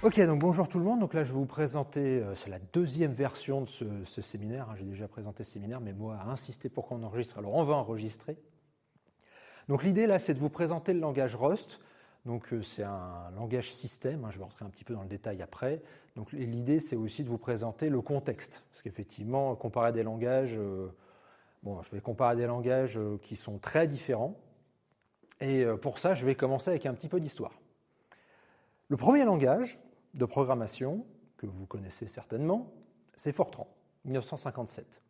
Ok, donc bonjour tout le monde. Donc là, je vais vous présenter, c'est la deuxième version de ce séminaire. J'ai déjà présenté ce séminaire, mais moi, a insisté pour qu'on enregistre. Alors, on va enregistrer. Donc l'idée, là, c'est de vous présenter le langage Rust. Donc c'est un langage système. Je vais rentrer un petit peu dans le détail après. Donc l'idée, c'est aussi de vous présenter le contexte. Parce qu'effectivement, comparer des langages, je vais comparer des langages qui sont très différents. Et pour ça, je vais commencer avec un petit peu d'histoire. Le premier langage de programmation, que vous connaissez certainement, c'est Fortran, 1957.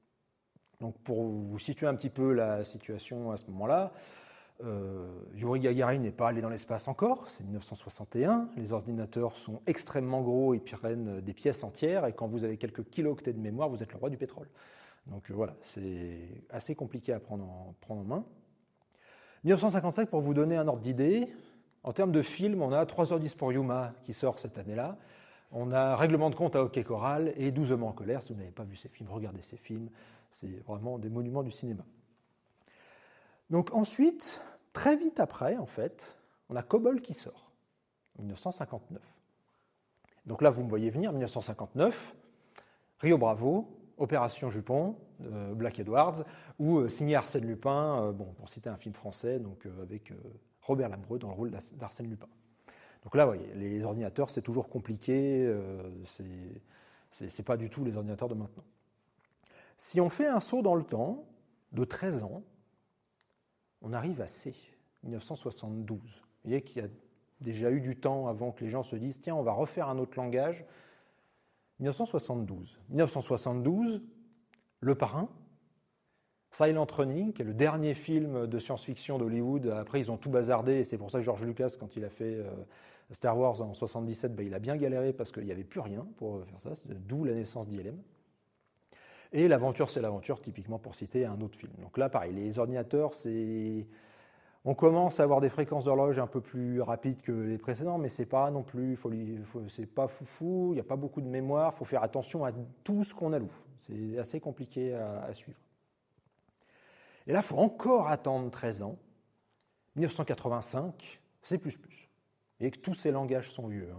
Donc pour vous situer un petit peu la situation à ce moment-là, Youri Gagarin n'est pas allé dans l'espace encore, c'est 1961, les ordinateurs sont extrêmement gros, ils prennent des pièces entières, et quand vous avez quelques kilooctets de mémoire, vous êtes le roi du pétrole. Donc voilà, c'est assez compliqué à prendre en main. 1955, pour vous donner un ordre d'idée, en termes de film, on a 3h10 pour Yuma qui sort cette année-là. On a Règlement de compte à Hockey Choral et 12 hommes en colère. Si vous n'avez pas vu ces films, regardez ces films. C'est vraiment des monuments du cinéma. Donc ensuite, très vite après, en fait, on a COBOL qui sort, 1959. Donc là, vous me voyez venir, 1959, Rio Bravo, Opération Jupon, Black Edwards, ou signé Arsène Lupin, pour citer un film français, donc avec Robert Lamoureux dans le rôle d'Arsène Lupin. Donc là, vous voyez, les ordinateurs, c'est toujours compliqué, c'est pas du tout les ordinateurs de maintenant. Si on fait un saut dans le temps de 13 ans, on arrive à C, 1972. Vous voyez qu'il y a déjà eu du temps avant que les gens se disent « Tiens, on va refaire un autre langage ». 1972. 1972, Le Parrain, Silent Running, qui est le dernier film de science-fiction d'Hollywood. Après, ils ont tout bazardé, et c'est pour ça que George Lucas, quand il a fait Star Wars en 1977, il a bien galéré parce qu'il n'y avait plus rien pour faire ça, d'où la naissance d'ILM. Et L'aventure, c'est l'aventure, typiquement pour citer un autre film. Donc là, pareil, les ordinateurs, on commence à avoir des fréquences d'horloge un peu plus rapides que les précédents, mais c'est pas non plus, c'est pas foufou, il n'y a pas beaucoup de mémoire, il faut faire attention à tout ce qu'on alloue. C'est assez compliqué à suivre. Et là, il faut encore attendre 13 ans. 1985, C++. Et que tous ces langages sont vieux.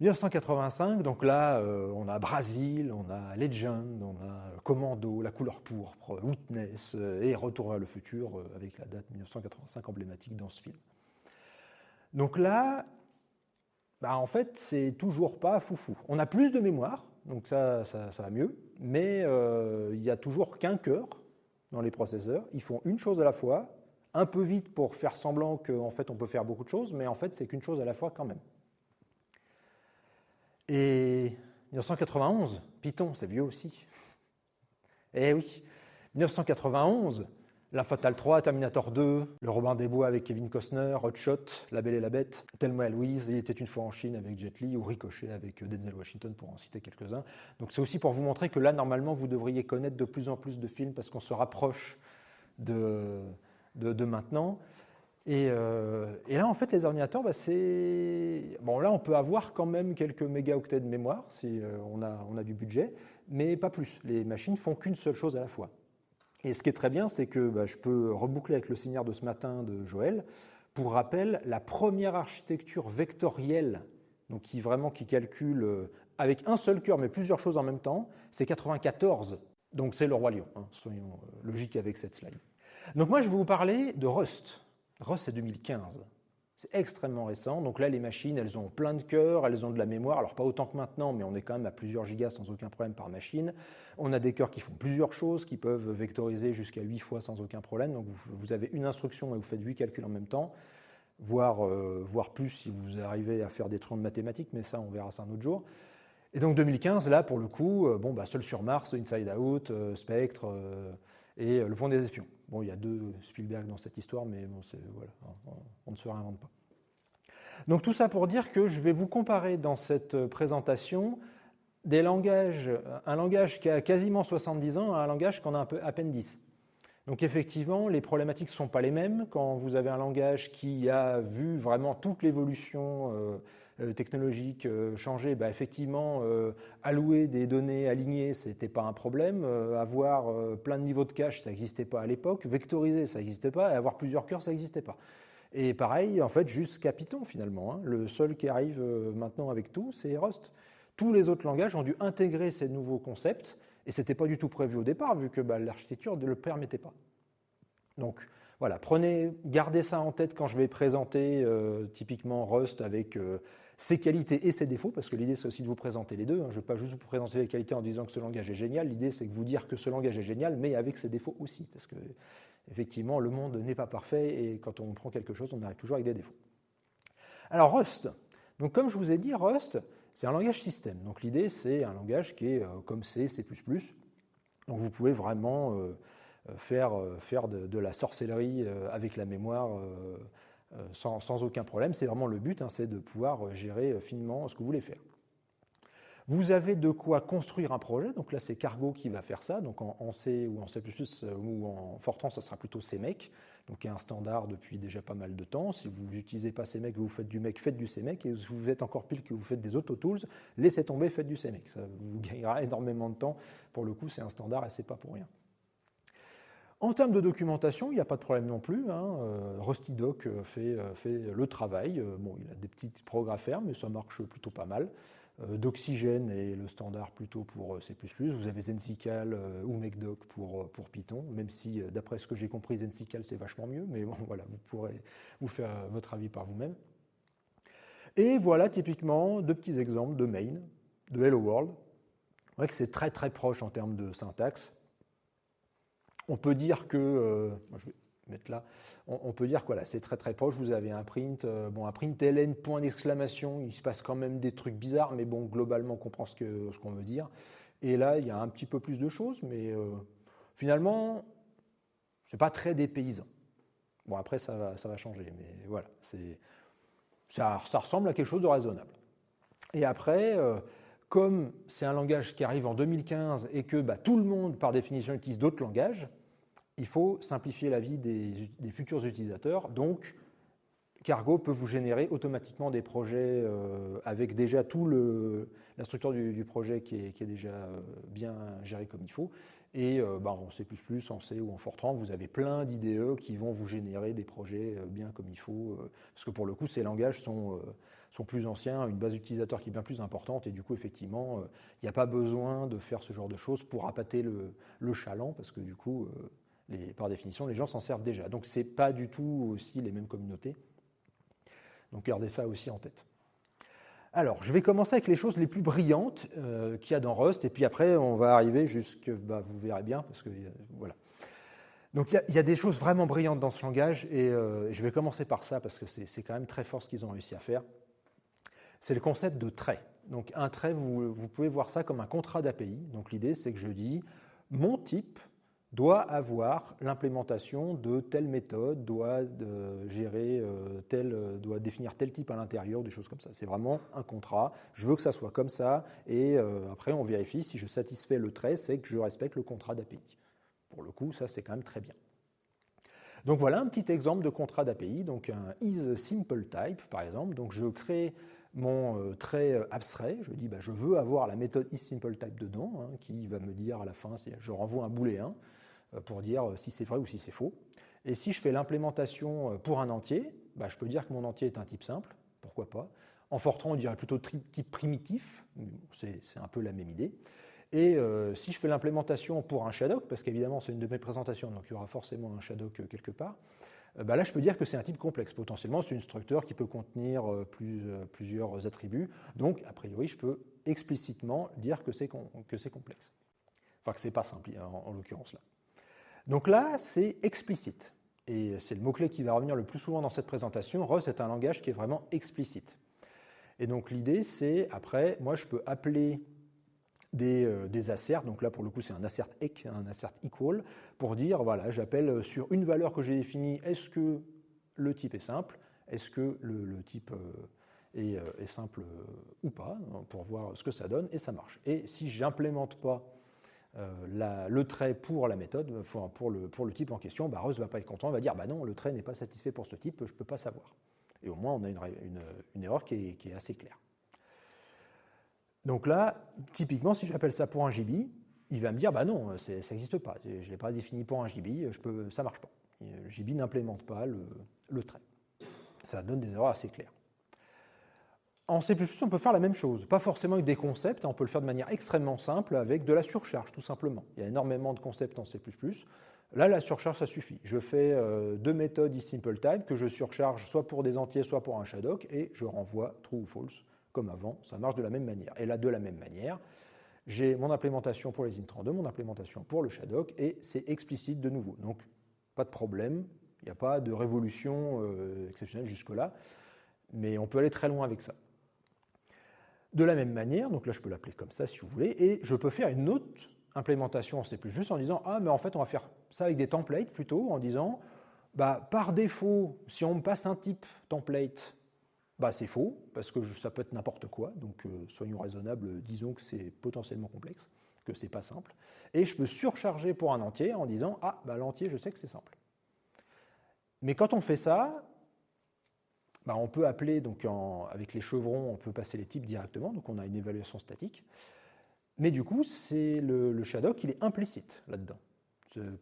1985, donc là, on a Brasil, on a Legend, on a Commando, La couleur pourpre, Witness et Retour vers le futur, avec la date 1985 emblématique dans ce film. Donc là, en fait, c'est toujours pas foufou. On a plus de mémoire, donc ça va mieux, mais il n'y a toujours qu'un cœur dans les processeurs. Ils font une chose à la fois, un peu vite pour faire semblant qu'en fait, on peut faire beaucoup de choses, mais en fait, c'est qu'une chose à la fois quand même. Et 1991, Python, c'est vieux aussi. Eh oui, 1991, La Fatale 3, Terminator 2, Le Robin des Bois avec Kevin Costner, Hot Shot, La Belle et la Bête, Thelma et Louise, Il était une fois en Chine avec Jet Li, ou Ricochet avec Denzel Washington, pour en citer quelques-uns. Donc c'est aussi pour vous montrer que là, normalement, vous devriez connaître de plus en plus de films parce qu'on se rapproche de maintenant. Et là, en fait, les ordinateurs, là, on peut avoir quand même quelques mégaoctets de mémoire si on a du budget, mais pas plus. Les machines font qu'une seule chose à la fois. Et ce qui est très bien, c'est que je peux reboucler avec le séminaire de ce matin de Joël. Pour rappel, la première architecture vectorielle, donc qui calcule avec un seul cœur, mais plusieurs choses en même temps, c'est 94. Donc c'est le roi lion. Soyons logiques avec cette slide. Donc moi, je vais vous parler de Rust. Rust, c'est 2015. C'est extrêmement récent. Donc là, les machines, elles ont plein de cœurs, elles ont de la mémoire. Alors, pas autant que maintenant, mais on est quand même à plusieurs gigas sans aucun problème par machine. On a des cœurs qui font plusieurs choses, qui peuvent vectoriser jusqu'à 8 fois sans aucun problème. Donc, vous avez une instruction et vous faites 8 calculs en même temps, voire plus si vous arrivez à faire des troncs de mathématiques, mais ça, on verra ça un autre jour. Et donc, 2015, là, pour le coup, Seul sur Mars, Inside Out, Spectre et Le Pont des Espions. Bon, il y a 2 Spielberg dans cette histoire, mais voilà, on ne se réinvente pas. Donc tout ça pour dire que je vais vous comparer dans cette présentation un langage qui a quasiment 70 ans à un langage qui en a à peine 10. Donc effectivement, les problématiques ne sont pas les mêmes. Quand vous avez un langage qui a vu vraiment toute l'évolution technologique changer, effectivement, allouer des données alignées, ce n'était pas un problème. Avoir plein de niveaux de cache, ça n'existait pas à l'époque. Vectoriser, ça n'existait pas. Et avoir plusieurs cœurs, ça n'existait pas. Et pareil, en fait, jusqu'à Python, finalement. Hein. Le seul qui arrive maintenant avec tout, c'est Rust. Tous les autres langages ont dû intégrer ces nouveaux concepts, et ce n'était pas du tout prévu au départ, vu que l'architecture ne le permettait pas. Donc, voilà, gardez ça en tête quand je vais présenter typiquement Rust avec ses qualités et ses défauts, parce que l'idée c'est aussi de vous présenter les deux. Hein. Je ne vais pas juste vous présenter les qualités en disant que ce langage est génial, l'idée c'est de vous dire que ce langage est génial, mais avec ses défauts aussi, parce que effectivement le monde n'est pas parfait et quand on prend quelque chose, on arrive toujours avec des défauts. Alors Rust, donc comme je vous ai dit, Rust c'est un langage système, donc l'idée c'est un langage qui est comme C, C++, donc vous pouvez vraiment faire de la sorcellerie avec la mémoire sans aucun problème. C'est vraiment le but, hein, c'est de pouvoir gérer finement ce que vous voulez faire. Vous avez de quoi construire un projet, donc là c'est Cargo qui va faire ça, donc en C ou en C++ ou en Fortran ça sera plutôt CMake, donc qui est un standard depuis déjà pas mal de temps. Si vous n'utilisez pas CMake, vous faites du Make, faites du CMake, et si vous êtes encore pile que vous faites des auto-tools, laissez tomber, faites du CMake, ça vous gagnera énormément de temps, pour le coup c'est un standard et c'est pas pour rien. En termes de documentation, il n'y a pas de problème non plus. Hein. RustyDoc fait le travail. Bon, il a des petits progrès à faire, mais ça marche plutôt pas mal. Doxygen est le standard plutôt pour C++. Vous avez Zensical ou MakeDoc pour Python, même si, d'après ce que j'ai compris, Zensical c'est vachement mieux, mais bon, voilà, vous pourrez vous faire votre avis par vous-même. Et voilà typiquement deux petits exemples de main, de Hello World. C'est vrai que c'est très très proche en termes de syntaxe. On peut dire que, je vais mettre là, on peut dire que voilà, c'est très très proche. Vous avez un print, un println point d'exclamation, il se passe quand même des trucs bizarres, mais bon, globalement, on comprend ce qu'on veut dire. Et là, il y a un petit peu plus de choses, mais finalement, c'est pas très dépaysant. Bon, après, ça va changer, mais voilà, ça ressemble à quelque chose de raisonnable. Et après, comme c'est un langage qui arrive en 2015 et que tout le monde, par définition, utilise d'autres langages, il faut simplifier la vie des futurs utilisateurs. Donc, Cargo peut vous générer automatiquement des projets avec déjà la structure du projet qui est déjà bien gérée comme il faut. Et en C++, en C ou en Fortran, vous avez plein d'IDE qui vont vous générer des projets bien comme il faut. Parce que pour le coup, ces langages sont plus anciens, une base d'utilisateurs qui est bien plus importante. Et du coup, effectivement, il n'y a pas besoin de faire ce genre de choses pour appâter le chaland, parce que du coup, par définition, les gens s'en servent déjà. Donc, ce n'est pas du tout aussi les mêmes communautés. Donc, gardez ça aussi en tête. Alors, je vais commencer avec les choses les plus brillantes qu'il y a dans Rust, et puis après, on va arriver jusque, vous verrez bien, parce que voilà. Donc, il y a des choses vraiment brillantes dans ce langage, et je vais commencer par ça, parce que c'est quand même très fort ce qu'ils ont réussi à faire. C'est le concept de trait. Donc, un trait, vous pouvez voir ça comme un contrat d'API. Donc, l'idée, c'est que je dis, mon type doit avoir l'implémentation de telle méthode, doit définir tel type à l'intérieur, des choses comme ça. C'est vraiment un contrat, je veux que ça soit comme ça, et après on vérifie si je satisfais le trait, c'est que je respecte le contrat d'API. Pour le coup, ça c'est quand même très bien. Donc voilà un petit exemple de contrat d'API, donc un isSimpleType par exemple, donc je crée mon trait abstrait, je dis je veux avoir la méthode isSimpleType dedans, qui va me dire à la fin, si je renvoie un booléen, pour dire si c'est vrai ou si c'est faux. Et si je fais l'implémentation pour un entier, je peux dire que mon entier est un type simple, pourquoi pas. En Fortran, on dirait plutôt type primitif, c'est un peu la même idée. Et si je fais l'implémentation pour un Shadok, parce qu'évidemment c'est une de mes présentations, donc il y aura forcément un Shadok quelque part, là je peux dire que c'est un type complexe. Potentiellement c'est une structure qui peut contenir plusieurs attributs, donc a priori je peux explicitement dire que c'est complexe. Enfin que c'est pas simple en l'occurrence là. Donc là, c'est explicite. Et c'est le mot-clé qui va revenir le plus souvent dans cette présentation. Rust est un langage qui est vraiment explicite. Et donc l'idée, c'est, après, moi je peux appeler des asserts. Donc là, pour le coup, c'est un assert ek, un assert equal, pour dire, voilà, j'appelle sur une valeur que j'ai définie, est-ce que le type est simple, est-ce que le type est simple ou pas, pour voir ce que ça donne, et ça marche. Et si je n'implémente pas le trait pour la méthode, pour le type en question, Rust ne va pas être content, il va dire non, le trait n'est pas satisfait pour ce type, je ne peux pas savoir. Et au moins, on a une erreur qui est assez claire. Donc là, typiquement, si j'appelle ça pour un JB, il va me dire non, ça n'existe pas, je ne l'ai pas défini pour un JB, ça ne marche pas. JB n'implémente pas le trait. Ça donne des erreurs assez claires. En C++, on peut faire la même chose, pas forcément avec des concepts, on peut le faire de manière extrêmement simple avec de la surcharge, tout simplement. Il y a énormément de concepts en C++. Là, la surcharge, ça suffit. Je fais deux méthodes isSimpleType que je surcharge soit pour des entiers, soit pour un Shadok, et je renvoie true ou false, comme avant. Ça marche de la même manière. Et là, de la même manière, j'ai mon implémentation pour les int32, mon implémentation pour le Shadok, et c'est explicite de nouveau. Donc, pas de problème, il n'y a pas de révolution exceptionnelle jusque-là, mais on peut aller très loin avec ça. De la même manière, donc là je peux l'appeler comme ça si vous voulez, et je peux faire une autre implémentation en C++ en disant « Ah, mais en fait on va faire ça avec des templates plutôt », en disant bah, « Par défaut, si on me passe un type template, bah, c'est faux, parce que ça peut être n'importe quoi, donc soyons raisonnables, disons que c'est potentiellement complexe, que c'est pas simple, et je peux surcharger pour un entier en disant « Ah, bah, l'entier, je sais que c'est simple ». Mais quand on fait ça, bah, on peut appeler, donc avec les chevrons, on peut passer les types directement, donc on a une évaluation statique. Mais du coup, c'est le Shadok, il est implicite là-dedans.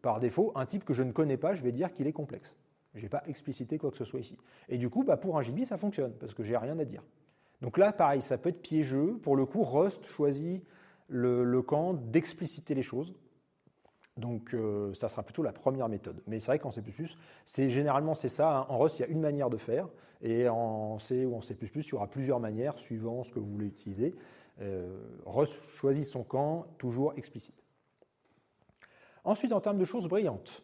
Par défaut, un type que je ne connais pas, je vais dire qu'il est complexe. Je n'ai pas explicité quoi que ce soit ici. Et du coup, bah, pour un JB, ça fonctionne, parce que j'ai rien à dire. Donc là, pareil, ça peut être piégeux. Pour le coup, Rust choisit le camp d'expliciter les choses. Donc ça sera plutôt la première méthode. Mais c'est vrai qu'en C++, généralement c'est ça. Hein. En Rust, il y a une manière de faire. Et en C ou en C++, il y aura plusieurs manières suivant ce que vous voulez utiliser. Rust choisit son camp toujours explicite. Ensuite, en termes de choses brillantes,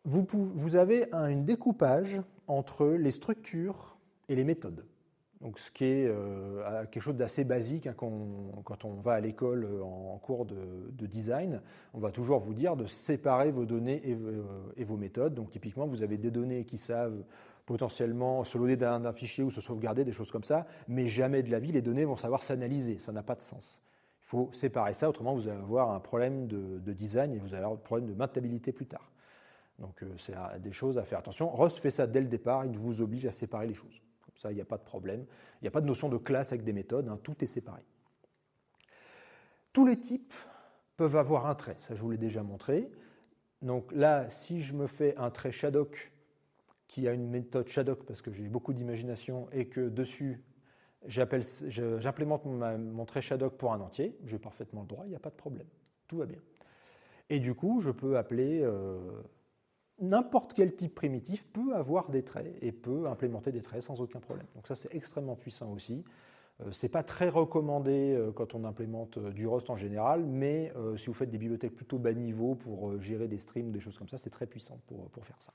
vous avez un découpage entre les structures et les méthodes. Donc, ce qui est quelque chose d'assez basique hein, quand on va à l'école en cours de design, on va toujours vous dire de séparer vos données et vos méthodes. Donc, typiquement, vous avez des données qui savent potentiellement se loader d'un fichier ou se sauvegarder, des choses comme ça, mais jamais de la vie, les données vont savoir s'analyser. Ça n'a pas de sens. Il faut séparer ça, autrement, vous allez avoir un problème de design et vous allez avoir un problème de maintenabilité plus tard. Donc, c'est des choses à faire attention. Rust fait ça dès le départ, il vous oblige à séparer les choses. Ça, il n'y a pas de problème. Il n'y a pas de notion de classe avec des méthodes, hein, tout est séparé. Tous les types peuvent avoir un trait, ça je vous l'ai déjà montré. Donc là, si je me fais un trait Shadok qui a une méthode Shadok parce que j'ai beaucoup d'imagination et que dessus, j'implémente mon trait Shadok pour un entier, j'ai parfaitement le droit, il n'y a pas de problème, tout va bien. Et du coup, je peux appeler... n'importe quel type primitif peut avoir des traits et peut implémenter des traits sans aucun problème. Donc ça, c'est extrêmement puissant aussi. Ce n'est pas très recommandé quand on implémente du Rust en général, mais si vous faites des bibliothèques plutôt bas niveau pour gérer des streams ou des choses comme ça, c'est très puissant pour faire ça.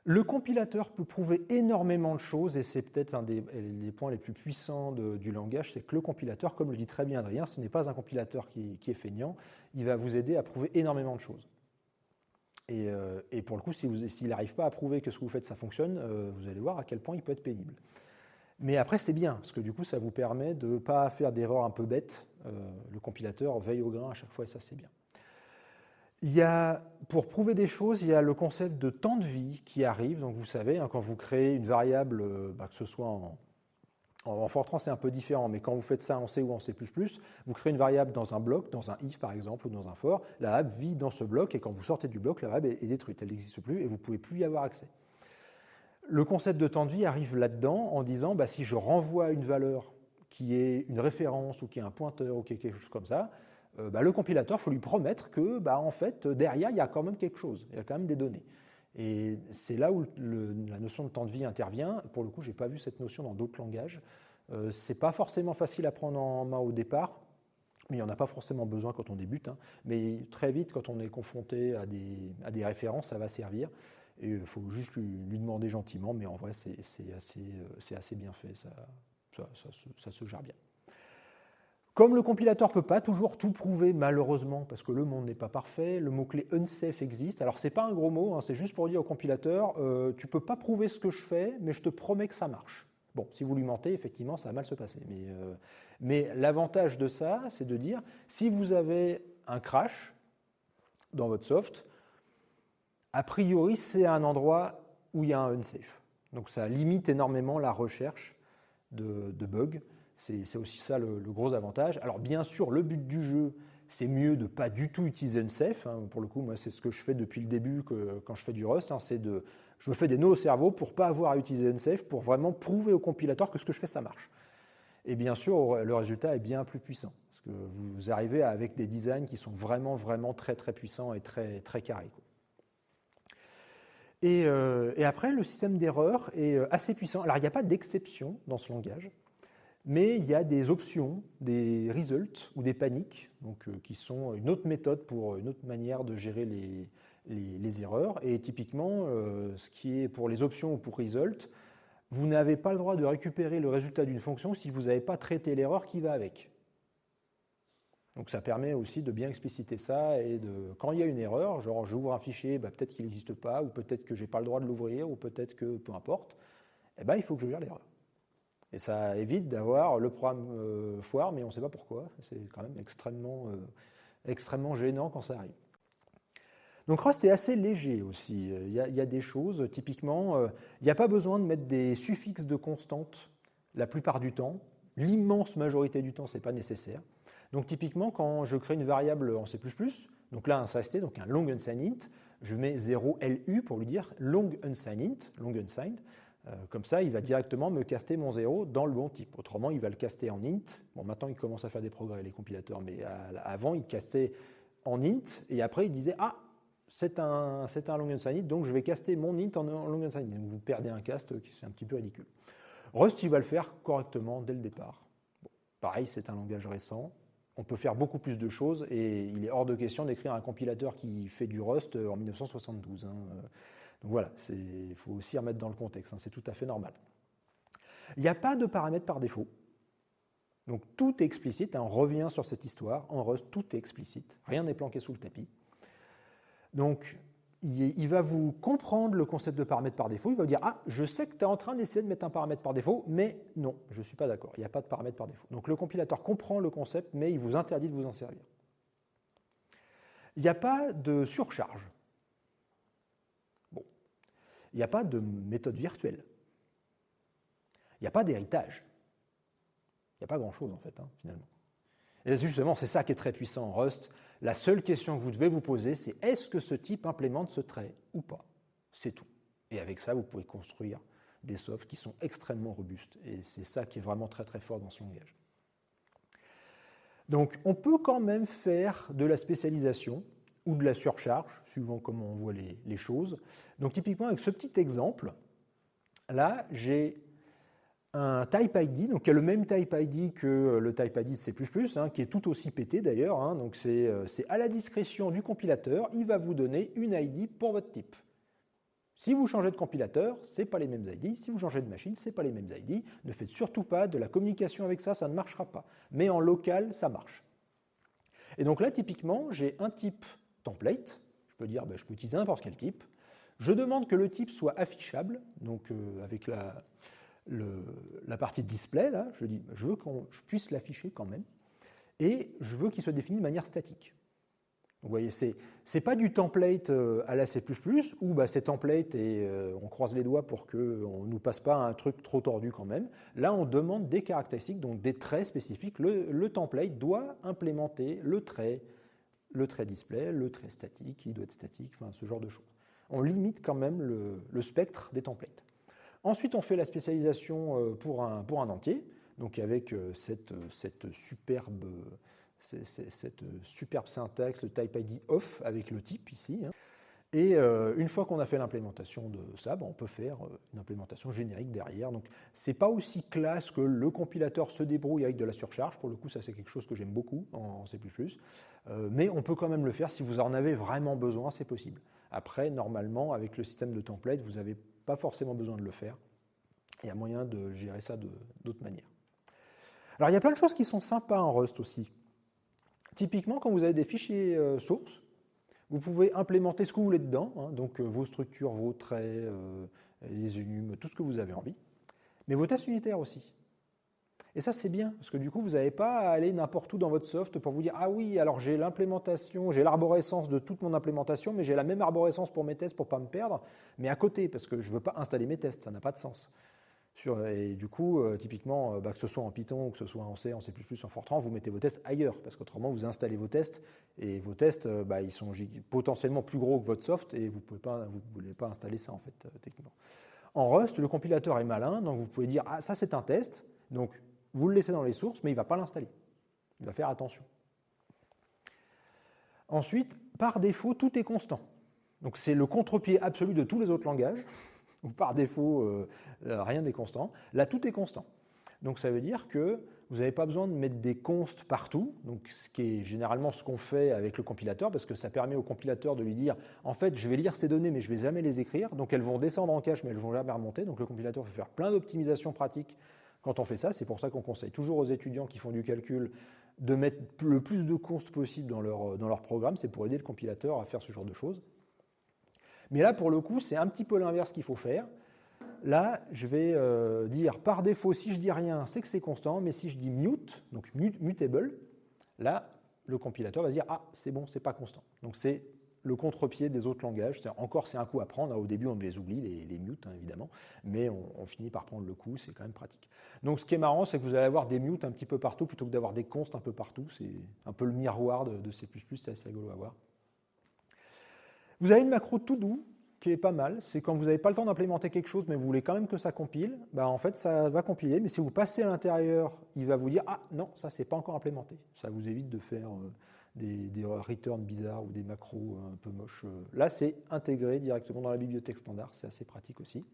Le compilateur peut prouver énormément de choses, et c'est peut-être un des points les plus puissants du langage, c'est que le compilateur, comme le dit très bien Adrien, ce n'est pas un compilateur qui est feignant, il va vous aider à prouver énormément de choses. Et pour le coup, s'il n'arrive pas à prouver que ce que vous faites, ça fonctionne, vous allez voir à quel point il peut être pénible. Mais après, c'est bien, parce que du coup, ça vous permet de ne pas faire d'erreurs un peu bêtes. Le compilateur veille au grain à chaque fois, et ça, c'est bien. Pour prouver des choses, il y a le concept de temps de vie qui arrive. Donc, vous savez, hein, quand vous créez une variable, que ce soit en Fortran, c'est un peu différent, mais quand vous faites ça en C ou en C++, vous créez une variable dans un bloc, dans un if par exemple, ou dans un for, la variable vit dans ce bloc, et quand vous sortez du bloc, la variable est détruite, elle n'existe plus, et vous ne pouvez plus y avoir accès. Le concept de temps de vie arrive là-dedans en disant, bah, si je renvoie une valeur qui est une référence, ou qui est un pointeur, ou qui est quelque chose comme ça, le compilateur, il faut lui promettre que, en fait, derrière, il y a quand même quelque chose, il y a quand même des données. Et c'est là où la notion de temps de vie intervient. Pour le coup, je n'ai pas vu cette notion dans d'autres langages. Ce n'est pas forcément facile à prendre en main au départ, mais il n'y en a pas forcément besoin quand on débute. Hein. Mais très vite, quand on est confronté à des références, ça va servir. Et il faut juste lui demander gentiment, mais en vrai, c'est assez bien fait, ça se gère bien. Comme le compilateur ne peut pas toujours tout prouver, malheureusement, parce que le monde n'est pas parfait, le mot-clé unsafe existe. Alors, ce n'est pas un gros mot, hein, c'est juste pour dire au compilateur, tu ne peux pas prouver ce que je fais, mais je te promets que ça marche. Bon, si vous lui mentez, effectivement, ça va mal se passer. Mais l'avantage de ça, c'est de dire, si vous avez un crash dans votre soft, a priori, c'est un endroit où il y a un unsafe. Donc, ça limite énormément la recherche de bugs. C'est aussi ça le gros avantage. Alors bien sûr, le but du jeu, c'est mieux de ne pas du tout utiliser unsafe. Pour le coup, moi, c'est ce que je fais depuis le début quand je fais du Rust. Je me fais des nœuds au cerveau pour ne pas avoir à utiliser unsafe, pour vraiment prouver au compilateur que ce que je fais, ça marche. Et bien sûr, le résultat est bien plus puissant, parce que vous arrivez avec des designs qui sont vraiment, vraiment très, très puissants et très, très carrés. Et après, le système d'erreur est assez puissant. Alors, il n'y a pas d'exception dans ce langage, mais il y a des options, des results ou des paniques, donc, qui sont une autre méthode pour une autre manière de gérer les erreurs. Et typiquement, ce qui est pour les options ou pour result, vous n'avez pas le droit de récupérer le résultat d'une fonction si vous n'avez pas traité l'erreur qui va avec. Donc ça permet aussi de bien expliciter ça et quand il y a une erreur, genre j'ouvre un fichier, peut-être qu'il n'existe pas, ou peut-être que je n'ai pas le droit de l'ouvrir, ou peut-être que peu importe, il faut que je gère l'erreur. Et ça évite d'avoir le programme foire, mais on ne sait pas pourquoi. C'est quand même extrêmement gênant quand ça arrive. Donc Rust est assez léger aussi. Il y a des choses, typiquement, il n'y a pas besoin de mettre des suffixes de constante la plupart du temps. L'immense majorité du temps, ce n'est pas nécessaire. Donc typiquement, quand je crée une variable en C++, donc là un SAST, donc un long unsigned int, je mets 0LU pour lui dire long unsigned int, long unsigned. Comme ça, il va directement me caster mon 0 dans le bon type. Autrement, il va le caster en int. Bon, maintenant, il commence à faire des progrès, les compilateurs, mais avant, il castait en int, et après, il disait « Ah, c'est un long unsigned int, donc je vais caster mon int en long unsigned int. » Donc vous perdez un cast qui est un petit peu ridicule. Rust, il va le faire correctement dès le départ. Bon, pareil, c'est un langage récent. On peut faire beaucoup plus de choses, et il est hors de question d'écrire un compilateur qui fait du Rust en 1972. Donc voilà, il faut aussi remettre dans le contexte, c'est tout à fait normal. Il n'y a pas de paramètres par défaut. Donc tout est explicite, on revient sur cette histoire. En Rust, tout est explicite, rien n'est planqué sous le tapis. Donc il va vous comprendre le concept de paramètre par défaut, il va vous dire « Ah, je sais que tu es en train d'essayer de mettre un paramètre par défaut, mais non, je ne suis pas d'accord, il n'y a pas de paramètre par défaut. » Donc le compilateur comprend le concept, mais il vous interdit de vous en servir. Il n'y a pas de surcharge. Il n'y a pas de méthode virtuelle. Il n'y a pas d'héritage. Il n'y a pas grand-chose, en fait, finalement. Et justement, c'est ça qui est très puissant en Rust. La seule question que vous devez vous poser, c'est est-ce que ce type implémente ce trait ou pas? C'est tout. Et avec ça, vous pouvez construire des softs qui sont extrêmement robustes. Et c'est ça qui est vraiment très, très fort dans ce langage. Donc, on peut quand même faire de la spécialisation ou de la surcharge, suivant comment on voit les choses. Donc typiquement, avec ce petit exemple, là, j'ai un type ID, donc qui a le même type ID que le type ID de C++, qui est tout aussi pété d'ailleurs. Donc c'est à la discrétion du compilateur, il va vous donner une ID pour votre type. Si vous changez de compilateur, ce n'est pas les mêmes ID. Si vous changez de machine, ce n'est pas les mêmes ID. Ne faites surtout pas de la communication avec ça, ça ne marchera pas. Mais en local, ça marche. Et donc là, typiquement, j'ai un type template, je peux dire, je peux utiliser n'importe quel type. Je demande que le type soit affichable, donc avec la partie display, là, je dis, je veux que je puisse l'afficher quand même, et je veux qu'il soit défini de manière statique. Donc, vous voyez, c'est pas du template à la C++, où c'est template et on croise les doigts pour qu'on ne nous passe pas un truc trop tordu quand même. Là, on demande des caractéristiques, donc des traits spécifiques. Le template doit implémenter le trait display, le trait statique, il doit être statique, enfin ce genre de choses. On limite quand même le spectre des templates. Ensuite, on fait la spécialisation pour un entier, donc avec cette superbe syntaxe, le type ID off avec le type ici. Et une fois qu'on a fait l'implémentation de ça, on peut faire une implémentation générique derrière. Donc, ce n'est pas aussi classe que le compilateur se débrouille avec de la surcharge. Pour le coup, ça, c'est quelque chose que j'aime beaucoup en C++. Mais on peut quand même le faire. Si vous en avez vraiment besoin, c'est possible. Après, normalement, avec le système de template, vous n'avez pas forcément besoin de le faire. Il y a moyen de gérer ça d'autres manières. Alors, il y a plein de choses qui sont sympas en Rust aussi. Typiquement, quand vous avez des fichiers sources, vous pouvez implémenter ce que vous voulez dedans, donc vos structures, vos traits, les enums, tout ce que vous avez envie, mais vos tests unitaires aussi. Et ça, c'est bien, parce que du coup, vous n'avez pas à aller n'importe où dans votre soft pour vous dire « Ah oui, alors j'ai l'implémentation, j'ai l'arborescence de toute mon implémentation, mais j'ai la même arborescence pour mes tests pour ne pas me perdre, mais à côté, parce que je ne veux pas installer mes tests, ça n'a pas de sens. » Et du coup, typiquement, que ce soit en Python, que ce soit en C, en C++, en Fortran, vous mettez vos tests ailleurs, parce qu'autrement, vous installez vos tests, et vos tests, ils sont potentiellement plus gros que votre soft, et vous ne voulez pas installer ça, en fait, techniquement. En Rust, le compilateur est malin, donc vous pouvez dire, ah, ça c'est un test, donc vous le laissez dans les sources, mais il ne va pas l'installer. Il va faire attention. Ensuite, par défaut, tout est constant. Donc c'est le contre-pied absolu de tous les autres langages. Donc par défaut, rien n'est constant. Là, tout est constant. Donc ça veut dire que vous n'avez pas besoin de mettre des consts partout, donc ce qui est généralement ce qu'on fait avec le compilateur, parce que ça permet au compilateur de lui dire, en fait, je vais lire ces données, mais je ne vais jamais les écrire, donc elles vont descendre en cache, mais elles ne vont jamais remonter. Donc le compilateur peut faire plein d'optimisations pratiques quand on fait ça. C'est pour ça qu'on conseille toujours aux étudiants qui font du calcul de mettre le plus de consts possible dans leur programme. C'est pour aider le compilateur à faire ce genre de choses. Mais là, pour le coup, c'est un petit peu l'inverse qu'il faut faire. Là, je vais dire par défaut, si je dis rien, c'est que c'est constant, mais si je dis mute, donc mutable, là, le compilateur va se dire ah, c'est bon, c'est pas constant. Donc c'est le contre-pied des autres langages. Encore, c'est un coup à prendre. Au début, on les oublie, les mutes, hein, évidemment, mais on finit par prendre le coup, c'est quand même pratique. Donc ce qui est marrant, c'est que vous allez avoir des mutes un petit peu partout plutôt que d'avoir des consts un peu partout. C'est un peu le miroir de C++, c'est assez rigolo à voir. Vous avez une macro to do qui est pas mal, c'est quand vous n'avez pas le temps d'implémenter quelque chose, mais vous voulez quand même que ça compile, en fait ça va compiler, mais si vous passez à l'intérieur, il va vous dire « Ah non, ça c'est pas encore implémenté ». Ça vous évite de faire des returns bizarres ou des macros un peu moches. Là, c'est intégré directement dans la bibliothèque standard, c'est assez pratique aussi.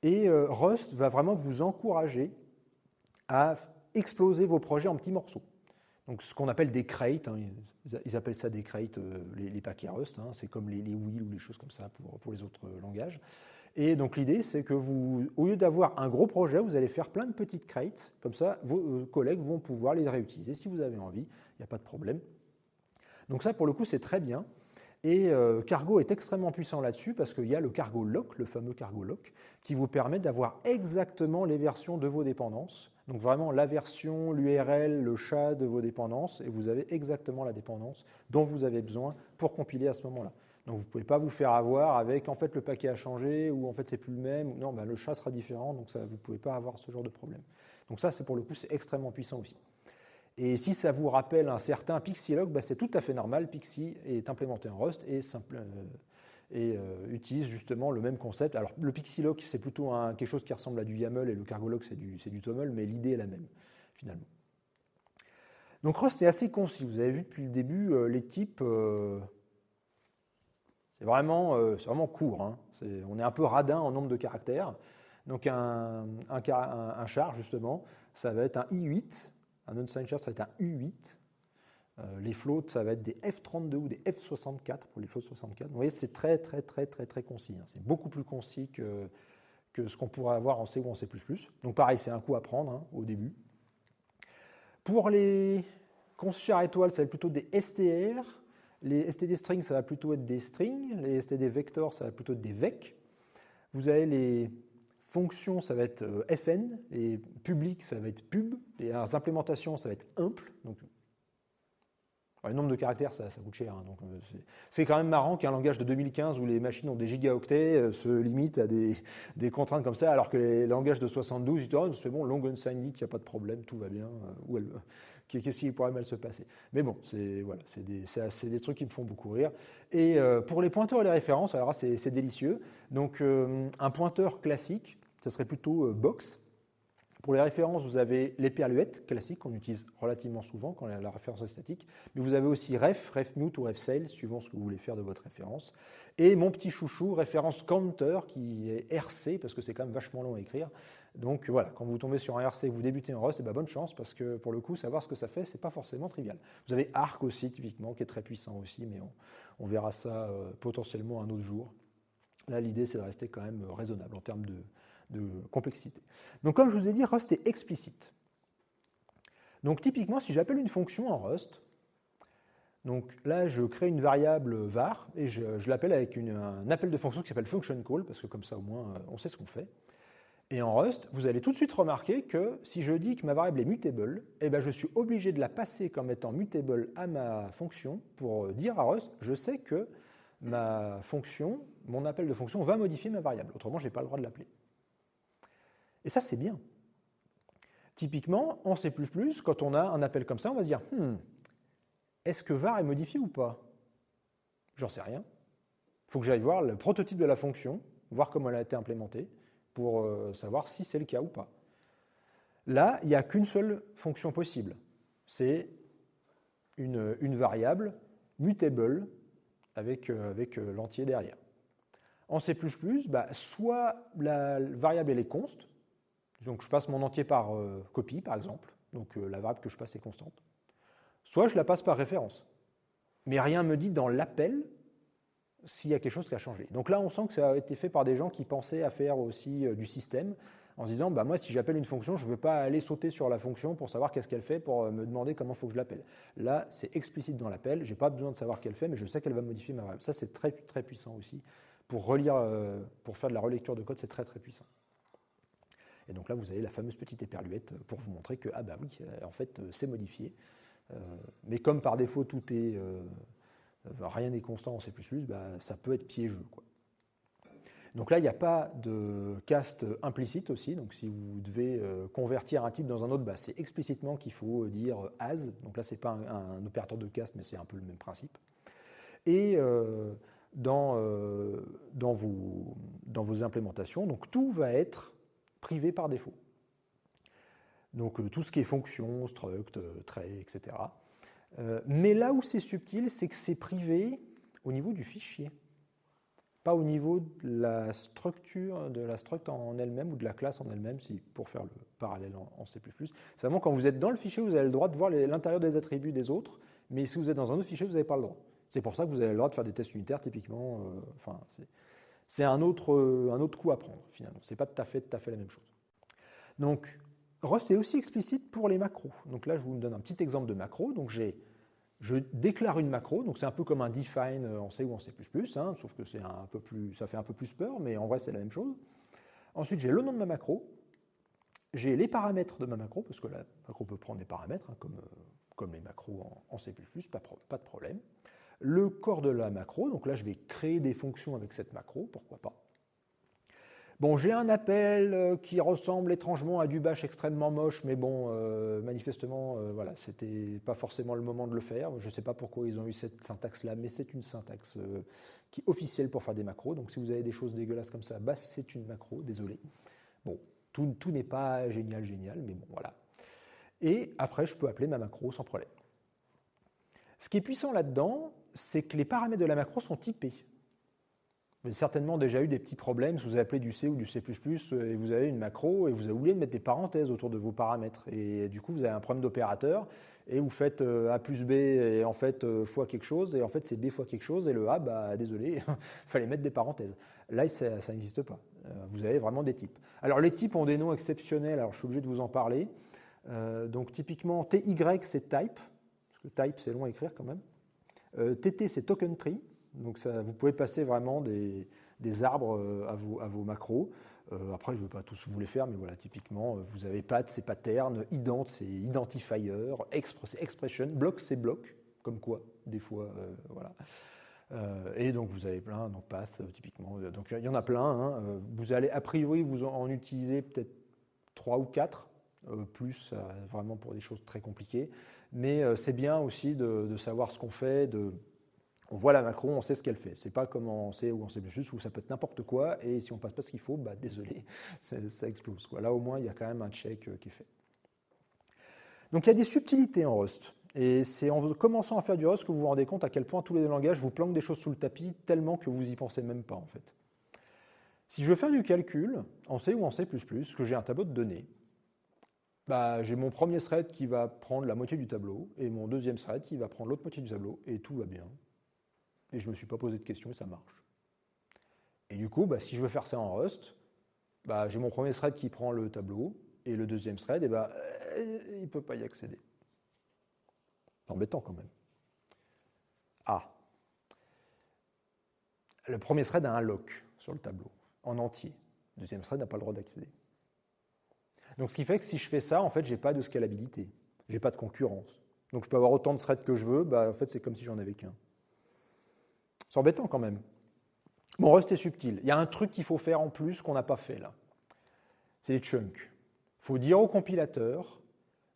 Et Rust va vraiment vous encourager à exploser vos projets en petits morceaux. Donc ce qu'on appelle des crates, hein, ils appellent ça des crates, les paquets Rust, hein, c'est comme les wheels ou les choses comme ça pour les autres langages. Et donc l'idée, c'est que vous, au lieu d'avoir un gros projet, vous allez faire plein de petites crates, comme ça vos collègues vont pouvoir les réutiliser si vous avez envie, il n'y a pas de problème. Donc ça, pour le coup, c'est très bien. Et Cargo est extrêmement puissant là-dessus parce qu'il y a le cargo lock, le fameux cargo lock, qui vous permet d'avoir exactement les versions de vos dépendances. Donc vraiment la version, l'URL, le chat de vos dépendances, et vous avez exactement la dépendance dont vous avez besoin pour compiler à ce moment-là. Donc vous ne pouvez pas vous faire avoir avec en fait le paquet a changé ou en fait c'est plus le même. Non, le chat sera différent, donc ça, vous ne pouvez pas avoir ce genre de problème. Donc ça, c'est pour le coup, c'est extrêmement puissant aussi. Et si ça vous rappelle un certain Pixilog, c'est tout à fait normal. Pixie est implémenté en Rust et utilise justement le même concept. Alors le Pixilog, c'est plutôt quelque chose qui ressemble à du YAML et le Cargolog, c'est du TOML, mais l'idée est la même finalement. Donc Rust est assez concis. Vous avez vu depuis le début, les types, c'est vraiment court. Hein. On est un peu radin en nombre de caractères. Donc un char, justement, ça va être un I8. Un unsigned char, ça va être un U8. Les floats, ça va être des F32 ou des F64 pour les floats 64. Vous voyez, c'est très concis. Hein. C'est beaucoup plus concis que ce qu'on pourrait avoir en C ou en C++. Donc pareil, c'est un coup à prendre au début. Pour les const char étoiles, ça va être plutôt des str. Les std strings, ça va plutôt être des strings. Les std vectors, ça va plutôt être des vec. Vous avez les fonctions, ça va être fn, les publics, ça va être pub, les implémentations, ça va être impl. Donc, le nombre de caractères, ça coûte cher. Hein, donc, c'est quand même marrant qu'un langage de 2015 où les machines ont des gigaoctets se limite à des contraintes comme ça, alors que les langages de 72, ils disent c'est bon, long unsigned, il n'y a pas de problème, tout va bien. Qu'est-ce qui pourrait mal se passer? Mais bon, c'est des trucs qui me font beaucoup rire. Et pour les pointeurs et les références, alors c'est délicieux. Donc un pointeur classique, ça serait plutôt box. Pour les références, vous avez les perluettes classiques qu'on utilise relativement souvent quand la référence est statique. Mais vous avez aussi refmute ou refsail, suivant ce que vous voulez faire de votre référence. Et mon petit chouchou, référence counter, qui est RC, parce que c'est quand même vachement long à écrire. Donc voilà, quand vous tombez sur un RC et que vous débutez en Rust, bonne chance, parce que pour le coup, savoir ce que ça fait, c'est pas forcément trivial. Vous avez Arc aussi, typiquement, qui est très puissant aussi, mais on verra ça potentiellement un autre jour. Là, l'idée, c'est de rester quand même raisonnable en termes de complexité. Donc comme je vous ai dit, Rust est explicite. Donc typiquement, si j'appelle une fonction en Rust, donc là je crée une variable var et je l'appelle avec un appel de fonction qui s'appelle function call, parce que comme ça au moins on sait ce qu'on fait. Et en Rust, vous allez tout de suite remarquer que si je dis que ma variable est mutable, je suis obligé de la passer comme étant mutable à ma fonction pour dire à Rust, je sais que ma fonction, mon appel de fonction va modifier ma variable. Autrement, je n'ai pas le droit de l'appeler. Et ça, c'est bien. Typiquement, en C++, quand on a un appel comme ça, on va se dire est-ce que var est modifié ou pas? J'en sais rien. Il faut que j'aille voir le prototype de la fonction, voir comment elle a été implémentée, pour savoir si c'est le cas ou pas. Là, il n'y a qu'une seule fonction possible. C'est une variable mutable avec l'entier derrière. En C++, soit la variable elle est const, donc je passe mon entier par copie par exemple, donc la variable que je passe est constante, soit je la passe par référence. Mais rien ne me dit dans l'appel s'il y a quelque chose qui a changé. Donc là, on sent que ça a été fait par des gens qui pensaient à faire aussi du système, en se disant, moi, si j'appelle une fonction, je ne veux pas aller sauter sur la fonction pour savoir qu'est-ce qu'elle fait, pour me demander comment il faut que je l'appelle. Là, c'est explicite dans l'appel, je n'ai pas besoin de savoir qu'elle fait, mais je sais qu'elle va modifier ma variable. Ça, c'est très, très puissant aussi. Pour relire, pour faire de la relecture de code, c'est très, très puissant. Et donc là, vous avez la fameuse petite éperluette pour vous montrer que, oui, en fait, c'est modifié. Mais comme par défaut, tout est... rien n'est constant en C++, ça peut être piégeux, quoi. Donc là, il n'y a pas de cast implicite aussi. Donc si vous devez convertir un type dans un autre, c'est explicitement qu'il faut dire as. Donc là, ce n'est pas un opérateur de cast, mais c'est un peu le même principe. Et dans vos implémentations, donc tout va être privé par défaut. Donc tout ce qui est fonction, struct, trait, etc. Mais là où c'est subtil, c'est que c'est privé au niveau du fichier, pas au niveau de la structure, de la struct en elle-même ou de la classe en elle-même, pour faire le parallèle en C++. C'est vraiment quand vous êtes dans le fichier, vous avez le droit de voir l'intérieur des attributs des autres, mais si vous êtes dans un autre fichier, vous n'avez pas le droit. C'est pour ça que vous avez le droit de faire des tests unitaires, typiquement. C'est un autre coup à prendre, finalement. Ce n'est pas tout à fait la même chose. Donc, Rust est aussi explicite pour les macros. Donc là, je vous donne un petit exemple de macro. Donc je déclare une macro, donc c'est un peu comme un define en C ou en C++, sauf que ça fait un peu plus peur, mais en vrai c'est la même chose. Ensuite, j'ai le nom de ma macro, j'ai les paramètres de ma macro, parce que la macro peut prendre des paramètres, comme les macros en C++, pas de problème. Le corps de la macro, donc là je vais créer des fonctions avec cette macro, pourquoi pas. Bon, j'ai un appel qui ressemble étrangement à du bash extrêmement moche, mais bon, manifestement, c'était pas forcément le moment de le faire. Je ne sais pas pourquoi ils ont eu cette syntaxe-là, mais c'est une syntaxe qui est officielle pour faire des macros. Donc si vous avez des choses dégueulasses comme ça, c'est une macro, désolé. Bon, tout n'est pas génial, mais bon, voilà. Et après, je peux appeler ma macro sans problème. Ce qui est puissant là-dedans, c'est que les paramètres de la macro sont typés. Vous avez certainement déjà eu des petits problèmes si vous avez appelé du C ou du C++ et vous avez une macro et vous avez oublié de mettre des parenthèses autour de vos paramètres. Et du coup, vous avez un problème d'opérateur et vous faites A plus B et en fait fois quelque chose et en fait c'est B fois quelque chose et le A, désolé, il fallait mettre des parenthèses. Là, ça n'existe pas. Vous avez vraiment des types. Alors les types ont des noms exceptionnels, alors je suis obligé de vous en parler. Donc typiquement, TY c'est type, parce que type c'est long à écrire quand même. TT c'est token tree. Donc vous pouvez passer vraiment des arbres à vos macros. Après, je ne veux pas tous vous les faire, mais voilà, typiquement, vous avez path, c'est pattern, ident, c'est identifier, expr, c'est expression, block, c'est bloc, comme quoi, des fois, voilà. Et donc, vous avez plein, donc path, typiquement. Donc, il y en a plein. Vous allez, a priori, vous en utiliser peut-être 3 ou 4, plus vraiment pour des choses très compliquées. Mais c'est bien aussi de savoir ce qu'on fait, on voit la macro, on sait ce qu'elle fait. C'est pas comme en C ou en C++ où ça peut être n'importe quoi et si on passe pas ce qu'il faut, désolé, ça explose, quoi. Là au moins il y a quand même un check qui est fait. Donc il y a des subtilités en Rust et c'est en commençant à faire du Rust que vous vous rendez compte à quel point tous les langages vous planquent des choses sous le tapis tellement que vous y pensez même pas en fait. Si je veux faire du calcul en C ou en C++, que j'ai un tableau de données, j'ai mon premier thread qui va prendre la moitié du tableau et mon deuxième thread qui va prendre l'autre moitié du tableau et tout va bien. Et je ne me suis pas posé de questions et ça marche. Et du coup, si je veux faire ça en Rust, j'ai mon premier thread qui prend le tableau, et le deuxième thread, il ne peut pas y accéder. C'est embêtant quand même. Le premier thread a un lock sur le tableau, en entier. Le deuxième thread n'a pas le droit d'accéder. Donc ce qui fait que si je fais ça, en fait, je n'ai pas de scalabilité, je n'ai pas de concurrence. Donc je peux avoir autant de threads que je veux, en fait, c'est comme si j'en avais qu'un. C'est embêtant quand même. Bon, Rust est subtil. Il y a un truc qu'il faut faire en plus qu'on n'a pas fait là. c'est les chunks. Il faut dire au compilateur,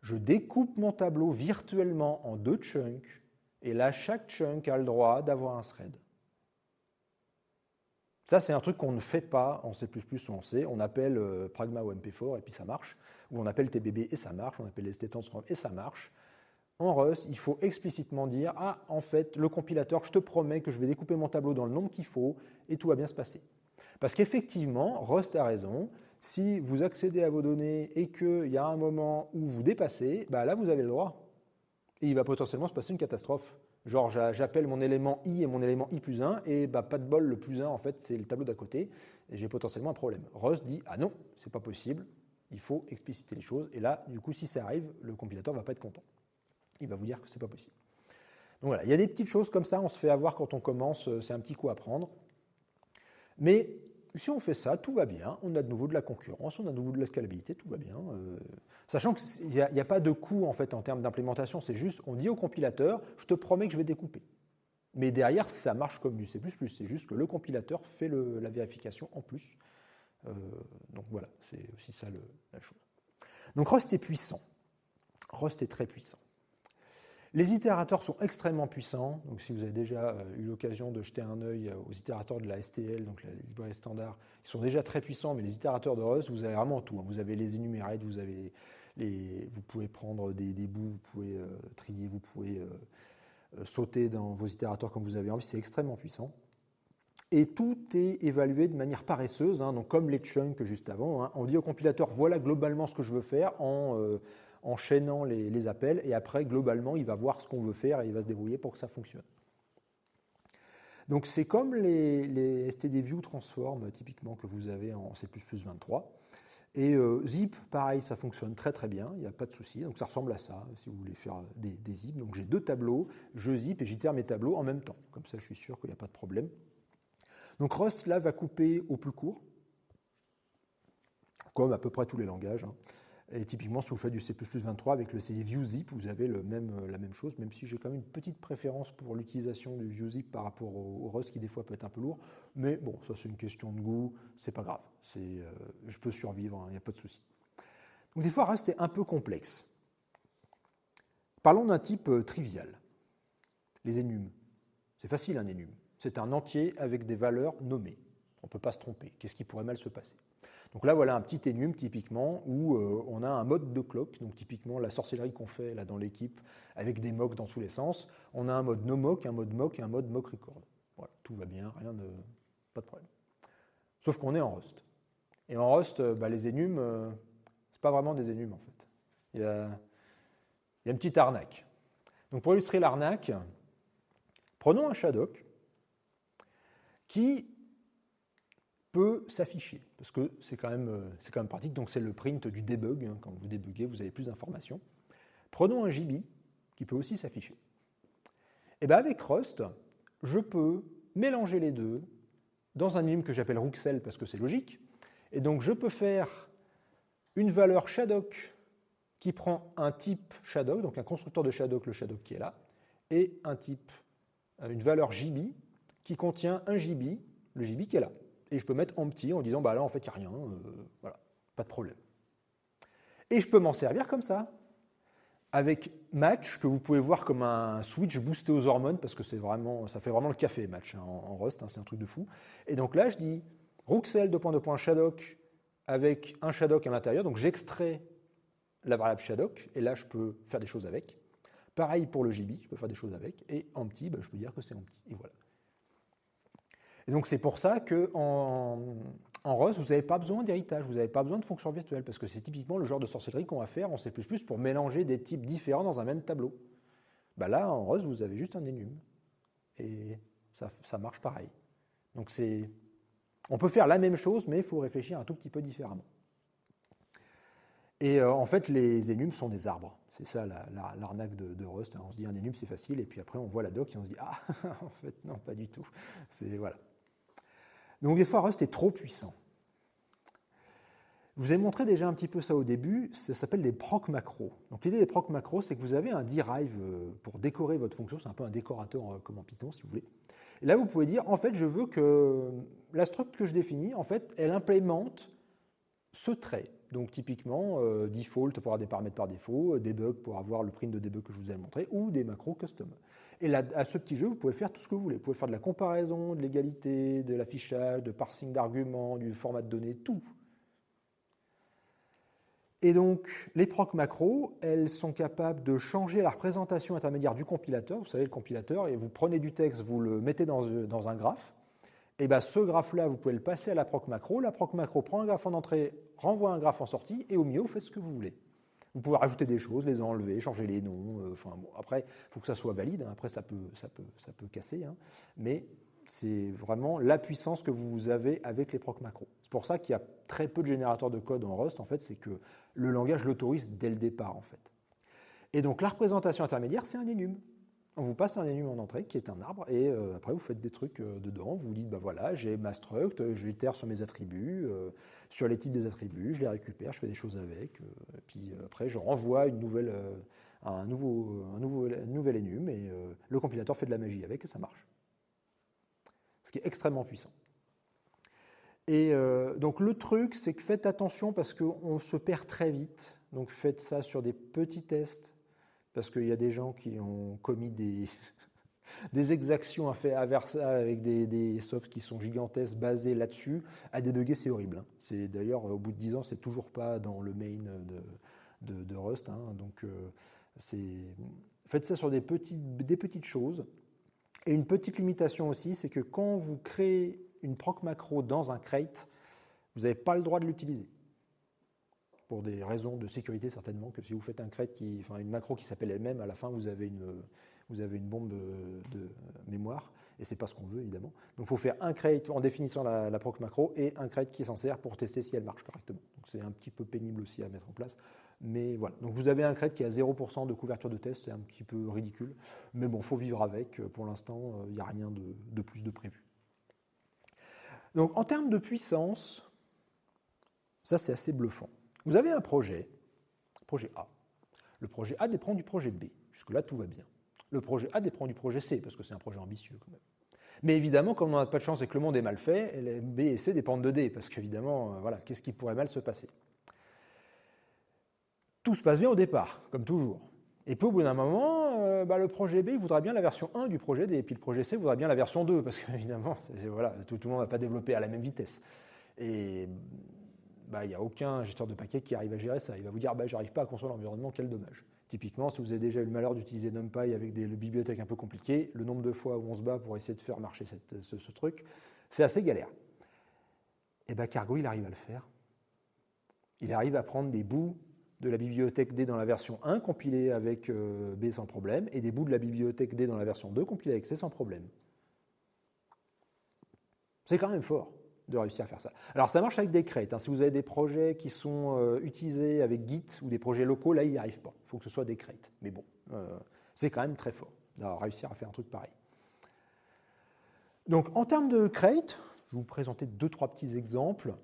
je découpe mon tableau virtuellement en 2 chunks, et là, chaque chunk a le droit d'avoir un thread. Ça, c'est un truc qu'on ne fait pas en C++ ou en C. On appelle Pragma ou MP4 et puis ça marche. Ou on appelle TBB et ça marche. On appelle ST-Transform et ça marche. En Rust, il faut explicitement dire « Ah, en fait, le compilateur, je te promets que je vais découper mon tableau dans le nombre qu'il faut et tout va bien se passer. » Parce qu'effectivement, Rust a raison. Si vous accédez à vos données et qu'il y a un moment où vous dépassez, bah là, vous avez le droit. Et il va potentiellement se passer une catastrophe. Genre, j'appelle mon élément i et mon élément i plus 1, et bah, pas de bol, le plus 1, en fait, c'est le tableau d'à côté, et j'ai potentiellement un problème. Rust dit, ah non, c'est pas possible, il faut expliciter les choses, et là, du coup, si ça arrive, le compilateur ne va pas être content. Il va vous dire que c'est pas possible. Donc voilà, il y a des petites choses comme ça, on se fait avoir quand on commence, c'est un petit coup à prendre. Mais si on fait ça, tout va bien, on a de nouveau de la concurrence, on a de nouveau de la scalabilité, tout va bien. Sachant qu'il n'y a pas de coût en fait en termes d'implémentation, c'est juste, on dit au compilateur, je te promets que je vais découper. Mais derrière, ça marche comme du C++, c'est juste que le compilateur fait la vérification en plus. Donc voilà, c'est aussi ça la chose. Donc Rust est puissant. Rust est très puissant. Les itérateurs sont extrêmement puissants, donc si vous avez déjà eu l'occasion de jeter un œil aux itérateurs de la STL, donc la librairie standard, ils sont déjà très puissants, mais les itérateurs de Rust, vous avez vraiment tout. Vous avez les enumerate, vous pouvez prendre des bouts, vous pouvez trier, vous pouvez sauter dans vos itérateurs comme vous avez envie, c'est extrêmement puissant. Et tout est évalué de manière paresseuse, donc comme les chunks juste avant. On dit au compilateur, voilà globalement ce que je veux faire en enchaînant les appels, et après, globalement, il va voir ce qu'on veut faire et il va se débrouiller pour que ça fonctionne. Donc c'est comme les stdview transform, typiquement, que vous avez en C++ 23. Et zip, pareil, ça fonctionne très très bien, il n'y a pas de souci. Donc ça ressemble à ça, si vous voulez faire des zips. Donc j'ai 2 tableaux, je zip et j'itère mes tableaux en même temps. Comme ça, je suis sûr qu'il n'y a pas de problème. Donc Rust, là, va couper au plus court, comme à peu près tous les langages. Et typiquement, si vous faites du C++ 23 avec le CViewZip, vous avez la même chose, même si j'ai quand même une petite préférence pour l'utilisation du ViewZip par rapport au Rust, qui des fois peut être un peu lourd. Mais bon, ça c'est une question de goût, c'est pas grave. Je peux survivre, il n'y a pas de souci. Donc des fois, Rust est un peu complexe. Parlons d'un type trivial. Les enums. C'est facile un enum. C'est un entier avec des valeurs nommées. On ne peut pas se tromper. Qu'est-ce qui pourrait mal se passer ? Donc là, voilà un petit enum typiquement où on a un mode de clock, donc typiquement la sorcellerie qu'on fait là dans l'équipe avec des mocks dans tous les sens. On a un mode no mock, un mode mock et un mode mock record. Voilà, tout va bien, pas de problème. Sauf qu'on est en Rust. Et en Rust, les enums, c'est pas vraiment des enums en fait. Il y a une petite arnaque. Donc pour illustrer l'arnaque, prenons un Shadok qui peut s'afficher, parce que c'est quand même pratique, donc c'est le print du debug, quand vous débuguez, vous avez plus d'informations. Prenons un JB, qui peut aussi s'afficher. Et bien avec Rust, je peux mélanger les deux dans un enum que j'appelle Ruxel, parce que c'est logique, et donc je peux faire une valeur Shadok qui prend un type Shadok, donc un constructeur de Shadok, le Shadok qui est là, et une valeur JB qui contient un JB, le JB qui est là. Et je peux mettre empty en disant, là, en fait, il n'y a rien, voilà, pas de problème. Et je peux m'en servir comme ça, avec match, que vous pouvez voir comme un switch boosté aux hormones, parce que ça fait vraiment le café, match, en Rust, c'est un truc de fou. Et donc là, je dis Ruxel, Shadok, avec un Shadok à l'intérieur, donc j'extrais la variable Shadok, et là, je peux faire des choses avec. Pareil pour le JB, je peux faire des choses avec, et empty, je peux dire que c'est empty, et voilà. Et donc c'est pour ça qu'en Rust, vous n'avez pas besoin d'héritage, vous n'avez pas besoin de fonction virtuelle, parce que c'est typiquement le genre de sorcellerie qu'on va faire en C++ pour mélanger des types différents dans un même tableau. Là, en Rust, vous avez juste un enum. Et ça marche pareil. Donc on peut faire la même chose, mais il faut réfléchir un tout petit peu différemment. Et en fait, les enums sont des arbres. C'est ça l'arnaque de Rust. On se dit un enum, c'est facile, et puis après, on voit la doc et on se dit ah, en fait, non, pas du tout. Voilà. Donc des fois, Rust est trop puissant. Je vous ai montré déjà un petit peu ça au début, ça s'appelle des proc macros. Donc l'idée des proc macros, c'est que vous avez un derive pour décorer votre fonction, c'est un peu un décorateur comme en Python, si vous voulez. Et là, vous pouvez dire, en fait, je veux que la structure que je définis, en fait, elle implémente ce trait. Donc typiquement, default pour avoir des paramètres par défaut, debug pour avoir le print de debug que je vous ai montré, ou des macros custom. Et là, à ce petit jeu, vous pouvez faire tout ce que vous voulez. Vous pouvez faire de la comparaison, de l'égalité, de l'affichage, de parsing d'arguments, du format de données, tout. Et donc, les proc macros, elles sont capables de changer la représentation intermédiaire du compilateur. Vous savez, le compilateur, et vous prenez du texte, vous le mettez dans un graphe. Et bien, ce graphe-là, vous pouvez le passer à la proc macro. La proc macro prend un graphe en entrée, renvoie un graphe en sortie, et au milieu, vous faites ce que vous voulez. Vous pouvez rajouter des choses, les enlever, changer les noms. Bon, après, il faut que ça soit valide. Après, ça peut casser. Mais c'est vraiment la puissance que vous avez avec les proc macros. C'est pour ça qu'il y a très peu de générateurs de code en Rust. En fait, c'est que le langage l'autorise dès le départ. En fait. Et donc, la représentation intermédiaire, c'est un enum. On vous passe un enum en entrée qui est un arbre et après vous faites des trucs dedans. Vous dites, voilà, j'ai ma struct, je itère sur mes attributs, sur les types des attributs, je les récupère, je fais des choses avec. Puis après, je renvoie un nouvel enum et le compilateur fait de la magie avec et ça marche. Ce qui est extrêmement puissant. Et donc le truc, c'est que faites attention parce qu'on se perd très vite. Donc faites ça sur des petits tests. Parce qu'il y a des gens qui ont commis des exactions avec des softs qui sont gigantesques basés là-dessus. À débugger, c'est horrible. C'est d'ailleurs, au bout de 10 ans, c'est toujours pas dans le main de Rust. Donc, faites ça sur des petites choses. Et une petite limitation aussi, c'est que quand vous créez une proc macro dans un crate, vous n'avez pas le droit de l'utiliser. Pour des raisons de sécurité certainement, que si vous faites une macro qui s'appelle elle-même, à la fin vous avez une bombe de mémoire, et c'est pas ce qu'on veut évidemment. Donc il faut faire un crate en définissant la proc macro et un crate qui s'en sert pour tester si elle marche correctement. Donc c'est un petit peu pénible aussi à mettre en place, mais voilà. Donc vous avez un crate qui a 0% de couverture de test, c'est un petit peu ridicule, mais bon, faut vivre avec. Pour l'instant, il n'y a rien de plus de prévu. Donc en termes de puissance, ça c'est assez bluffant. Vous avez un projet A. Le projet A dépend du projet B. Jusque-là, tout va bien. Le projet A dépend du projet C, parce que c'est un projet ambitieux quand même. Mais évidemment, comme on n'a pas de chance et que le monde est mal fait, les B et C dépendent de D, parce qu'évidemment, qu'est-ce qui pourrait mal se passer? Tout se passe bien au départ, comme toujours. Et puis au bout d'un moment, le projet B il voudra bien la version 1 du projet D, et puis le projet C voudra bien la version 2, parce qu'évidemment, tout le monde ne va pas développer à la même vitesse. Et il n'y a aucun gesteur de paquets qui arrive à gérer ça. Il va vous dire, j'arrive pas à construire l'environnement, quel dommage. Typiquement, si vous avez déjà eu le malheur d'utiliser NumPy avec des bibliothèques un peu compliquées, le nombre de fois où on se bat pour essayer de faire marcher ce truc, c'est assez galère. Et Cargo, il arrive à le faire. Il arrive à prendre des bouts de la bibliothèque D dans la version 1 compilée avec B sans problème, et des bouts de la bibliothèque D dans la version 2 compilée avec C sans problème. C'est quand même fort de réussir à faire ça. Alors ça marche avec des crates. Si vous avez des projets qui sont utilisés avec Git ou des projets locaux, là il n'y arrive pas. Il faut que ce soit des crates. Mais bon, c'est quand même très fort d'avoir réussi à faire un truc pareil. Donc en termes de crate, je vais vous présenter 2-3 petits exemples.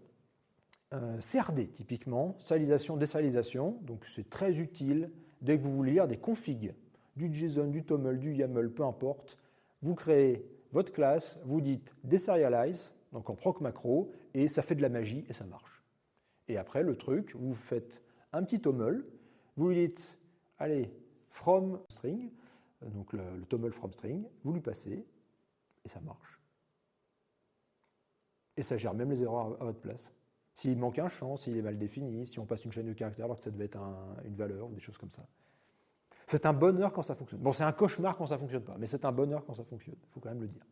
CRD typiquement, serialisation, déserialisation, donc c'est très utile dès que vous voulez lire des configs, du JSON, du TOML, du YAML, peu importe. Vous créez votre classe, vous dites deserialize, donc en proc macro, et ça fait de la magie et ça marche. Et après, le truc, vous faites un petit TOML, vous lui dites, allez, from string, donc le TOML from string, vous lui passez, et ça marche. Et ça gère même les erreurs à votre place. S'il manque un champ, s'il est mal défini, si on passe une chaîne de caractères alors que ça devait être une valeur, ou des choses comme ça. C'est un bonheur quand ça fonctionne. Bon, c'est un cauchemar quand ça ne fonctionne pas, mais c'est un bonheur quand ça fonctionne, il faut quand même le dire.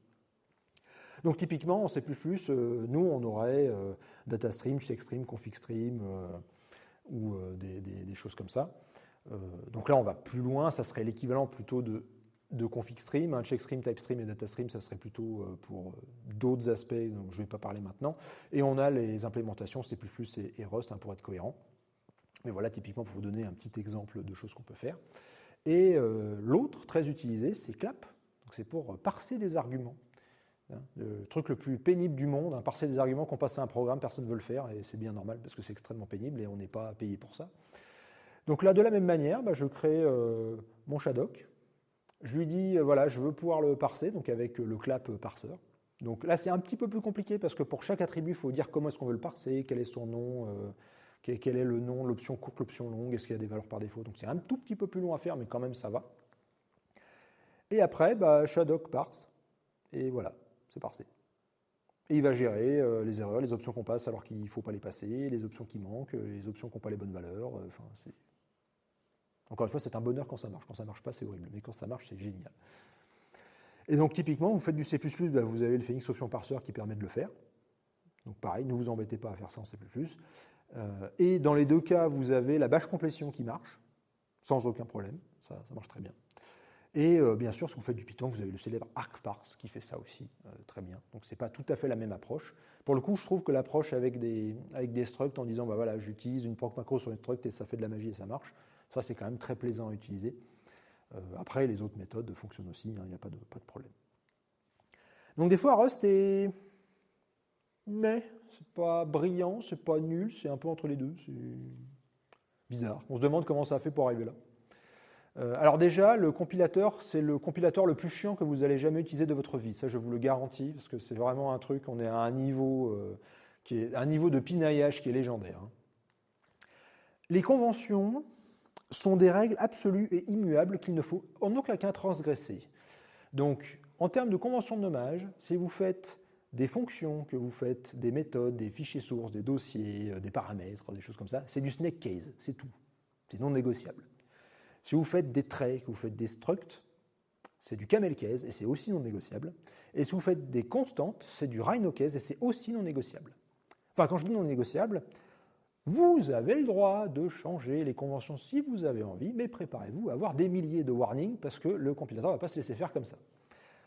Donc typiquement, en C++, nous, on aurait datastream, checkstream, configstream, ou des choses comme ça. Donc là, on va plus loin, ça serait l'équivalent plutôt de configstream. Un checkstream, typestream et datastream, ça serait plutôt pour d'autres aspects, donc je ne vais pas parler maintenant. Et on a les implémentations C++ et Rust pour être cohérent. Mais voilà, typiquement, pour vous donner un petit exemple de choses qu'on peut faire. Et l'autre, très utilisé, c'est clap. Donc c'est pour parser des arguments. Le truc le plus pénible du monde, parser des arguments qu'on passe à un programme, personne ne veut le faire, et c'est bien normal parce que c'est extrêmement pénible et on n'est pas payé pour ça. Donc là, de la même manière, je crée mon Shadok. Je lui dis, je veux pouvoir le parser, donc avec le clap parseur. Donc là, c'est un petit peu plus compliqué parce que pour chaque attribut, il faut dire comment est-ce qu'on veut le parser, quel est son nom, quel est le nom, l'option courte, l'option longue, est-ce qu'il y a des valeurs par défaut. Donc c'est un tout petit peu plus long à faire, mais quand même ça va. Et après, Shadok parse, et voilà, c'est parsé. Et il va gérer les erreurs, les options qu'on passe alors qu'il ne faut pas les passer, les options qui manquent, les options qui n'ont pas les bonnes valeurs. Encore une fois, c'est un bonheur quand ça marche. Quand ça ne marche pas, c'est horrible. Mais quand ça marche, c'est génial. Et donc, typiquement, vous faites du C++, vous avez le Phoenix Option Parser qui permet de le faire. Donc, pareil, ne vous embêtez pas à faire ça en C++. Et dans les deux cas, vous avez la bash complétion qui marche, sans aucun problème. Ça marche très bien. Et bien sûr, si vous faites du Python, vous avez le célèbre ArcParse qui fait ça aussi très bien. Donc, ce n'est pas tout à fait la même approche. Pour le coup, je trouve que l'approche avec des structs en disant, voilà, j'utilise une proc macro sur une struct et ça fait de la magie et ça marche, ça, c'est quand même très plaisant à utiliser. Après, les autres méthodes fonctionnent aussi, il n'y a pas de problème. Donc des fois, Rust est... Mais c'est pas brillant, c'est pas nul, c'est un peu entre les deux, c'est bizarre. On se demande comment ça a fait pour arriver là. Alors déjà, le compilateur, c'est le compilateur le plus chiant que vous allez jamais utiliser de votre vie. Ça, je vous le garantis, parce que c'est vraiment un truc, on est à un niveau qui est un niveau de pinaillage qui est légendaire. Les conventions sont des règles absolues et immuables qu'il ne faut en aucun cas transgresser. Donc, en termes de convention de nommage, si vous faites des fonctions, que vous faites des méthodes, des fichiers sources, des dossiers, des paramètres, des choses comme ça, c'est du snake case, c'est tout. C'est non négociable. Si vous faites des traits, que vous faites des structs, c'est du camel case et c'est aussi non négociable. Et si vous faites des constantes, c'est du rhino case et c'est aussi non négociable. Enfin, quand je dis non négociable, vous avez le droit de changer les conventions si vous avez envie, mais préparez-vous à avoir des milliers de warnings parce que le compilateur ne va pas se laisser faire comme ça.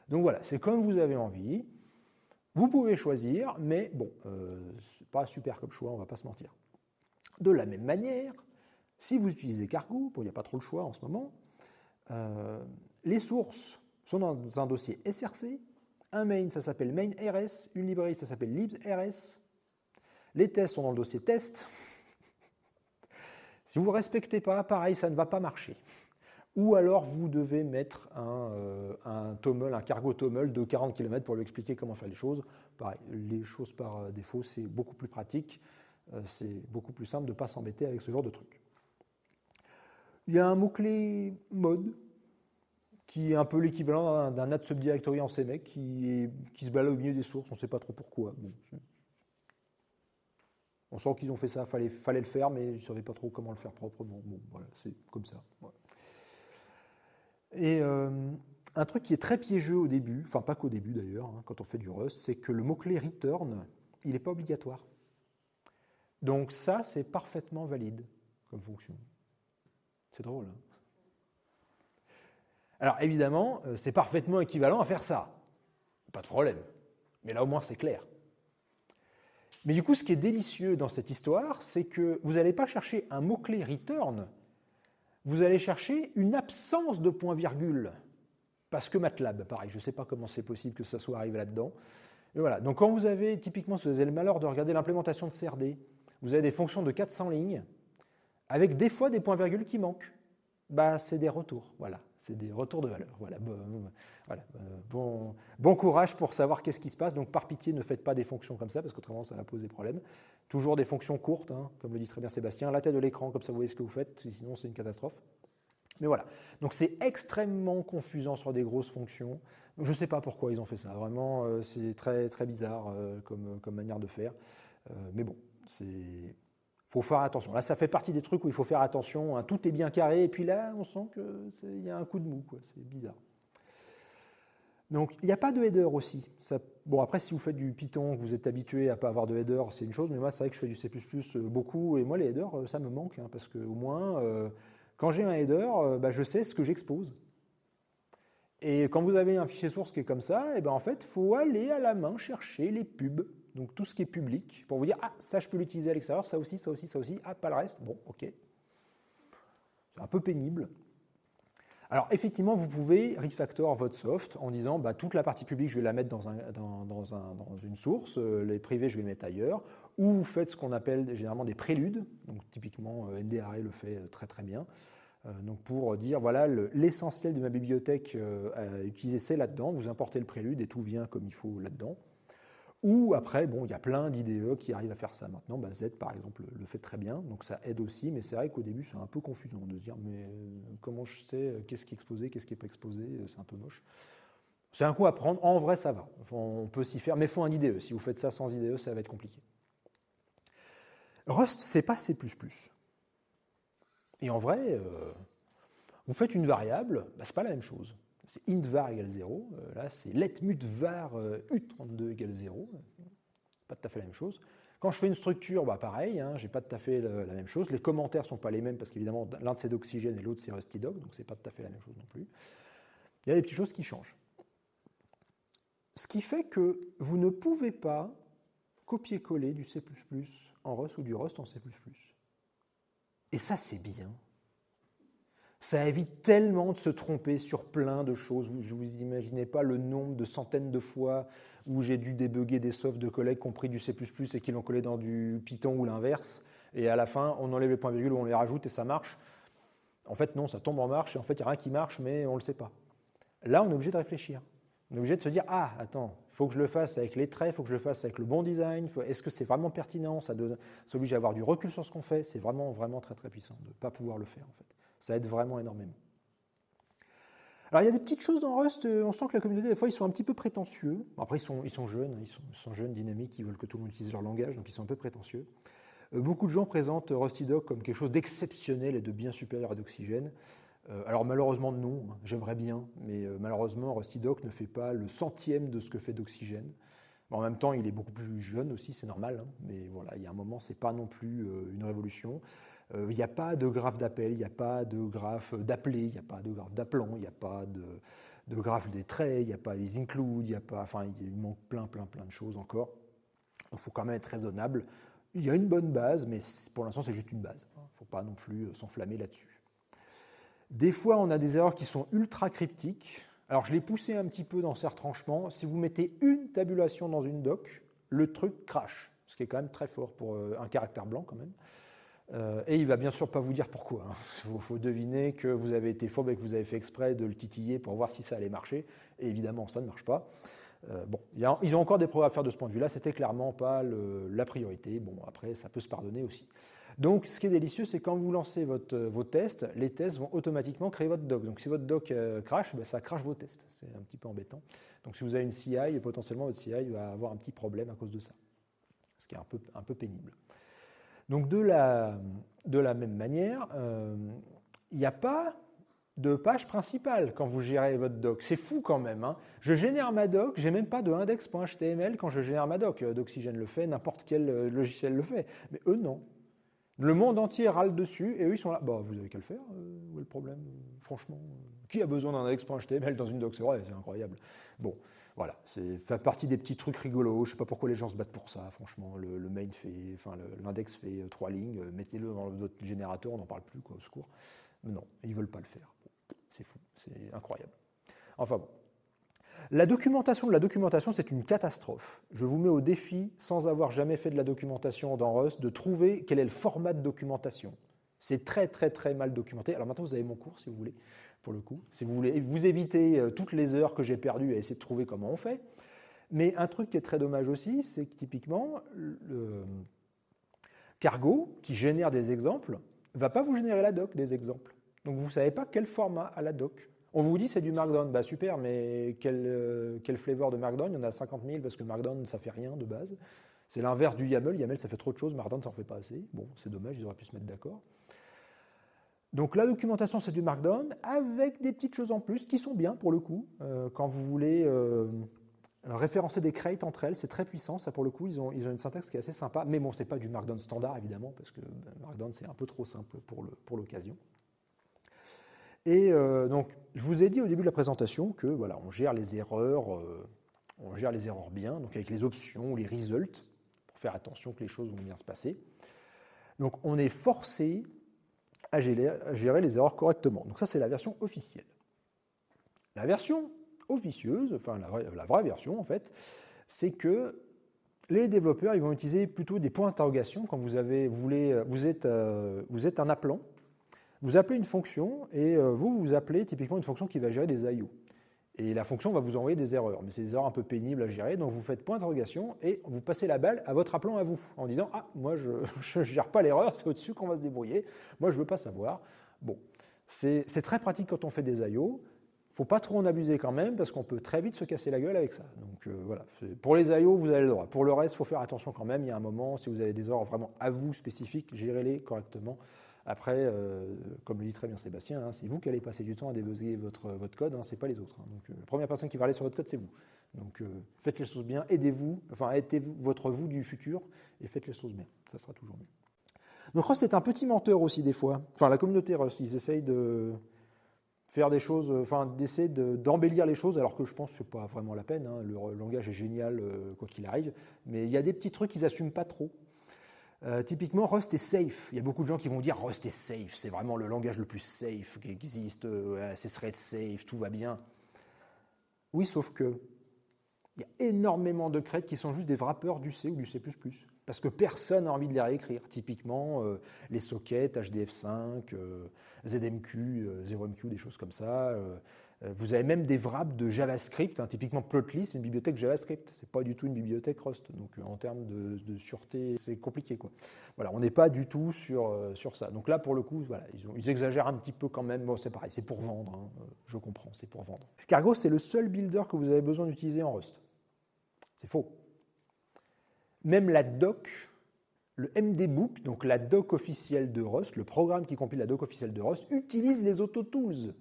Donc voilà, c'est comme vous avez envie. Vous pouvez choisir, mais bon, c'est pas super comme choix, on ne va pas se mentir. De la même manière, si vous utilisez Cargo, il n'y a pas trop le choix en ce moment, les sources sont dans un dossier SRC, un main, ça s'appelle main.rs, une librairie, ça s'appelle libs.rs, les tests sont dans le dossier test. Si vous ne respectez pas, pareil, ça ne va pas marcher. Ou alors vous devez mettre un TOML, un cargo TOML de 40 km pour lui expliquer comment faire les choses. Pareil, les choses par défaut, c'est beaucoup plus pratique. C'est beaucoup plus simple de ne pas s'embêter avec ce genre de truc. Il y a un mot-clé mode qui est un peu l'équivalent d'un add subdirectory en CMake qui se balade au milieu des sources, on ne sait pas trop pourquoi. Bon, on sent qu'ils ont fait ça, fallait le faire, mais ils ne savaient pas trop comment le faire proprement. Bon, voilà, c'est comme ça. Voilà. Et un truc qui est très piégeux au début, enfin pas qu'au début d'ailleurs, hein, quand on fait du Rust, c'est que le mot-clé return, il n'est pas obligatoire. Donc ça, c'est parfaitement valide comme fonction. C'est drôle. Hein. Alors évidemment, c'est parfaitement équivalent à faire ça. Pas de problème. Mais là au moins c'est clair. Mais du coup, ce qui est délicieux dans cette histoire, c'est que vous n'allez pas chercher un mot-clé return, vous allez chercher une absence de point-virgule. Parce que MATLAB, pareil, je ne sais pas comment c'est possible que ça soit arrivé là-dedans. Et voilà. Donc quand vous avez, typiquement, si vous avez le malheur de regarder l'implémentation de CRD, vous avez des fonctions de 400 lignes, avec des fois des points-virgules qui manquent. C'est des retours, voilà. C'est des retours de valeur. Voilà. Bon courage pour savoir qu'est-ce qui se passe. Donc, par pitié, ne faites pas des fonctions comme ça, parce qu'autrement, ça va poser problème. Toujours des fonctions courtes, hein, comme le dit très bien Sébastien. La tête de l'écran, comme ça, vous voyez ce que vous faites. Sinon, c'est une catastrophe. Mais voilà. Donc, c'est extrêmement confusant sur des grosses fonctions. Donc, je ne sais pas pourquoi ils ont fait ça. Vraiment, c'est très, très bizarre comme manière de faire. Mais bon, c'est... faut faire attention. Là, ça fait partie des trucs où il faut faire attention. Hein. Tout est bien carré, et puis là, on sent qu'il y a un coup de mou. Quoi. C'est bizarre. Donc, il n'y a pas de header aussi. Bon, après, si vous faites du Python, que vous êtes habitué à ne pas avoir de header, c'est une chose. Mais moi, c'est vrai que je fais du C++ beaucoup. Et moi, les headers, ça me manque. Hein, parce qu'au moins, quand j'ai un header, je sais ce que j'expose. Et quand vous avez un fichier source qui est comme ça, en fait, il faut aller à la main chercher les pubs. Donc tout ce qui est public, pour vous dire, ça je peux l'utiliser à l'extérieur, ça aussi, ça aussi, ça aussi, pas le reste, bon, ok. C'est un peu pénible. Alors effectivement, vous pouvez refactor votre soft en disant, toute la partie publique, je vais la mettre dans une source, les privés, je vais les mettre ailleurs, ou vous faites ce qu'on appelle généralement des préludes, donc typiquement NDRA le fait très très bien. Donc pour dire, voilà, l'essentiel de ma bibliothèque à utiliser, c'est là-dedans. Vous importez le prélude et tout vient comme il faut là-dedans. Ou après, bon, il y a plein d'IDE qui arrivent à faire ça maintenant. Z, par exemple, le fait très bien, donc ça aide aussi. Mais c'est vrai qu'au début, c'est un peu confusant de se dire, mais comment je sais qu'est-ce qui est exposé, qu'est-ce qui n'est pas exposé, c'est un peu moche. C'est un coup à prendre. En vrai, ça va. On peut s'y faire, mais il faut un IDE. Si vous faites ça sans IDE, ça va être compliqué. Rust, c'est pas C++. Et en vrai, vous faites une variable, c'est pas la même chose. C'est int var égale 0. Là, c'est let mut var u32 égale 0. Pas tout à fait la même chose. Quand je fais une structure, pareil, j'ai pas tout à fait la même chose. Les commentaires sont pas les mêmes parce qu'évidemment, l'un c'est d'Oxygène et l'autre c'est RustyDoc, donc c'est pas tout à fait la même chose non plus. Il y a des petites choses qui changent. Ce qui fait que vous ne pouvez pas copier-coller du C++ en Rust ou du Rust en C++. Et ça, c'est bien. Ça évite tellement de se tromper sur plein de choses. Je ne vous imaginez pas le nombre de centaines de fois où j'ai dû débugger des softs de collègues qui ont pris du C++ et qui l'ont collé dans du Python ou l'inverse. Et à la fin, on enlève les points-virgules ou on les rajoute et ça marche. En fait, non, ça tombe en marche. Et en fait, il n'y a rien qui marche, mais on ne le sait pas. Là, on est obligé de réfléchir. On est obligé de se dire, attends, il faut que je le fasse avec les traits, il faut que je le fasse avec le bon design. Est-ce que c'est vraiment pertinent? Ça oblige à avoir du recul sur ce qu'on fait. C'est vraiment, vraiment très, très puissant de ne pas pouvoir le faire, en fait. Ça aide vraiment énormément. Alors, il y a des petites choses dans Rust, on sent que la communauté, des fois, ils sont un petit peu prétentieux. Après, ils sont jeunes, ils sont jeunes, dynamiques, ils veulent que tout le monde utilise leur langage, donc ils sont un peu prétentieux. Beaucoup de gens présentent RustyDoc comme quelque chose d'exceptionnel et de bien supérieur à d'Oxygène. Alors malheureusement non, j'aimerais bien, mais malheureusement RustyDoc ne fait pas le centième de ce que fait d'Oxygène. En même temps, il est beaucoup plus jeune aussi, c'est normal, mais voilà, il y a un moment, c'est pas non plus une révolution. Il n'y a pas de graphe d'appel, il n'y a pas de graphe d'appelé, il n'y a pas de graphe d'appelant, il n'y a pas de graphe des traits, il n'y a pas des includes, il manque plein de choses encore. Il faut quand même être raisonnable. Il y a une bonne base, mais pour l'instant, c'est juste une base. Il ne faut pas non plus s'enflammer là-dessus. Des fois, on a des erreurs qui sont ultra cryptiques. Alors, je l'ai poussé un petit peu dans ces retranchements. Si vous mettez une tabulation dans une doc, le truc crash, ce qui est quand même très fort pour un caractère blanc quand même. Et il ne va bien sûr pas vous dire pourquoi. Il faut deviner que vous avez été fourbe et que vous avez fait exprès de le titiller pour voir si ça allait marcher. Et évidemment, ça ne marche pas. Ils ont encore des progrès à faire de ce point de vue-là. C'était clairement pas la priorité. Bon, après, ça peut se pardonner aussi. Donc, ce qui est délicieux, c'est quand vous lancez vos tests, les tests vont automatiquement créer votre doc. Donc, si votre doc crash, ça crache vos tests. C'est un petit peu embêtant. Donc, si vous avez une CI, potentiellement, votre CI va avoir un petit problème à cause de ça. Ce qui est un peu pénible. Donc, de la même manière, il n'y a pas de page principale quand vous gérez votre doc. C'est fou quand même. Je génère ma doc, je n'ai même pas de index.html quand je génère ma doc. d'Oxygène le fait, n'importe quel logiciel le fait. Mais eux, non. Le monde entier râle dessus et eux, ils sont là. Vous avez qu'à le faire. Où est le problème? Franchement, qui a besoin d'un index.html dans une doc? C'est vrai, c'est incroyable. Bon, voilà, c'est fait partie des petits trucs rigolos. Je ne sais pas pourquoi les gens se battent pour ça. Franchement, le main l'index fait 3 lignes. Mettez-le dans votre générateur, on n'en parle plus, au secours. Mais non, ils ne veulent pas le faire. C'est fou, c'est incroyable. Enfin bon. La documentation de la documentation, c'est une catastrophe. Je vous mets au défi, sans avoir jamais fait de la documentation dans Rust, de trouver quel est le format de documentation. C'est très mal documenté. Alors maintenant, vous avez mon cours, si vous voulez, pour le coup. Si vous voulez vous éviter toutes les heures que j'ai perdues à essayer de trouver comment on fait. Mais un truc qui est très dommage aussi, c'est que typiquement, le Cargo, qui génère des exemples, ne va pas vous générer la doc des exemples. Donc vous ne savez pas quel format a la doc. On vous dit c'est du Markdown, super, mais quel flavor de Markdown? Il y en a 50 000 parce que Markdown ça fait rien de base. C'est l'inverse du YAML. YAML ça fait trop de choses, Markdown ça en fait pas assez. Bon, c'est dommage, ils auraient pu se mettre d'accord. Donc la documentation c'est du Markdown avec des petites choses en plus qui sont bien pour le coup. Quand vous voulez référencer des crates entre elles, c'est très puissant. Ça pour le coup, ils ont une syntaxe qui est assez sympa. Mais bon, c'est pas du Markdown standard évidemment parce que Markdown c'est un peu trop simple pour l'occasion. Et donc, je vous ai dit au début de la présentation que voilà, on gère les erreurs bien, donc avec les options, les results, pour faire attention que les choses vont bien se passer. Donc, on est forcé à gérer les erreurs correctement. Donc ça, c'est la version officielle. La version officieuse, enfin la vraie version en fait, c'est que les développeurs ils vont utiliser plutôt des points d'interrogation quand vous êtes un appelant. Vous appelez une fonction et vous appelez typiquement une fonction qui va gérer des I/O. Et la fonction va vous envoyer des erreurs, mais c'est des erreurs un peu pénibles à gérer, donc vous faites point d'interrogation et vous passez la balle à votre appelant à vous, en disant « Ah, moi je ne gère pas l'erreur, c'est au-dessus qu'on va se débrouiller, moi je ne veux pas savoir ». Bon, c'est très pratique quand on fait des I/O, il ne faut pas trop en abuser quand même, parce qu'on peut très vite se casser la gueule avec ça. Donc voilà, pour les I/O, vous avez le droit. Pour le reste, il faut faire attention quand même, il y a un moment, si vous avez des erreurs vraiment à vous spécifiques, gérez-les correctement. Après, comme le dit très bien Sébastien, c'est vous qui allez passer du temps à débugger votre code, ce n'est pas les autres. Donc, la première personne qui va aller sur votre code, c'est vous. Donc, faites les choses bien, aidez votre vous du futur et faites les choses bien. Ça sera toujours mieux. Donc, Rust est un petit menteur aussi, des fois. Enfin, la communauté Rust, ils essayent de faire des choses, d'essayer d'embellir les choses, alors que je pense que ce n'est pas vraiment la peine. Le langage est génial, quoi qu'il arrive. Mais il y a des petits trucs qu'ils n'assument pas trop. Typiquement, Rust est safe. Il y a beaucoup de gens qui vont dire Rust est safe, c'est vraiment le langage le plus safe qui existe, c'est thread safe, tout va bien. Oui, sauf que il y a énormément de creds qui sont juste des wrappers du C ou du C++, parce que personne n'a envie de les réécrire. Typiquement, les sockets, HDF5, ZMQ, 0MQ, des choses comme ça. Vous avez même des wraps de JavaScript, typiquement Plotly, c'est une bibliothèque JavaScript, c'est pas du tout une bibliothèque Rust, donc en termes de sûreté, c'est compliqué, quoi. Voilà, on n'est pas du tout sur ça. Donc là, pour le coup, voilà, ils exagèrent un petit peu quand même. Bon, c'est pareil, c'est pour vendre, je comprends, c'est pour vendre. Cargo, c'est le seul builder que vous avez besoin d'utiliser en Rust. C'est faux. Même la doc, le MDBook, donc la doc officielle de Rust, le programme qui compile la doc officielle de Rust, utilise les autotools.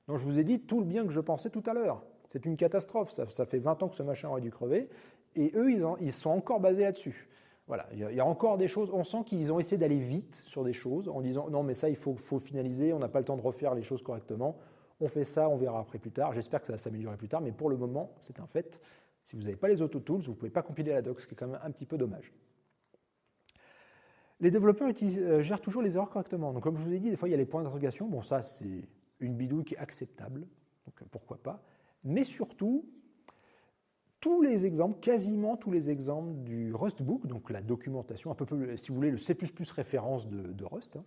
Donc je vous ai dit tout le bien que je pensais tout à l'heure. C'est une catastrophe, ça fait 20 ans que ce machin aurait dû crever, et eux, ils sont encore basés là-dessus. Voilà, il y a encore des choses, on sent qu'ils ont essayé d'aller vite sur des choses, en disant non mais ça il faut finaliser, on n'a pas le temps de refaire les choses correctement, on fait ça, on verra après plus tard, j'espère que ça va s'améliorer plus tard, mais pour le moment, c'est un fait, si vous n'avez pas les autotools, vous ne pouvez pas compiler la doc, ce qui est quand même un petit peu dommage. Les développeurs gèrent toujours les erreurs correctement, donc comme je vous ai dit, des fois il y a les points d'interrogation, bon ça c'est une bidouille qui est acceptable, donc pourquoi pas. Mais surtout, tous les exemples, quasiment tous les exemples du Rustbook, donc la documentation, un peu, si vous voulez, le C++ référence de Rust,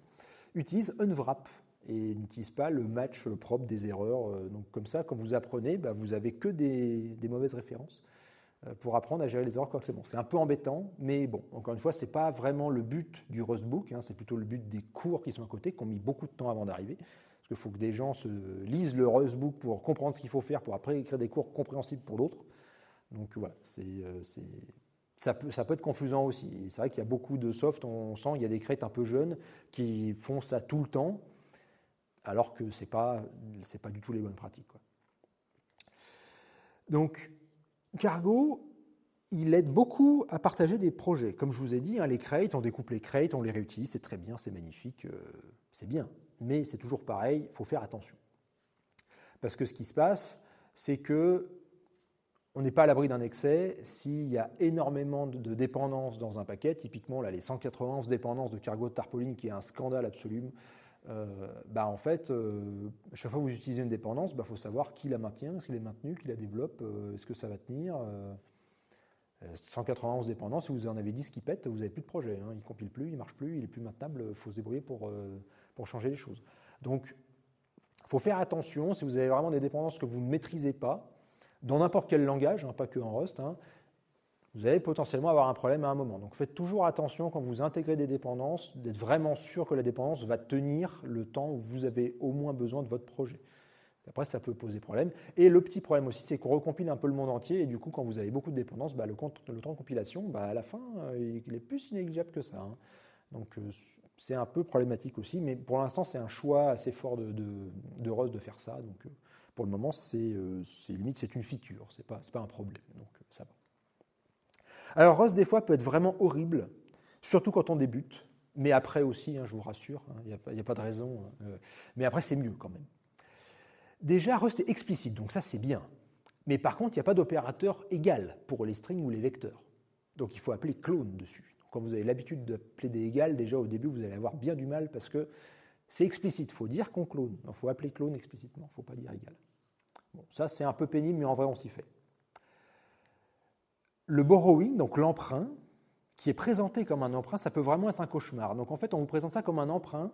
utilisent unwrap et n'utilisent pas le match propre des erreurs. Donc comme ça, quand vous apprenez, vous n'avez que des mauvaises références pour apprendre à gérer les erreurs correctement. C'est un peu embêtant, mais bon, encore une fois, ce n'est pas vraiment le but du Rustbook, c'est plutôt le but des cours qui sont à côté, qui ont mis beaucoup de temps avant d'arriver. Il faut que des gens se lisent le Rustbook pour comprendre ce qu'il faut faire, pour après écrire des cours compréhensibles pour d'autres. Donc voilà, ça peut être confusant aussi. C'est vrai qu'il y a beaucoup de soft, on sent qu'il y a des crêtes un peu jeunes qui font ça tout le temps, alors que ce n'est pas du tout les bonnes pratiques, quoi. Donc, Cargo, il aide beaucoup à partager des projets. Comme je vous ai dit, les crates, on découpe les crates, on les réutilise, c'est très bien, c'est magnifique, c'est bien. Mais c'est toujours pareil, il faut faire attention. Parce que ce qui se passe, c'est que on n'est pas à l'abri d'un excès s'il y a énormément de dépendances dans un paquet. Typiquement, là, les 191 dépendances de Cargo de Tarpaulin, qui est un scandale absolu. En fait, chaque fois que vous utilisez une dépendance, faut savoir qui la maintient, est-ce qu'il est maintenu, qui la développe, est-ce que ça va tenir. 191 dépendances, si vous en avez 10 qui pètent, vous n'avez plus de projet. Il ne compile plus, il ne marche plus, il n'est plus maintenable, il faut se débrouiller pour changer les choses. Donc, il faut faire attention, si vous avez vraiment des dépendances que vous ne maîtrisez pas, dans n'importe quel langage, pas que en Rust, vous allez potentiellement avoir un problème à un moment. Donc faites toujours attention quand vous intégrez des dépendances, d'être vraiment sûr que la dépendance va tenir le temps où vous avez au moins besoin de votre projet. Après, ça peut poser problème. Et le petit problème aussi, c'est qu'on recompile un peu le monde entier, et du coup, quand vous avez beaucoup de dépendances, le temps de compilation, à la fin, il est plus négligeable que ça. Donc c'est un peu problématique aussi, mais pour l'instant, c'est un choix assez fort de Rust de faire ça. Donc pour le moment, c'est limite, c'est une feature, c'est pas un problème. Donc ça va. Alors Rust, des fois, peut être vraiment horrible, surtout quand on débute, mais après aussi, je vous rassure, il n'y a pas de raison, mais après, c'est mieux quand même. Déjà, Rust est explicite, donc ça, c'est bien. Mais par contre, il n'y a pas d'opérateur égal pour les strings ou les vecteurs. Donc il faut appeler clone dessus. Donc, quand vous avez l'habitude d'appeler des égales, déjà au début, vous allez avoir bien du mal parce que c'est explicite, il faut dire qu'on clone. Donc il faut appeler clone explicitement, il ne faut pas dire égal. Bon, ça, c'est un peu pénible, mais en vrai, on s'y fait. Le borrowing, donc l'emprunt, qui est présenté comme un emprunt, ça peut vraiment être un cauchemar. Donc en fait, on vous présente ça comme un emprunt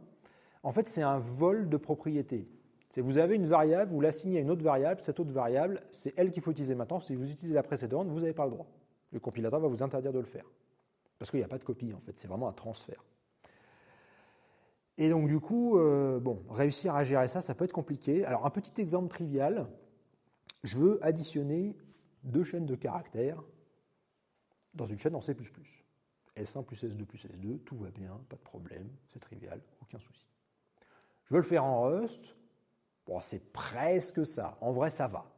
En fait, c'est un vol de propriété. Vous avez une variable, vous l'assignez à une autre variable, cette autre variable, c'est elle qu'il faut utiliser maintenant. Si vous utilisez la précédente, vous n'avez pas le droit. Le compilateur va vous interdire de le faire. Parce qu'il n'y a pas de copie, en fait, c'est vraiment un transfert. Et donc, du coup, réussir à gérer ça, ça peut être compliqué. Alors, un petit exemple trivial, je veux additionner 2 chaînes de caractères dans une chaîne en C++. S1 plus S2 plus S2, tout va bien, pas de problème, c'est trivial, aucun souci. Je veux le faire en Rust, bon, c'est presque ça, en vrai ça va.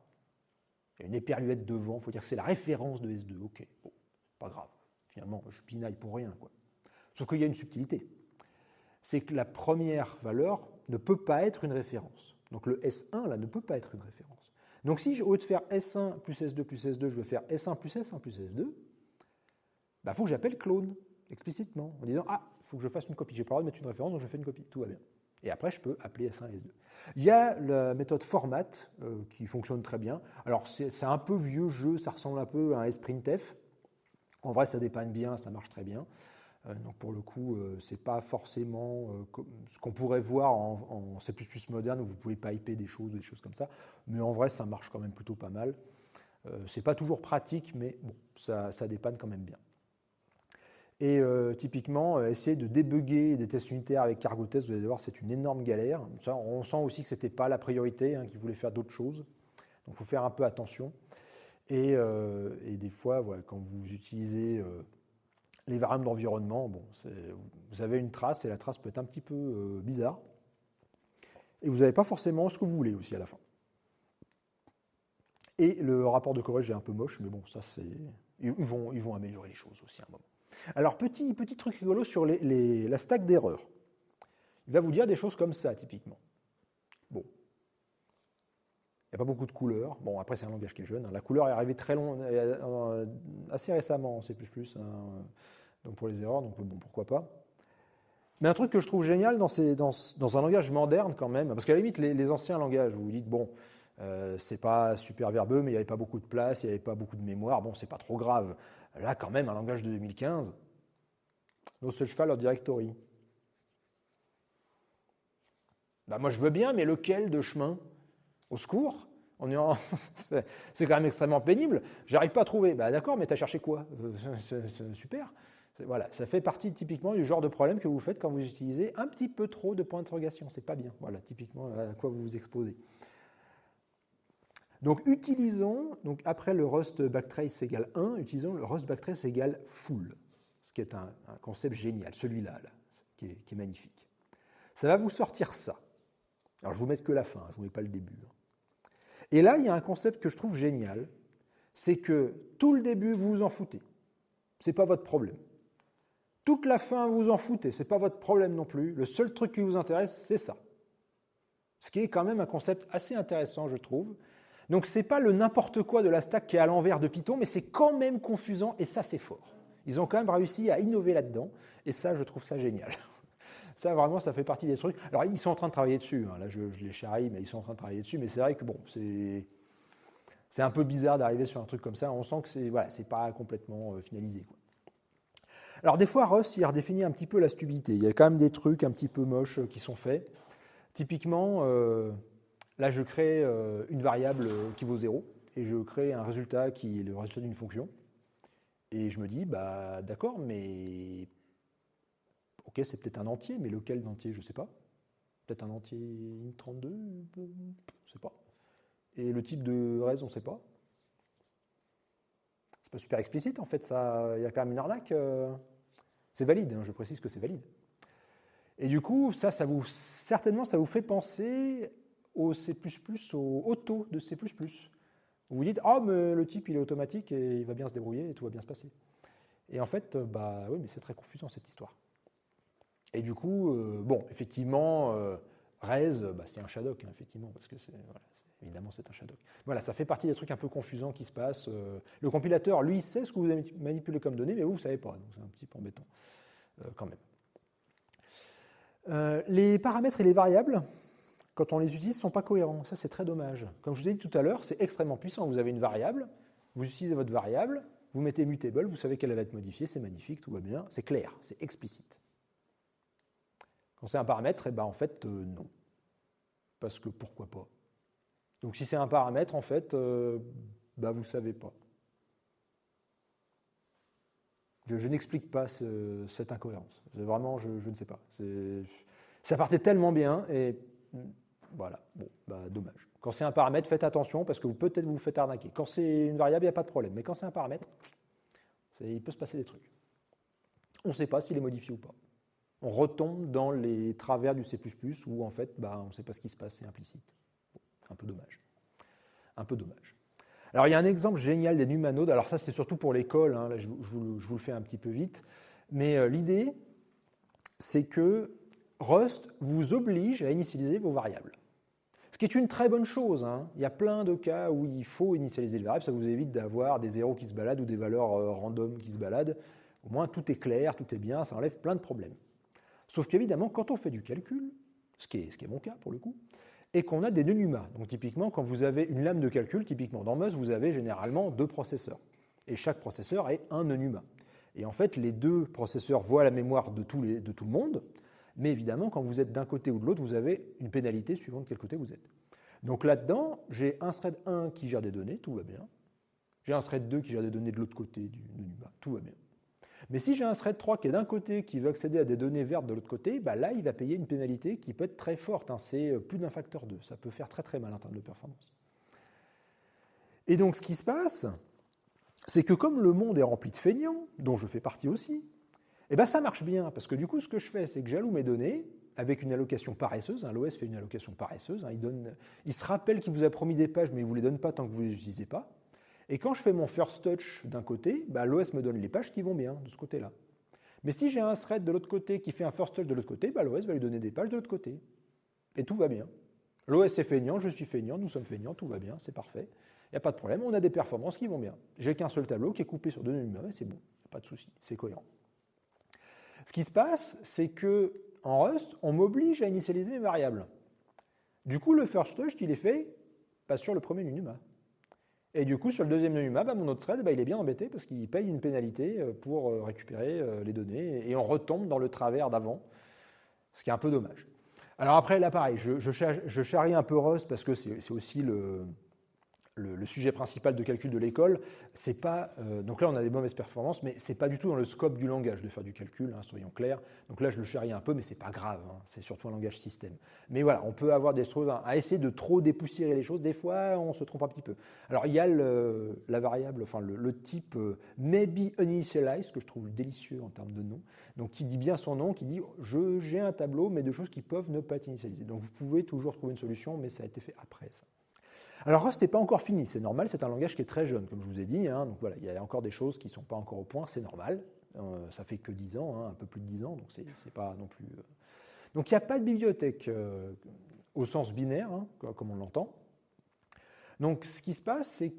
Il y a une éperluette devant, il faut dire que c'est la référence de S2, ok, bon, pas grave, finalement je pinaille pour rien, quoi. Sauf qu'il y a une subtilité, c'est que la première valeur ne peut pas être une référence. Donc le S1 là ne peut pas être une référence. Donc si au lieu de faire S1 plus S2 plus S2, je veux faire S1 plus S1 plus S2, il faut que j'appelle clone explicitement, en disant « Ah, il faut que je fasse une copie. J'ai pas le droit de mettre une référence, donc je fais une copie. Tout va bien. » Et après, je peux appeler S1 et S2. Il y a la méthode format qui fonctionne très bien. Alors, c'est un peu vieux jeu, ça ressemble un peu à un sprintf. En vrai, ça dépanne bien, ça marche très bien. Donc, pour le coup, ce n'est pas forcément ce qu'on pourrait voir en C++ moderne, où vous pouvez piper des choses comme ça. Mais en vrai, ça marche quand même plutôt pas mal. Ce n'est pas toujours pratique, mais bon, ça dépanne quand même bien. Et typiquement, essayer de débugger des tests unitaires avec cargo test, vous allez voir, c'est une énorme galère. Ça, on sent aussi que ce n'était pas la priorité, qu'ils voulaient faire d'autres choses. Donc il faut faire un peu attention. Et des fois, voilà, quand vous utilisez les variables d'environnement, vous avez une trace et la trace peut être un petit peu bizarre. Et vous n'avez pas forcément ce que vous voulez aussi à la fin. Et le rapport de coverage est un peu moche, mais bon, ça c'est. Ils vont améliorer les choses aussi à un moment. Alors, petit truc rigolo sur la stack d'erreurs. Il va vous dire des choses comme ça, typiquement. Bon. Il n'y a pas beaucoup de couleurs. Bon, après, c'est un langage qui est jeune. La couleur est arrivée assez récemment en C++, donc pour les erreurs, donc bon, pourquoi pas. Mais un truc que je trouve génial dans un langage moderne quand même, parce qu'à la limite, les anciens langages, vous vous dites, bon, c'est pas super verbeux, mais il n'y avait pas beaucoup de place, il n'y avait pas beaucoup de mémoire, bon, c'est pas trop grave. Là, quand même, un langage de 2015, no such file or directory. Moi, je veux bien, mais lequel de chemin? Au secours? C'est quand même extrêmement pénible. J'arrive pas à trouver. D'accord, mais tu as cherché quoi? C'est super. Voilà, ça fait partie typiquement du genre de problème que vous faites quand vous utilisez un petit peu trop de points d'interrogation. C'est pas bien. Voilà, typiquement à quoi vous vous exposez. Donc, après le Rust backtrace égale 1, utilisons le Rust backtrace égale full, ce qui est un concept génial, celui-là, qui est magnifique. Ça va vous sortir ça. Alors, je ne vous mets que la fin, je ne vous mets pas le début. Et là, il y a un concept que je trouve génial, c'est que tout le début, vous vous en foutez. Ce n'est pas votre problème. Toute la fin, vous vous en foutez, ce n'est pas votre problème non plus. Le seul truc qui vous intéresse, c'est ça. Ce qui est quand même un concept assez intéressant, je trouve. Donc, ce n'est pas le n'importe quoi de la stack qui est à l'envers de Python, mais c'est quand même confusant, et ça, c'est fort. Ils ont quand même réussi à innover là-dedans, et ça, je trouve ça génial. Ça, vraiment, ça fait partie des trucs. Alors, ils sont en train de travailler dessus. Là, je les charrie, mais ils sont en train de travailler dessus. Mais c'est vrai que, bon, c'est un peu bizarre d'arriver sur un truc comme ça. On sent que c'est pas complètement finalisé, quoi. Alors, des fois, Rust, il redéfinit un petit peu la stupidité. Il y a quand même des trucs un petit peu moches qui sont faits. Typiquement, là, je crée une variable qui vaut 0 et je crée un résultat qui est le résultat d'une fonction. Et je me dis, d'accord, mais ok, c'est peut-être un entier, mais lequel d'entier, je ne sais pas. Peut-être un entier int32, je ne sais pas. Et le type de res, on ne sait pas. C'est pas super explicite, en fait, ça. Il y a quand même une arnaque. C'est valide, je précise que c'est valide. Et du coup, certainement, ça vous fait penser au C++, au auto de C++. Vous vous dites, mais le type, il est automatique et il va bien se débrouiller et tout va bien se passer. Et en fait, oui, mais c'est très confusant, cette histoire. Et du coup, effectivement, res, c'est un Shadok, effectivement, parce que évidemment, c'est un Shadok. Voilà, ça fait partie des trucs un peu confusants qui se passent. Le compilateur, lui, sait ce que vous avez manipulé comme données, mais vous ne savez pas, donc c'est un petit peu embêtant, quand même. Les paramètres et les variables, quand on les utilise, ne sont pas cohérents. Ça, c'est très dommage. Comme je vous ai dit tout à l'heure, c'est extrêmement puissant. Vous avez une variable, vous utilisez votre variable, vous mettez mutable, vous savez qu'elle va être modifiée, c'est magnifique, tout va bien, c'est clair, c'est explicite. Quand c'est un paramètre, eh ben, en fait, non. Parce que pourquoi pas? Donc si c'est un paramètre, en fait, bah, vous ne savez pas. Je n'explique pas cette incohérence. Vraiment, je ne sais pas. Ça partait tellement bien et voilà, bon, bah, dommage. Quand c'est un paramètre, faites attention parce que peut-être vous faites arnaquer. Quand c'est une variable, il n'y a pas de problème. Mais quand c'est un paramètre, il peut se passer des trucs. On ne sait pas s'il est modifié ou pas. On retombe dans les travers du C++ où en fait, bah, on ne sait pas ce qui se passe, c'est implicite. Bon, un peu dommage. Un peu dommage. Alors il y a un exemple génial des numanodes. Alors ça c'est surtout pour l'école, hein. Là, je vous le fais un petit peu vite. Mais l'idée, c'est que Rust vous oblige à initialiser vos variables. Ce qui est une très bonne chose, hein. Il y a plein de cas où il faut initialiser les variables, ça vous évite d'avoir des zéros qui se baladent ou des valeurs random qui se baladent. Au moins tout est clair, tout est bien, ça enlève plein de problèmes. Sauf qu'évidemment, quand on fait du calcul, ce qui est mon cas pour le coup, et qu'on a des nœuds NUMA. Donc typiquement, quand vous avez une lame de calcul, typiquement dans Mus, vous avez généralement 2 processeurs. Et chaque processeur est un nœud NUMA. Et en fait, les 2 processeurs voient la mémoire de tout le monde, mais évidemment, quand vous êtes d'un côté ou de l'autre, vous avez une pénalité suivant de quel côté vous êtes. Donc là-dedans, j'ai un thread 1 qui gère des données, tout va bien. J'ai un thread 2 qui gère des données de l'autre côté du nœud NUMA, tout va bien. Mais si j'ai un thread 3 qui est d'un côté, qui veut accéder à des données vertes de l'autre côté, bah là, il va payer une pénalité qui peut être très forte, hein. C'est plus d'un facteur 2. Ça peut faire très très mal en termes de performance. Et donc, ce qui se passe, c'est que comme le monde est rempli de feignants, dont je fais partie aussi, eh ben ça marche bien, parce que du coup, ce que je fais, c'est que j'alloue mes données avec une allocation paresseuse. Hein, l'OS fait une allocation paresseuse. Hein, il se rappelle qu'il vous a promis des pages, mais il ne vous les donne pas tant que vous ne les utilisez pas. Et quand je fais mon first touch d'un côté, bah, l'OS me donne les pages qui vont bien de ce côté-là. Mais si j'ai un thread de l'autre côté qui fait un first touch de l'autre côté, bah, l'OS va lui donner des pages de l'autre côté. Et tout va bien. L'OS est feignant, je suis feignant, nous sommes feignants, tout va bien, c'est parfait. Il n'y a pas de problème, on a des performances qui vont bien. J'ai qu'un seul tableau qui est coupé sur 2 nœuds NUMA, c'est bon, il n'y a pas de souci, c'est cohérent. Ce qui se passe, c'est qu'en Rust, on m'oblige à initialiser mes variables. Du coup, le first touch, il est fait pas sur le premier nœud NUMA. Et du coup, sur le deuxième nœud NUMA, bah, mon autre thread, bah, il est bien embêté parce qu'il paye une pénalité pour récupérer les données et on retombe dans le travers d'avant, ce qui est un peu dommage. Alors après, là, pareil, je charrie un peu Rust parce que c'est aussi le sujet principal de calcul de l'école. C'est pas, donc là, on a des mauvaises performances, mais c'est pas du tout dans le scope du langage de faire du calcul, hein, soyons clairs. Donc là, je le charrie un peu, mais c'est pas grave, hein, c'est surtout un langage système. Mais voilà, on peut avoir des choses à essayer de trop dépoussiérer les choses. Des fois, on se trompe un petit peu. Alors, il y a la variable, enfin le type maybe uninitialized, que je trouve délicieux en termes de nom, donc qui dit bien son nom, qui dit j'ai un tableau, mais de choses qui peuvent ne pas être initialisées. Donc vous pouvez toujours trouver une solution, mais ça a été fait après ça. Alors Rust n'est pas encore fini, c'est normal, c'est un langage qui est très jeune, comme je vous ai dit, hein, donc voilà, il y a encore des choses qui ne sont pas encore au point, c'est normal, ça fait que 10 ans, hein, un peu plus de 10 ans, donc c'est pas non plus... Donc il n'y a pas de bibliothèque au sens binaire, hein, comme on l'entend. Donc ce qui se passe, c'est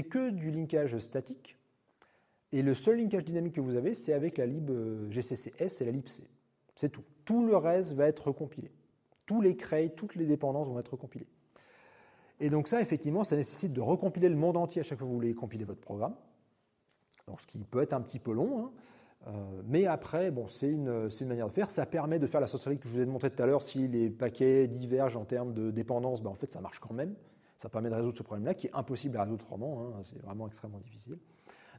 que du linkage statique, et le seul linkage dynamique que vous avez, c'est avec la lib GCCS et la libc. C'est tout. Tout le reste va être recompilé. Tous les crays, toutes les dépendances vont être recompilées. Et donc ça, effectivement, ça nécessite de recompiler le monde entier à chaque fois que vous voulez compiler votre programme. Donc ce qui peut être un petit peu long, hein. Mais après, bon, c'est une manière de faire. Ça permet de faire la sorcellerie que je vous ai montré tout à l'heure. Si les paquets divergent en termes de dépendance, ben, en fait, ça marche quand même. Ça permet de résoudre ce problème-là, qui est impossible à résoudre autrement, hein. C'est vraiment extrêmement difficile.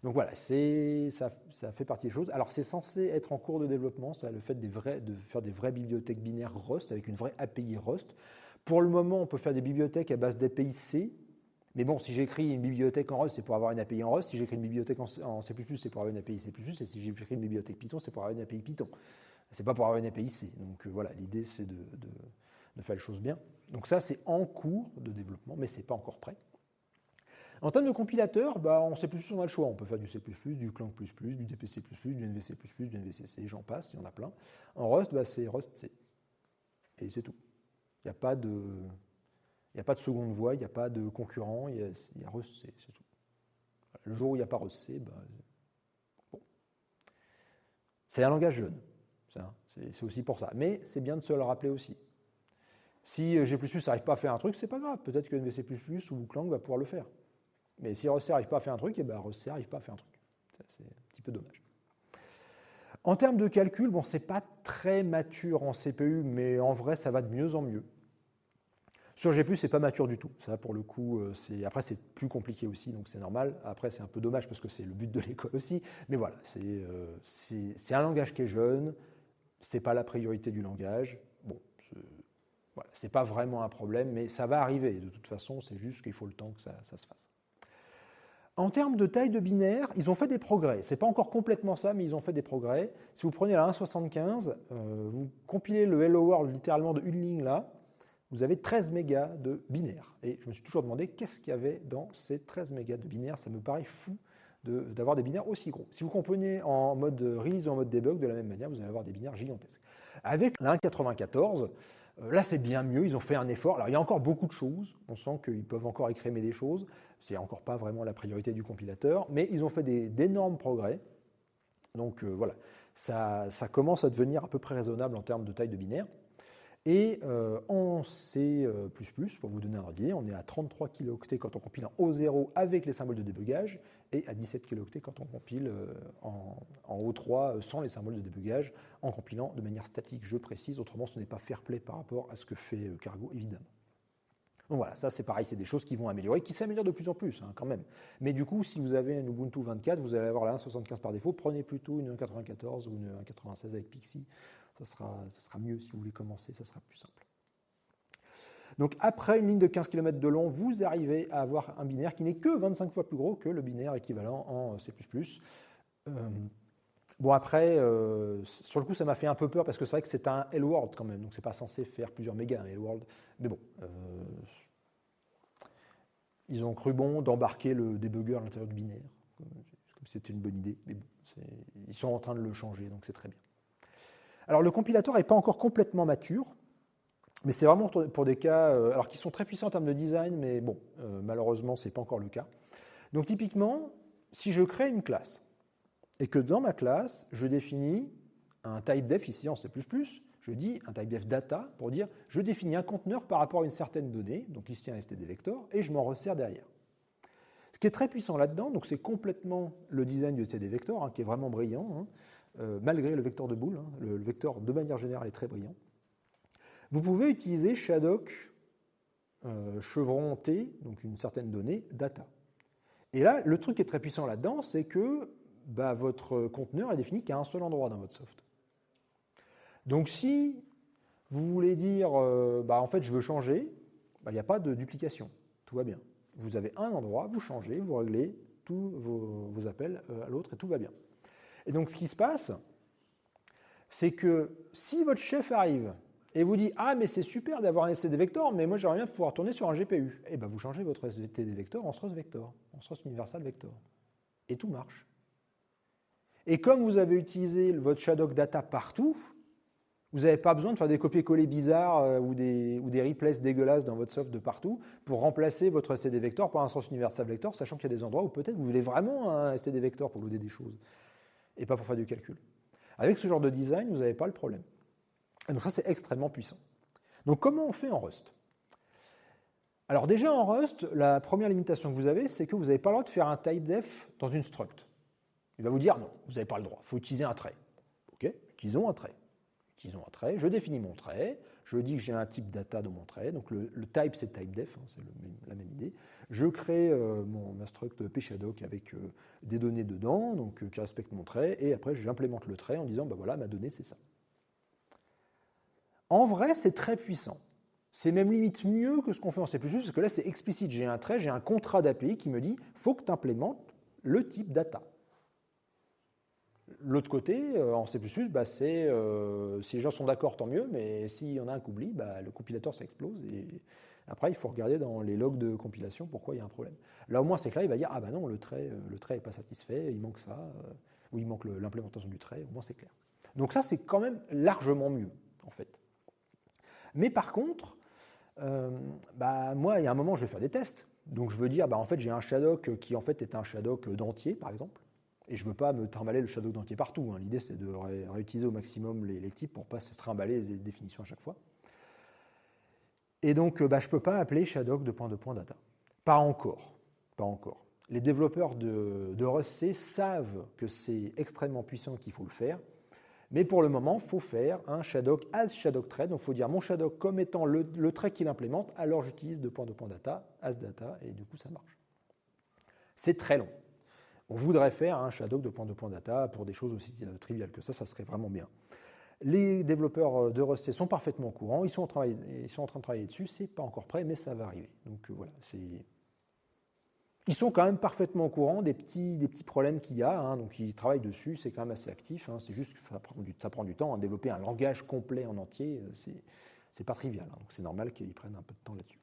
Donc voilà, ça fait partie des choses. Alors c'est censé être en cours de développement, ça, le fait de faire des vraies bibliothèques binaires Rust, avec une vraie API Rust. Pour le moment, on peut faire des bibliothèques à base d'API C, mais bon, si j'écris une bibliothèque en Rust, c'est pour avoir une API en Rust. Si j'écris une bibliothèque en C++, c'est pour avoir une API C++. Et si j'écris une bibliothèque Python, c'est pour avoir une API Python. C'est pas pour avoir une API C. Donc voilà, l'idée, c'est de faire les choses bien. Donc ça, c'est en cours de développement, mais c'est pas encore prêt. En termes de compilateur, bah, en C++, on a le choix. On peut faire du C++, du Clang++, du DPC++, du NVC++, du NVCC, j'en passe, il y en a plein. En Rust, bah, c'est Rust C. Et c'est tout. Il n'y a pas de seconde voie, il n'y a pas de concurrent, il y a Rust C, c'est tout. Le jour où il n'y a pas Rust C, bah, bon. C'est un langage jeune, c'est aussi pour ça. Mais c'est bien de se le rappeler aussi. Si G++ n'arrive pas à faire un truc, c'est pas grave. Peut-être que NVC++ ou Clang va pouvoir le faire. Mais si Rust C n'arrive pas à faire un truc, et ben Rust C n'arrive pas à faire un truc. C'est un petit peu dommage. En termes de calcul, bon, c'est pas très mature en CPU, mais en vrai, ça va de mieux en mieux. Sur G+, c'est pas mature du tout. Ça, pour le coup, après, c'est plus compliqué aussi, donc c'est normal. Après, c'est un peu dommage parce que c'est le but de l'école aussi. Mais voilà, c'est un langage qui est jeune. C'est pas la priorité du langage. Bon, voilà, c'est pas vraiment un problème, mais ça va arriver. De toute façon, c'est juste qu'il faut le temps que ça se fasse. En termes de taille de binaire, ils ont fait des progrès. C'est pas encore complètement ça, mais ils ont fait des progrès. Si vous prenez la 1.75, vous compilez le Hello World littéralement de une ligne là, vous avez 13 mégas de binaire. Et je me suis toujours demandé qu'est-ce qu'il y avait dans ces 13 mégas de binaire. Ça me paraît fou d'avoir des binaires aussi gros. Si vous comprenez en mode release ou en mode debug, de la même manière, vous allez avoir des binaires gigantesques. Avec la 1.94, là c'est bien mieux, ils ont fait un effort. Alors il y a encore beaucoup de choses, on sent qu'ils peuvent encore écrémer des choses. C'est encore pas vraiment la priorité du compilateur, mais ils ont fait d'énormes progrès. Donc voilà, ça commence à devenir à peu près raisonnable en termes de taille de binaire. Et en C++, pour vous donner un idée, on est à 33 kilooctets quand on compile en O0 avec les symboles de débugage et à 17 kilooctets quand on compile en O3 sans les symboles de débugage, en compilant de manière statique, je précise, autrement ce n'est pas fair play par rapport à ce que fait Cargo, évidemment. Donc voilà, ça c'est pareil, c'est des choses qui vont améliorer, qui s'améliorent de plus en plus quand même. Mais du coup, si vous avez un Ubuntu 24, vous allez avoir la 1.75 par défaut, prenez plutôt une 1.94 ou une 1.96 avec Pixie. Ça sera mieux si vous voulez commencer, ça sera plus simple. Donc après une ligne de 15 km de long, vous arrivez à avoir un binaire qui n'est que 25 fois plus gros que le binaire équivalent en C++. Bon après, sur le coup ça m'a fait un peu peur parce que c'est vrai que c'est un Hello World quand même, donc c'est pas censé faire plusieurs mégas un Hello World. Mais bon, ils ont cru bon d'embarquer le débugger à l'intérieur du binaire, comme si c'était une bonne idée, mais bon, ils sont en train de le changer, donc c'est très bien. Alors le compilateur n'est pas encore complètement mature, mais c'est vraiment pour des cas alors qui sont très puissants en termes de design, mais bon, malheureusement, ce n'est pas encore le cas. Donc typiquement, si je crée une classe, et que dans ma classe, je définis un typedef, ici en C++, je dis un typedef data pour dire je définis un conteneur par rapport à une certaine donnée, donc ici un stdvector, et je m'en resserre derrière. Ce qui est très puissant là-dedans, donc c'est complètement le design du stdvector, qui est vraiment brillant, malgré le vecteur de boole, le vecteur de manière générale est très brillant. Vous pouvez utiliser Shadok chevron T, donc une certaine donnée, data. Et là, le truc qui est très puissant là-dedans, c'est que votre conteneur est défini qu'à un seul endroit dans votre soft. Donc si vous voulez dire, en fait, je veux changer, il n'y a pas de duplication, tout va bien. Vous avez un endroit, vous changez, vous réglez tous vos appels à l'autre et tout va bien. Et donc ce qui se passe, c'est que si votre chef arrive et vous dit « Ah, mais c'est super d'avoir un stdvector, mais moi j'aimerais bien pouvoir tourner sur un GPU. » Eh bien, vous changez votre stdvector en source vector, en source universal vector. Et tout marche. Et comme vous avez utilisé votre Shadok data partout, vous n'avez pas besoin de faire des copier-coller bizarres ou des replaces dégueulasses dans votre soft de partout pour remplacer votre stdvector par un source universal vector, sachant qu'il y a des endroits où peut-être vous voulez vraiment un stdvector pour loader des choses et pas pour faire du calcul. Avec ce genre de design, vous n'avez pas le problème. Et donc ça, c'est extrêmement puissant. Donc comment on fait en Rust ? Alors déjà en Rust, la première limitation que vous avez, c'est que vous n'avez pas le droit de faire un typedef dans une struct. Il va vous dire non, vous n'avez pas le droit, il faut utiliser un trait. Ok, utilisons un trait. Je définis mon trait, je dis que j'ai un type data dans mon trait, donc le type c'est typedef, c'est la même idée. Je crée ma struct pshadok avec des données dedans, donc qui respectent mon trait, et après j'implémente le trait en disant voilà, ma donnée c'est ça. En vrai, c'est très puissant. C'est même limite mieux que ce qu'on fait en C++, parce que là c'est explicite, j'ai un trait, j'ai un contrat d'API qui me dit faut que tu implémentes le type data. L'autre côté, en C++, c'est si les gens sont d'accord, tant mieux, mais s'il y en a un qui oublie, le compilateur s'explose et après il faut regarder dans les logs de compilation pourquoi il y a un problème. Là au moins c'est clair, il va dire ah non, le trait n'est pas satisfait, il manque ça, ou il manque l'implémentation du trait, au moins c'est clair. Donc ça c'est quand même largement mieux en fait. Mais par contre, moi il y a un moment je vais faire des tests, donc je veux dire en fait j'ai un Shadok qui en fait est un Shadok d'entier par exemple. Et je ne veux pas me trimballer le Shadok d'entier partout. L'idée, c'est de réutiliser au maximum les types pour ne pas se trimballer les définitions à chaque fois. Et donc, je ne peux pas appeler Shadok de point data. Pas encore. Les développeurs de Rust C savent que c'est extrêmement puissant, qu'il faut le faire. Mais pour le moment, il faut faire un Shadok as Shadok thread. Donc il faut dire mon Shadok comme étant le trait qu'il implémente, alors j'utilise data, as data, et du coup ça marche. C'est très long. On voudrait faire un Shadok data pour des choses aussi triviales que ça serait vraiment bien. Les développeurs de Rust sont parfaitement au courant, ils sont en train de travailler dessus, c'est pas encore prêt, mais ça va arriver. Donc voilà, ils sont quand même parfaitement au courant des petits problèmes qu'il y a, hein, donc ils travaillent dessus, c'est quand même assez actif, hein, c'est juste que ça prend du temps, hein, développer un langage complet en entier, c'est pas trivial, hein, donc c'est normal qu'ils prennent un peu de temps là-dessus.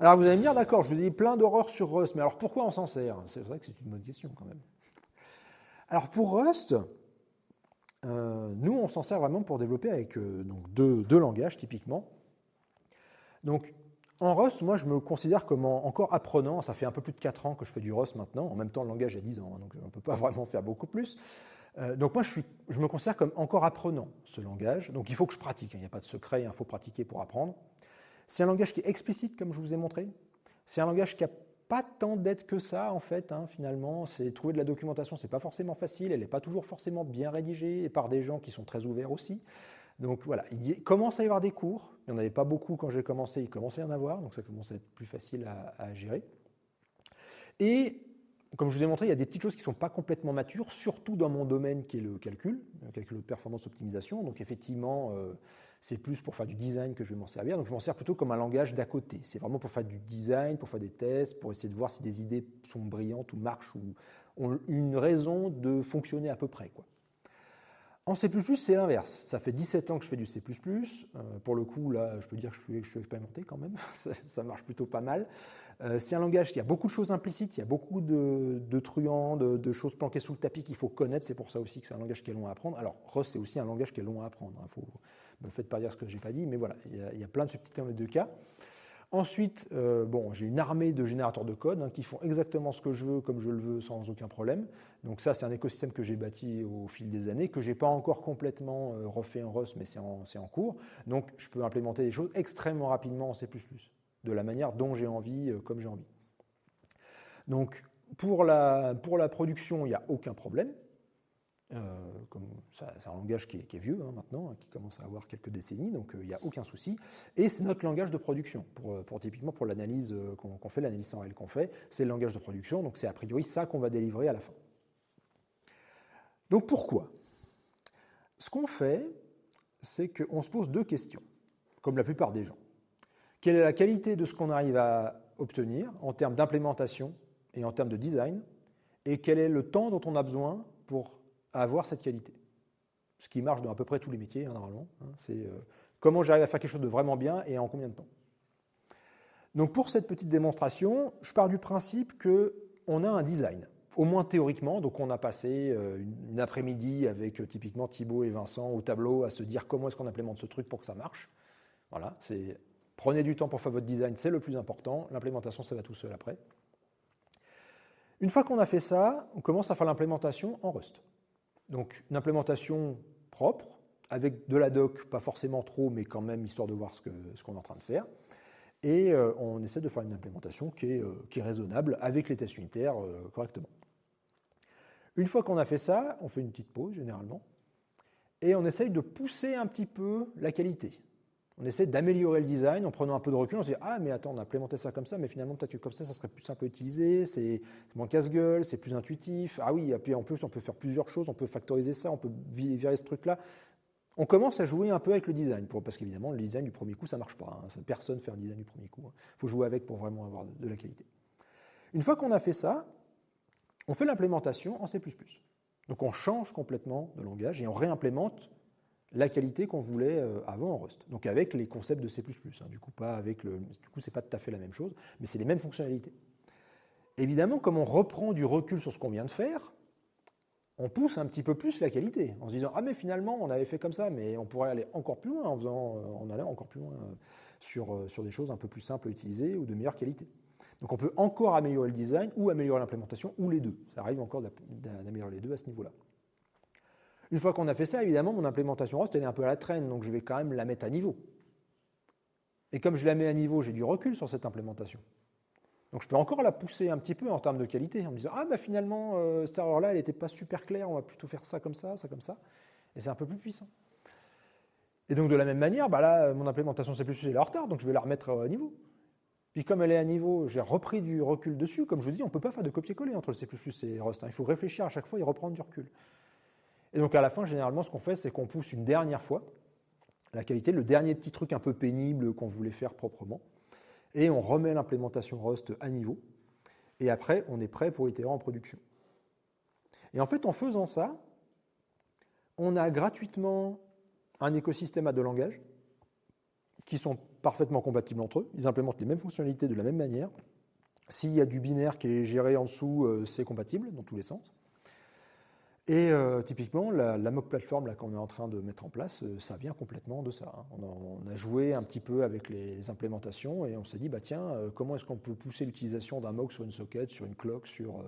Alors vous allez me dire, d'accord, je vous ai dit plein d'horreurs sur Rust, mais alors pourquoi on s'en sert? C'est vrai que c'est une bonne question quand même. Alors pour Rust, nous on s'en sert vraiment pour développer avec donc deux langages typiquement. Donc en Rust, moi, je me considère comme encore apprenant. Ça fait un peu plus de 4 ans que je fais du Rust maintenant. En même temps, le langage a 10 ans, hein, donc on ne peut pas vraiment faire beaucoup plus. Donc moi, je me considère comme encore apprenant ce langage. Donc il faut que je pratique. Il n'y a pas de secret, il faut pratiquer pour apprendre. C'est un langage qui est explicite, comme je vous ai montré. C'est un langage qui n'a pas tant d'aide que ça, en fait, hein, finalement. Trouver de la documentation, ce n'est pas forcément facile. Elle n'est pas toujours forcément bien rédigée, et par des gens qui sont très ouverts aussi. Donc voilà, il commence à y avoir des cours. Il n'y en avait pas beaucoup quand j'ai commencé, il commence à y en avoir, donc ça commence à être plus facile à gérer. Et comme je vous ai montré, il y a des petites choses qui ne sont pas complètement matures, surtout dans mon domaine qui est le calcul de performance optimisation. Donc effectivement, c'est plus pour faire du design que je vais m'en servir. Donc je m'en sers plutôt comme un langage d'à côté. C'est vraiment pour faire du design, pour faire des tests, pour essayer de voir si des idées sont brillantes ou marchent ou ont une raison de fonctionner à peu près, quoi. En C++, c'est l'inverse. Ça fait 17 ans que je fais du C++. Pour le coup, là, je peux dire que je suis expérimenté quand même. Ça marche plutôt pas mal. C'est un langage qui a beaucoup de choses implicites, il y a beaucoup de truands, de choses planquées sous le tapis qu'il faut connaître. C'est pour ça aussi que c'est un langage qui est long à apprendre. Alors, Rust, c'est aussi un langage qui est long à apprendre. Ne me faites pas dire ce que je n'ai pas dit, mais voilà, il y a plein de subtilités dans les deux cas. Ensuite, j'ai une armée de générateurs de code qui font exactement ce que je veux, comme je le veux, sans aucun problème. Donc ça, c'est un écosystème que j'ai bâti au fil des années, que je n'ai pas encore complètement refait en Rust, mais c'est en cours. Donc je peux implémenter des choses extrêmement rapidement en C++, de la manière dont j'ai envie, comme j'ai envie. Donc pour la production, il n'y a aucun problème. C'est un langage qui est vieux maintenant, qui commence à avoir quelques décennies, donc il n'y a aucun souci. Et c'est notre langage de production, typiquement pour l'analyse qu'on fait, l'analyse sans réel qu'on fait, c'est le langage de production, donc c'est a priori ça qu'on va délivrer à la fin. Donc pourquoi? Ce qu'on fait, c'est qu'on se pose deux questions, comme la plupart des gens. Quelle est la qualité de ce qu'on arrive à obtenir en termes d'implémentation et en termes de design, et quel est le temps dont on a besoin pour avoir cette qualité? Ce qui marche dans à peu près tous les métiers, normalement. C'est comment j'arrive à faire quelque chose de vraiment bien et en combien de temps. Donc pour cette petite démonstration, je pars du principe qu'on a un design, au moins théoriquement. Donc on a passé une après-midi avec typiquement Thibaut et Vincent au tableau à se dire comment est-ce qu'on implémente ce truc pour que ça marche. Voilà, prenez du temps pour faire votre design, c'est le plus important. L'implémentation, ça va tout seul après. Une fois qu'on a fait ça, on commence à faire l'implémentation en Rust. Donc une implémentation propre, avec de la doc, pas forcément trop, mais quand même histoire de voir ce qu'on est en train de faire. Et on essaie de faire une implémentation qui est raisonnable, avec les tests unitaires correctement. Une fois qu'on a fait ça, on fait une petite pause généralement, et on essaye de pousser un petit peu la qualité. On essaie d'améliorer le design en prenant un peu de recul. On se dit, ah mais attends, on a implémenté ça comme ça, mais finalement peut-être que comme ça serait plus simple à utiliser, c'est moins casse-gueule, c'est plus intuitif. Ah oui, et puis en plus on peut faire plusieurs choses, on peut factoriser ça, on peut virer ce truc-là. On commence à jouer un peu avec le design, parce qu'évidemment le design du premier coup ça marche pas. Personne ne fait un design du premier coup. Il faut jouer avec pour vraiment avoir de la qualité. Une fois qu'on a fait ça, on fait l'implémentation en C++. Donc on change complètement de langage et on réimplémente la qualité qu'on voulait avant en Rust. Donc avec les concepts de C++. Du coup, c'est pas tout à fait la même chose, mais c'est les mêmes fonctionnalités. Évidemment, comme on reprend du recul sur ce qu'on vient de faire, on pousse un petit peu plus la qualité, en se disant « Ah mais finalement, on avait fait comme ça, mais on pourrait aller encore plus loin en allant encore plus loin sur des choses un peu plus simples à utiliser ou de meilleure qualité. » Donc on peut encore améliorer le design ou améliorer l'implémentation, ou les deux. Ça arrive encore d'améliorer les deux à ce niveau-là. Une fois qu'on a fait ça, évidemment, mon implémentation Rust, elle est un peu à la traîne, donc je vais quand même la mettre à niveau. Et comme je la mets à niveau, j'ai du recul sur cette implémentation. Donc je peux encore la pousser un petit peu en termes de qualité, en me disant « Ah, bah finalement, cette erreur-là, elle n'était pas super claire, on va plutôt faire ça comme ça, ça comme ça. » Et c'est un peu plus puissant. Et donc de la même manière, là, mon implémentation C++, elle est en retard, donc je vais la remettre à niveau. Puis comme elle est à niveau, j'ai repris du recul dessus. Comme je vous dis, on ne peut pas faire de copier-coller entre le C++ et Rust. Il faut réfléchir à chaque fois et reprendre du recul. Et donc à la fin, généralement, ce qu'on fait, c'est qu'on pousse une dernière fois la qualité, le dernier petit truc un peu pénible qu'on voulait faire proprement, et on remet l'implémentation Rust à niveau. Et après, on est prêt pour itérer en production. Et en fait, en faisant ça, on a gratuitement un écosystème à deux langages qui sont parfaitement compatibles entre eux. Ils implémentent les mêmes fonctionnalités de la même manière. S'il y a du binaire qui est géré en dessous, c'est compatible dans tous les sens. Et typiquement, la mock platform là, qu'on est en train de mettre en place, ça vient complètement de ça. Hein. On a joué un petit peu avec les implémentations et on s'est dit, tiens, comment est-ce qu'on peut pousser l'utilisation d'un mock sur une socket, sur une clock, sur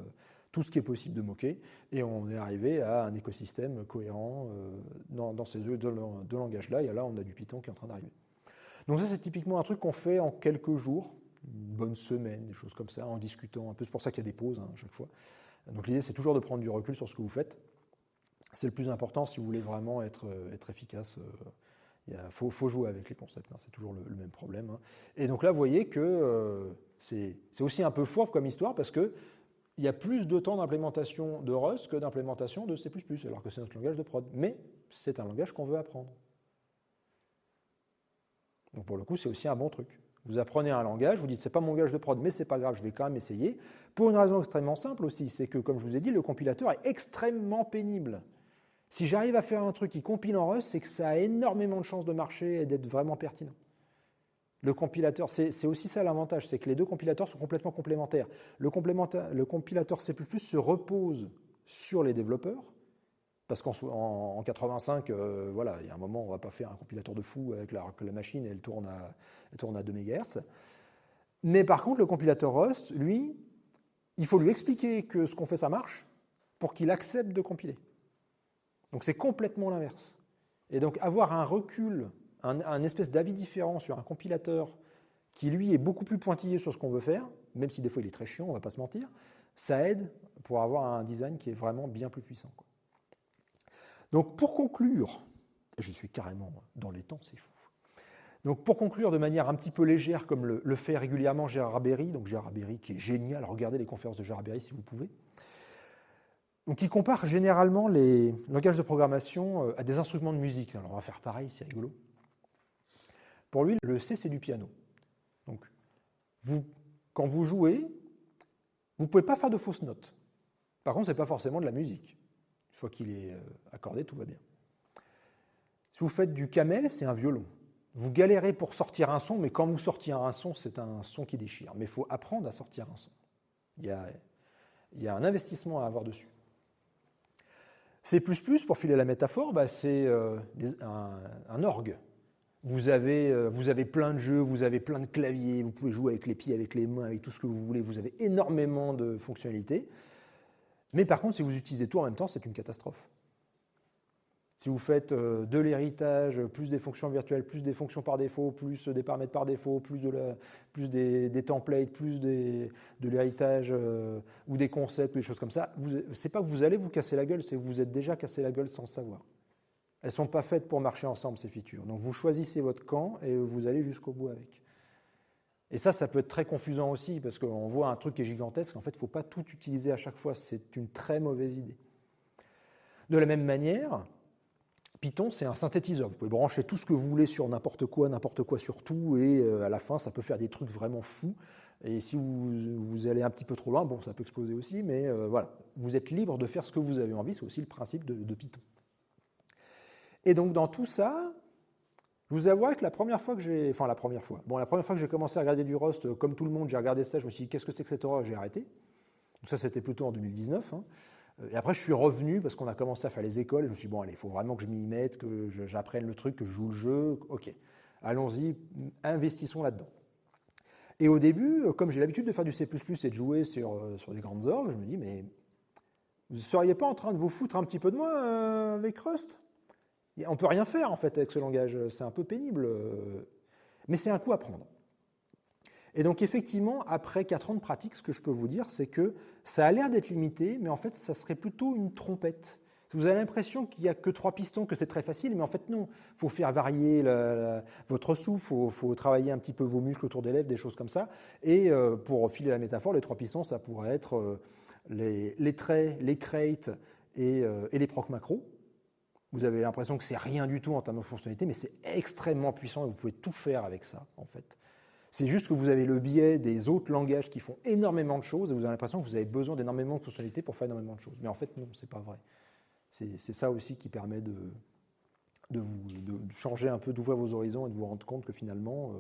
tout ce qui est possible de moquer. Et on est arrivé à un écosystème cohérent dans ces deux langages-là. Et là, on a du Python qui est en train d'arriver. Donc ça, c'est typiquement un truc qu'on fait en quelques jours, une bonne semaine, des choses comme ça, en discutant un peu. C'est pour ça qu'il y a des pauses à chaque fois. Donc l'idée, c'est toujours de prendre du recul sur ce que vous faites. C'est le plus important si vous voulez vraiment être efficace. Il faut jouer avec les concepts, hein, c'est toujours le même problème. Hein. Et donc là, vous voyez que c'est aussi un peu fourbe comme histoire parce qu'il y a plus de temps d'implémentation de Rust que d'implémentation de C++, alors que c'est notre langage de prod. Mais c'est un langage qu'on veut apprendre. Donc pour le coup, c'est aussi un bon truc. Vous apprenez un langage, vous dites c'est pas mon langage de prod, mais c'est pas grave, je vais quand même essayer. Pour une raison extrêmement simple aussi, c'est que comme je vous ai dit, le compilateur est extrêmement pénible. Si j'arrive à faire un truc qui compile en Rust, c'est que ça a énormément de chances de marcher et d'être vraiment pertinent. Le compilateur, c'est aussi ça l'avantage, c'est que les deux compilateurs sont complètement complémentaires. Le compilateur C++ se repose sur les développeurs, parce qu'en 85, voilà, il y a un moment, on ne va pas faire un compilateur de fou avec la machine, elle tourne à 2 MHz. Mais par contre, le compilateur Rust, lui, il faut lui expliquer que ce qu'on fait, ça marche, pour qu'il accepte de compiler. Donc c'est complètement l'inverse. Et donc avoir un recul, un espèce d'avis différent sur un compilateur qui, lui, est beaucoup plus pointillé sur ce qu'on veut faire, même si des fois il est très chiant, on ne va pas se mentir, ça aide pour avoir un design qui est vraiment bien plus puissant, quoi. Donc pour conclure, je suis carrément dans les temps, c'est fou. Donc pour conclure de manière un petit peu légère, comme le fait régulièrement Gérard Berry, donc Gérard Berry qui est génial, regardez les conférences de Gérard Berry si vous pouvez. Donc il compare généralement les langages de programmation à des instruments de musique. Alors on va faire pareil, c'est rigolo. Pour lui, le C c'est du piano. Donc quand vous jouez, vous ne pouvez pas faire de fausses notes. Par contre, ce n'est pas forcément de la musique. Une fois qu'il est accordé, tout va bien. Si vous faites du camel, c'est un violon. Vous galérez pour sortir un son, mais quand vous sortez un son, c'est un son qui déchire. Mais il faut apprendre à sortir un son. Il y a un investissement à avoir dessus. C++, pour filer la métaphore, c'est un orgue. Vous avez plein de jeux, vous avez plein de claviers, vous pouvez jouer avec les pieds, avec les mains, avec tout ce que vous voulez. Vous avez énormément de fonctionnalités. Mais par contre, si vous utilisez tout en même temps, c'est une catastrophe. Si vous faites de l'héritage, plus des fonctions virtuelles, plus des fonctions par défaut, plus des paramètres par défaut, plus des templates, plus de l'héritage ou des concepts, ou des choses comme ça, c'est pas que vous allez vous casser la gueule, c'est que vous êtes déjà cassé la gueule sans le savoir. Elles ne sont pas faites pour marcher ensemble, ces features. Donc vous choisissez votre camp et vous allez jusqu'au bout avec. Et ça peut être très confusant aussi, parce qu'on voit un truc qui est gigantesque. En fait, il ne faut pas tout utiliser à chaque fois. C'est une très mauvaise idée. De la même manière, Python, c'est un synthétiseur. Vous pouvez brancher tout ce que vous voulez sur n'importe quoi sur tout, et à la fin, ça peut faire des trucs vraiment fous. Et si vous allez un petit peu trop loin, ça peut exploser aussi, mais voilà. Vous êtes libre de faire ce que vous avez envie. C'est aussi le principe de Python. Et donc, dans tout ça, je vous avoue que la première fois que j'ai commencé à regarder du Rust, comme tout le monde, j'ai regardé ça, je me suis dit, qu'est-ce que c'est que cette horreur, j'ai arrêté. Donc ça, c'était plutôt en 2019. Hein. Et après, je suis revenu parce qu'on a commencé à faire les écoles, et je me suis dit, bon, allez, il faut vraiment que je m'y mette, que j'apprenne le truc, que je joue le jeu. Ok, allons-y, investissons là-dedans. Et au début, comme j'ai l'habitude de faire du C++ et de jouer sur des grandes orgues, je me dis, mais vous ne seriez pas en train de vous foutre un petit peu de moi avec Rust ? On ne peut rien faire en fait avec ce langage, c'est un peu pénible, mais c'est un coup à prendre. Et donc effectivement, après 4 ans de pratique, ce que je peux vous dire, c'est que ça a l'air d'être limité, mais en fait, ça serait plutôt une trompette. Vous avez l'impression qu'il n'y a que 3 pistons, que c'est très facile, mais en fait non. Il faut faire varier votre souffle, il faut travailler un petit peu vos muscles autour des lèvres, des choses comme ça. Et pour filer la métaphore, les 3 pistons, ça pourrait être les traits, les crates et les proc macro. Vous avez l'impression que c'est rien du tout en termes de fonctionnalité, mais c'est extrêmement puissant et vous pouvez tout faire avec ça, en fait. C'est juste que vous avez le biais des autres langages qui font énormément de choses et vous avez l'impression que vous avez besoin d'énormément de fonctionnalités pour faire énormément de choses. Mais en fait, non, c'est pas vrai. C'est ça aussi qui permet de changer un peu, d'ouvrir vos horizons et de vous rendre compte que finalement,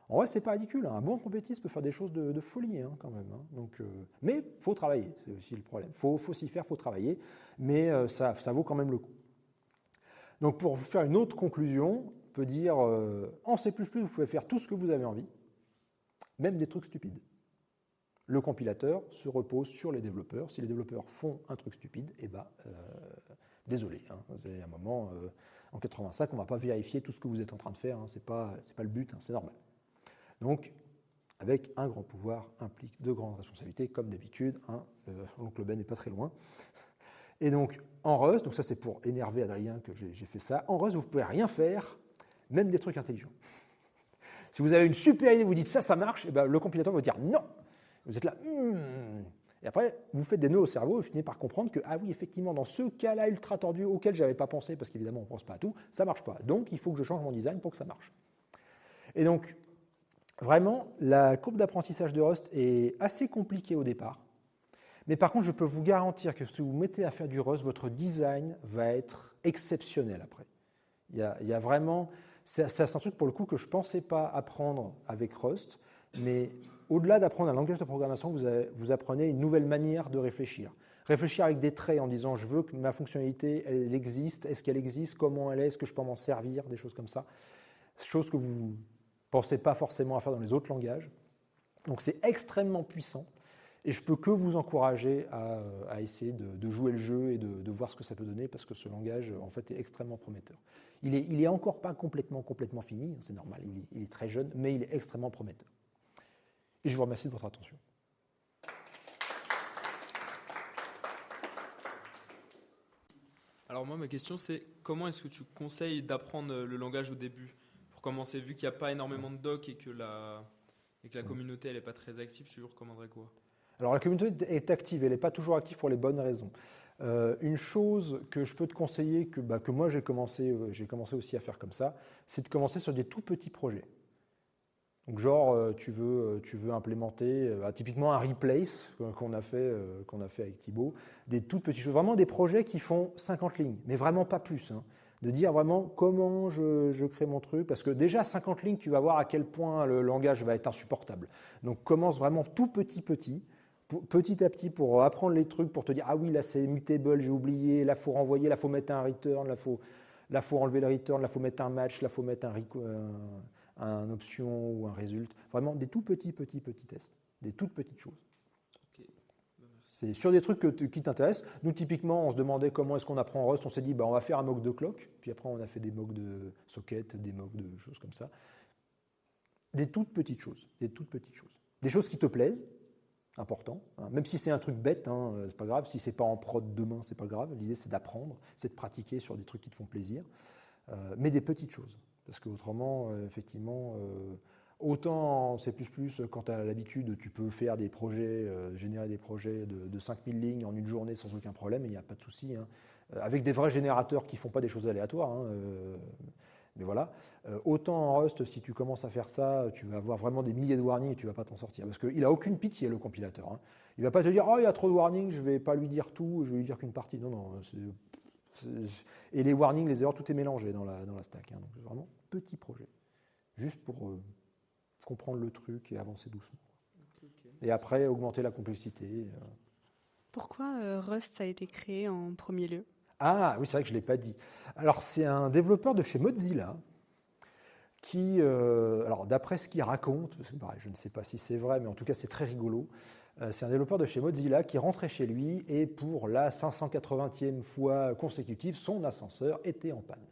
en vrai, c'est pas ridicule. Un bon compétitiste peut faire des choses de folie quand même. Donc, mais il faut travailler, c'est aussi le problème. Il faut s'y faire, il faut travailler, mais ça vaut quand même le coup. Donc pour vous faire une autre conclusion, on peut dire en C++, vous pouvez faire tout ce que vous avez envie, même des trucs stupides. Le compilateur se repose sur les développeurs. Si les développeurs font un truc stupide, désolé. C'est un moment, en 85, on ne va pas vérifier tout ce que vous êtes en train de faire. Ce n'est pas le but, c'est normal. Donc, avec un grand pouvoir implique de grandes responsabilités, comme d'habitude. L'oncle Ben n'est pas très loin. Et donc, en Rust, donc ça c'est pour énerver Adrien que j'ai fait ça, en Rust, vous ne pouvez rien faire, même des trucs intelligents. Si vous avez une super idée, vous dites ça marche, le compilateur va vous dire non. Vous êtes là, Et après, vous faites des nœuds au cerveau et vous finissez par comprendre que, ah oui, effectivement, dans ce cas-là ultra tordu auquel je n'avais pas pensé, parce qu'évidemment, on ne pense pas à tout, ça ne marche pas. Donc, il faut que je change mon design pour que ça marche. Et donc, vraiment, la courbe d'apprentissage de Rust est assez compliquée au départ. Mais par contre, je peux vous garantir que si vous mettez à faire du Rust, votre design va être exceptionnel après. Il y a vraiment... C'est un truc pour le coup que je ne pensais pas apprendre avec Rust, mais au-delà d'apprendre un langage de programmation, vous apprenez une nouvelle manière de réfléchir. Réfléchir avec des traits en disant je veux que ma fonctionnalité, elle existe, est-ce qu'elle existe, comment elle est-ce que je peux m'en servir, des choses comme ça. Choses que vous ne pensez pas forcément à faire dans les autres langages. Donc c'est extrêmement puissant. Et je ne peux que vous encourager à essayer de jouer le jeu et de voir ce que ça peut donner, parce que ce langage, en fait, est extrêmement prometteur. Il est encore pas complètement fini, c'est normal, il est très jeune, mais il est extrêmement prometteur. Et je vous remercie de votre attention. Alors moi, ma question, c'est comment est-ce que tu conseilles d'apprendre le langage au début? Pour commencer, vu qu'il n'y a pas énormément de docs et que la communauté n'est pas très active, tu lui recommanderais quoi? Alors la communauté est active, elle n'est pas toujours active pour les bonnes raisons. Une chose que je peux te conseiller, que moi j'ai commencé aussi à faire comme ça, c'est de commencer sur des tout petits projets. Donc genre tu veux implémenter typiquement un replace qu'on a fait avec Thibaut, des toutes petites choses, vraiment des projets qui font 50 lignes, mais vraiment pas plus. De dire vraiment comment je crée mon truc, parce que déjà 50 lignes, tu vas voir à quel point le langage va être insupportable. Donc commence vraiment tout petit à petit pour apprendre les trucs, pour te dire ah oui là c'est mutable, j'ai oublié, là faut renvoyer, là faut mettre un return, là faut enlever le return, là faut mettre un match, là faut mettre un option ou un result. Vraiment des tout petits tests, des toutes petites choses. Okay. C'est sur des trucs qui t'intéressent. Nous typiquement on se demandait comment est-ce qu'on apprend Rust, on s'est dit on va faire un mock de clock, puis après on a fait des mocks de socket, des mocks de choses comme ça. Des toutes petites choses, des choses qui te plaisent. Important, même si c'est un truc bête, c'est pas grave, si c'est pas en prod demain, c'est pas grave, l'idée c'est d'apprendre, c'est de pratiquer sur des trucs qui te font plaisir, mais des petites choses, parce qu'autrement, effectivement, autant en C++, quand tu as l'habitude, tu peux faire des projets, générer des projets de 5000 lignes en une journée sans aucun problème, et il n'y a pas de souci, avec des vrais générateurs qui font pas des choses aléatoires, mais voilà, autant en Rust, si tu commences à faire ça, tu vas avoir vraiment des milliers de warnings et tu ne vas pas t'en sortir. Parce qu'il n'a aucune pitié, le compilateur. Il ne va pas te dire « Oh, il y a trop de warnings, je ne vais pas lui dire tout, je vais lui dire qu'une partie. » Non. Et les warnings, les erreurs, tout est mélangé dans la stack. Donc c'est vraiment petit projet. Juste pour comprendre le truc et avancer doucement. Okay. Et après, augmenter la complexité. Pourquoi Rust a été créé en premier lieu ? Ah oui, c'est vrai que je ne l'ai pas dit. Alors c'est un développeur de chez Mozilla qui, alors d'après ce qu'il raconte, parce que pareil, je ne sais pas si c'est vrai, mais en tout cas c'est très rigolo, c'est un développeur de chez Mozilla qui rentrait chez lui et pour la 580e fois consécutive, son ascenseur était en panne.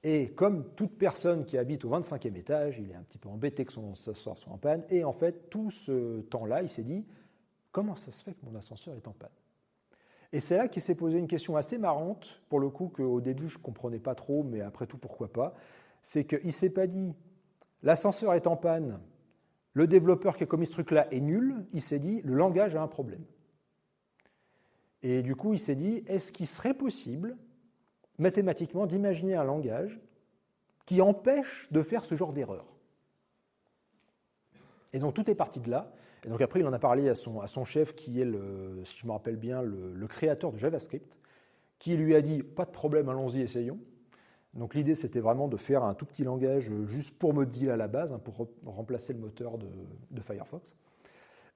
Et comme toute personne qui habite au 25e étage, il est un petit peu embêté que son ascenseur soit en panne, et en fait tout ce temps-là, il s'est dit « Comment ça se fait que mon ascenseur est en panne ?» Et c'est là qu'il s'est posé une question assez marrante, pour le coup, qu'au début je ne comprenais pas trop, mais après tout, pourquoi pas. C'est qu'il ne s'est pas dit, l'ascenseur est en panne, le développeur qui a commis ce truc-là est nul, il s'est dit, le langage a un problème. Et du coup, il s'est dit, est-ce qu'il serait possible, mathématiquement, d'imaginer un langage qui empêche de faire ce genre d'erreur? Et donc tout est parti de là. Et donc après, il en a parlé à son chef, qui est, si je me rappelle bien, le créateur de JavaScript, qui lui a dit, pas de problème, allons-y, essayons. Donc l'idée, c'était vraiment de faire un tout petit langage juste pour Mozilla à la base, pour remplacer le moteur de Firefox.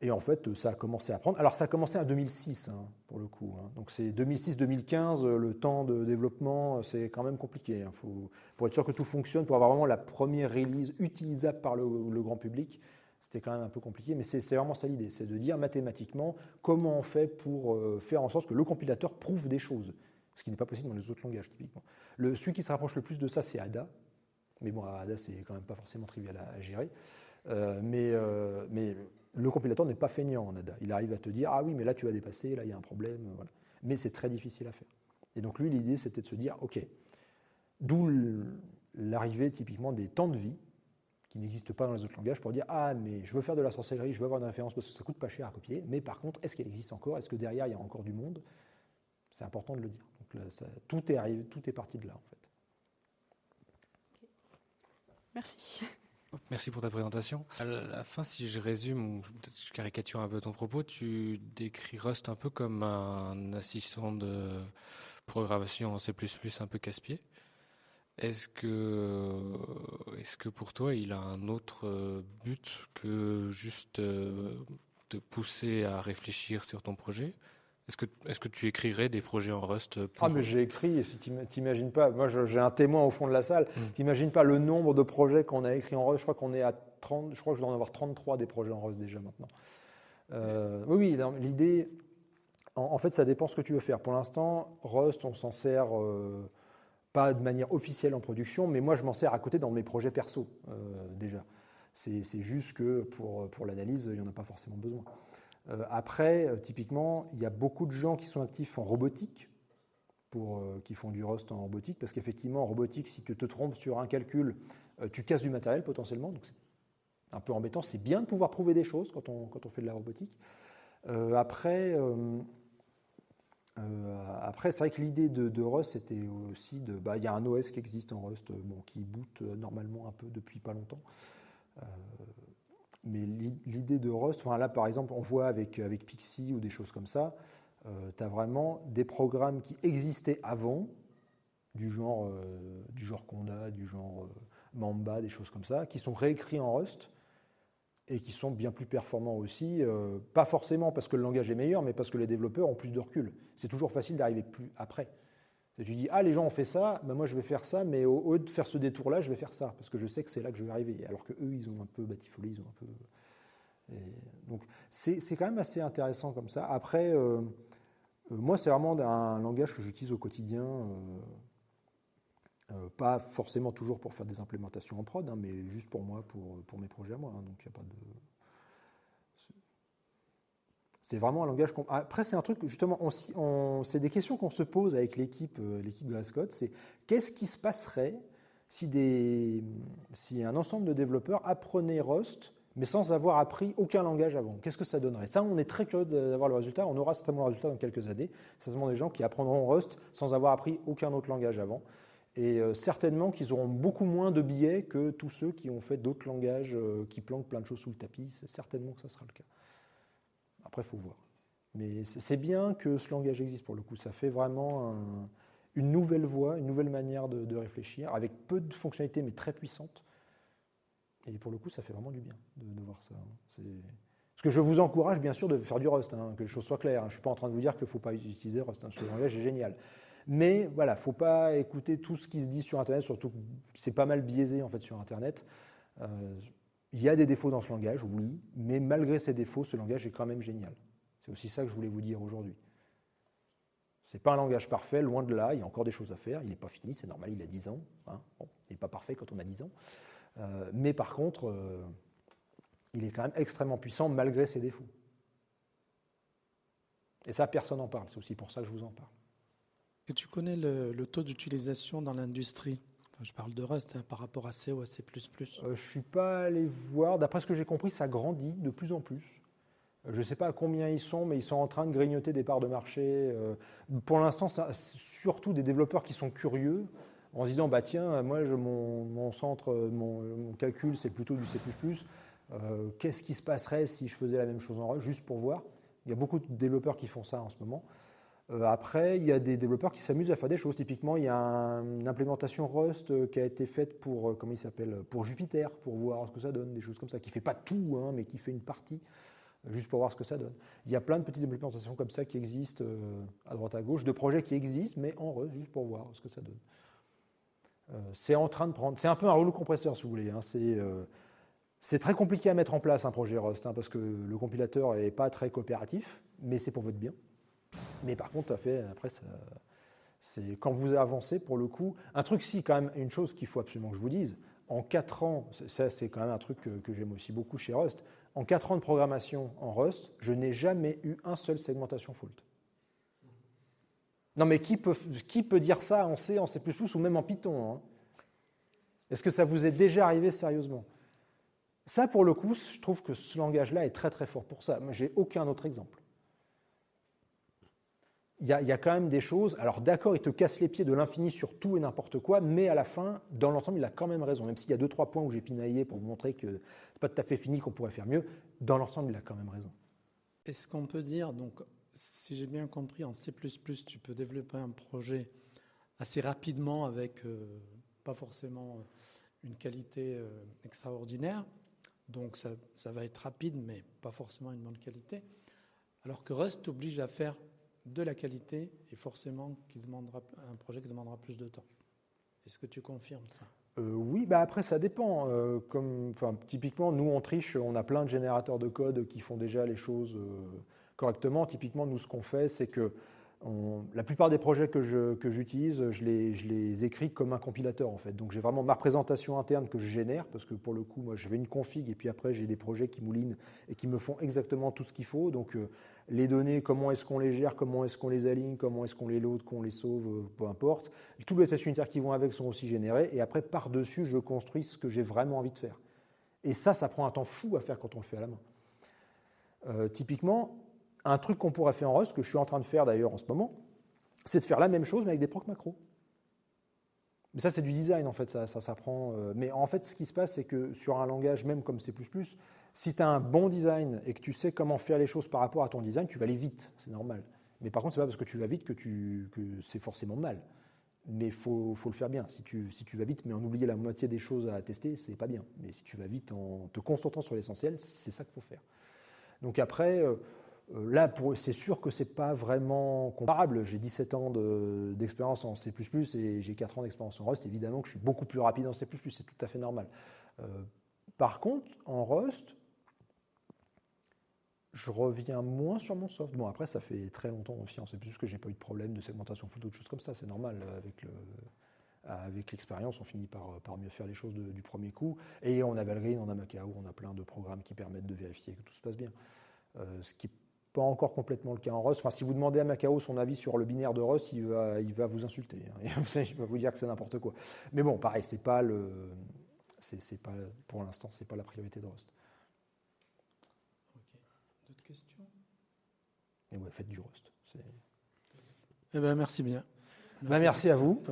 Et en fait, ça a commencé à prendre. Alors ça a commencé en 2006, pour le coup. Donc c'est 2006-2015, le temps de développement, c'est quand même compliqué. Pour être sûr que tout fonctionne, pour avoir vraiment la première release utilisable par le grand public, c'était quand même un peu compliqué. Mais c'est vraiment ça l'idée, c'est de dire mathématiquement comment on fait pour faire en sorte que le compilateur prouve des choses. Ce qui n'est pas possible dans les autres langages, typiquement. Celui qui se rapproche le plus de ça, c'est Ada. Mais bon, Ada, c'est quand même pas forcément trivial à gérer. Mais le compilateur n'est pas feignant en Ada. Il arrive à te dire, ah oui, mais là tu vas dépasser, là il y a un problème. Voilà. Mais c'est très difficile à faire. Et donc lui, l'idée, c'était de se dire, OK, d'où l'arrivée typiquement des temps de vie, qui n'existent pas dans les autres langages, pour dire, ah, mais je veux faire de la sorcellerie, je veux avoir une référence parce que ça coûte pas cher à copier, mais par contre, est-ce qu'elle existe encore? Est-ce que derrière, il y a encore du monde? C'est important de le dire. Donc là, tout est arrivé, tout est parti de là, en fait. Merci. Merci pour ta présentation. À la fin, si je résume, ou peut-être je caricature un peu ton propos, tu décris Rust un peu comme un assistant de programmation en C++ un peu casse-pied. Est-ce que pour toi, il a un autre but que juste te pousser à réfléchir sur ton projet? Est-ce que tu écrirais des projets en Rust pour... Ah, mais j'ai écrit, si tu t'imagines pas, moi j'ai un témoin au fond de la salle, t'imagines pas le nombre de projets qu'on a écrits en Rust, je crois qu'on est à 30, je crois que je dois en avoir 33 des projets en Rust déjà maintenant. Oui, l'idée, en fait ça dépend ce que tu veux faire. Pour l'instant, Rust, on s'en sert pas de manière officielle en production, mais moi je m'en sers à côté dans mes projets perso déjà. C'est juste que pour l'analyse, il n'y en a pas forcément besoin. Après, typiquement, il y a beaucoup de gens qui sont actifs en robotique, qui font du Rust en robotique, parce qu'effectivement, en robotique, si tu te trompes sur un calcul, tu casses du matériel potentiellement, donc c'est un peu embêtant. C'est bien de pouvoir prouver des choses quand on fait de la robotique. Après, c'est vrai que l'idée de Rust, c'était aussi il y a un OS qui existe en Rust, qui boot normalement un peu depuis pas longtemps. Mais l'idée de Rust, là par exemple, on voit avec Pixie ou des choses comme ça, tu as vraiment des programmes qui existaient avant, du genre Conda, du genre Mamba, des choses comme ça, qui sont réécrits en Rust et qui sont bien plus performants aussi, pas forcément parce que le langage est meilleur, mais parce que les développeurs ont plus de recul. C'est toujours facile d'arriver plus après. Tu dis, les gens ont fait ça, moi je vais faire ça, mais au lieu de faire ce détour-là, je vais faire ça, parce que je sais que c'est là que je vais arriver. Alors qu'eux, ils ont un peu batifolé, ils ont un peu... Donc c'est quand même assez intéressant comme ça. Après, moi c'est vraiment un langage que j'utilise au quotidien, pas forcément toujours pour faire des implémentations en prod, mais juste pour moi, pour mes projets à moi. Donc il n'y a pas de... C'est vraiment un langage... Après, c'est un truc, justement, c'est des questions qu'on se pose avec l'équipe Grasscode, c'est qu'est-ce qui se passerait si un ensemble de développeurs apprenaient Rust, mais sans avoir appris aucun langage avant? Qu'est-ce que ça donnerait? Ça, on est très curieux d'avoir le résultat. On aura certainement le résultat dans quelques années. C'est certainement des gens qui apprendront Rust sans avoir appris aucun autre langage avant. Et certainement qu'ils auront beaucoup moins de biais que tous ceux qui ont fait d'autres langages qui planquent plein de choses sous le tapis. C'est certainement que ça sera le cas. Après, il faut voir. Mais c'est bien que ce langage existe pour le coup. Ça fait vraiment une nouvelle voie, une nouvelle manière de réfléchir, avec peu de fonctionnalités, mais très puissantes. Et pour le coup, ça fait vraiment du bien de voir ça. Parce que je vous encourage, bien sûr, de faire du Rust, que les choses soient claires. Je ne suis pas en train de vous dire qu'il ne faut pas utiliser Rust. Ce langage est génial. Mais voilà, il ne faut pas écouter tout ce qui se dit sur Internet, surtout que c'est pas mal biaisé en fait, sur Internet. Il y a des défauts dans ce langage, oui, mais malgré ces défauts, ce langage est quand même génial. C'est aussi ça que je voulais vous dire aujourd'hui. Ce n'est pas un langage parfait, loin de là, il y a encore des choses à faire, il n'est pas fini, c'est normal, il a 10 ans. Bon, il n'est pas parfait quand on a 10 ans. Mais par contre, il est quand même extrêmement puissant malgré ses défauts. Et ça, personne n'en parle. C'est aussi pour ça que je vous en parle. Et tu connais le taux d'utilisation dans l'industrie? Enfin, je parle de Rust par rapport à C ou à C++. Je ne suis pas allé voir. D'après ce que j'ai compris, ça grandit de plus en plus. Je ne sais pas à combien ils sont, mais ils sont en train de grignoter des parts de marché. Pour l'instant, c'est surtout des développeurs qui sont curieux, en se disant, bah tiens, moi, mon centre, mon calcul, c'est plutôt du C++. Qu'est-ce qui se passerait si je faisais la même chose en Rust, juste pour voir? Il y a beaucoup de développeurs qui font ça en ce moment. Après, il y a des développeurs qui s'amusent à faire des choses. Typiquement, il y a une implémentation Rust qui a été faite pour, comment il s'appelle, pour Jupyter, pour voir ce que ça donne, des choses comme ça, qui ne fait pas tout, hein, mais qui fait une partie, juste pour voir ce que ça donne. Il y a plein de petites implémentations comme ça qui existent à droite à gauche, de projets qui existent, mais en Rust, juste pour voir ce que ça donne. C'est en train de prendre... C'est un peu un rouleau compresseur, si vous voulez. Hein, c'est très compliqué à mettre en place un projet Rust, hein, parce que le compilateur n'est pas très coopératif, mais c'est pour votre bien. Mais par contre, après, c'est quand vous avancez, pour le coup, un truc, si, quand même, une chose qu'il faut absolument que je vous dise, en 4 ans, ça c'est quand même un truc que j'aime aussi beaucoup chez Rust, en 4 ans de programmation en Rust, je n'ai jamais eu un seul segmentation fault. Non mais qui peut dire ça en C, en C++ ou même en Python, hein? Est-ce que ça vous est déjà arrivé sérieusement? Ça, pour le coup, je trouve que ce langage-là est très très fort pour ça. Moi, j'ai aucun autre exemple. Il y a quand même des choses, alors d'accord, il te casse les pieds de l'infini sur tout et n'importe quoi, mais à la fin, dans l'ensemble, il a quand même raison. Même s'il y a 2-3 points où j'ai pinaillé pour vous montrer que c'est pas tout à fait fini, qu'on pourrait faire mieux, dans l'ensemble, il a quand même raison. Est-ce qu'on peut dire, donc, si j'ai bien compris, en C++, tu peux développer un projet assez rapidement avec pas forcément une qualité extraordinaire, donc ça va être rapide, mais pas forcément une bonne qualité, alors que Rust t'oblige à faire de la qualité et forcément un projet qui demandera plus de temps. Est-ce que tu confirmes ça? Oui, bah après ça dépend. Typiquement, nous on triche, on a plein de générateurs de code qui font déjà les choses correctement. Typiquement, nous ce qu'on fait, c'est que la plupart des projets que j'utilise, je les écris comme un compilateur en fait. Donc j'ai vraiment ma représentation interne que je génère, parce que pour le coup, moi je fais une config et puis après j'ai des projets qui moulinent et qui me font exactement tout ce qu'il faut. Donc les données, comment est-ce qu'on les gère, comment est-ce qu'on les aligne, comment est-ce qu'on les load, qu'on les sauve, peu importe. Tous les tests unitaires qui vont avec sont aussi générés et après par-dessus, je construis ce que j'ai vraiment envie de faire. Et ça prend un temps fou à faire quand on le fait à la main. Typiquement, un truc qu'on pourrait faire en Rust, que je suis en train de faire d'ailleurs en ce moment, c'est de faire la même chose mais avec des procs macros. Mais ça, c'est du design en fait, ça prend... Mais en fait, ce qui se passe, c'est que sur un langage même comme C++, si tu as un bon design et que tu sais comment faire les choses par rapport à ton design, tu vas aller vite, c'est normal. Mais par contre, c'est pas parce que tu vas vite que c'est forcément mal. Mais il faut le faire bien. Si tu vas vite, mais en oublier la moitié des choses à tester, c'est pas bien. Mais si tu vas vite en te concentrant sur l'essentiel, c'est ça qu'il faut faire. Donc après... là, c'est sûr que ce n'est pas vraiment comparable. J'ai 17 ans d'expérience en C++ et j'ai 4 ans d'expérience en Rust. Évidemment que je suis beaucoup plus rapide en C++, c'est tout à fait normal. Par contre, en Rust, je reviens moins sur mon soft. Bon, après, ça fait très longtemps aussi en C++ que je n'ai pas eu de problème de segmentation faute ou de choses comme ça. C'est normal. Avec l'expérience, on finit par mieux faire les choses du premier coup. Et on a Valgrind, on a Macao, on a plein de programmes qui permettent de vérifier que tout se passe bien. Ce qui pas encore complètement le cas en Rust. Enfin, si vous demandez à Macao son avis sur le binaire de Rust, il va vous insulter. Hein. Il va vous dire que c'est n'importe quoi. Mais bon, pareil, pour l'instant, c'est pas la priorité de Rust. Ok. D'autres questions? Et ouais, faites du Rust. Eh ben, merci bien. Merci à vous.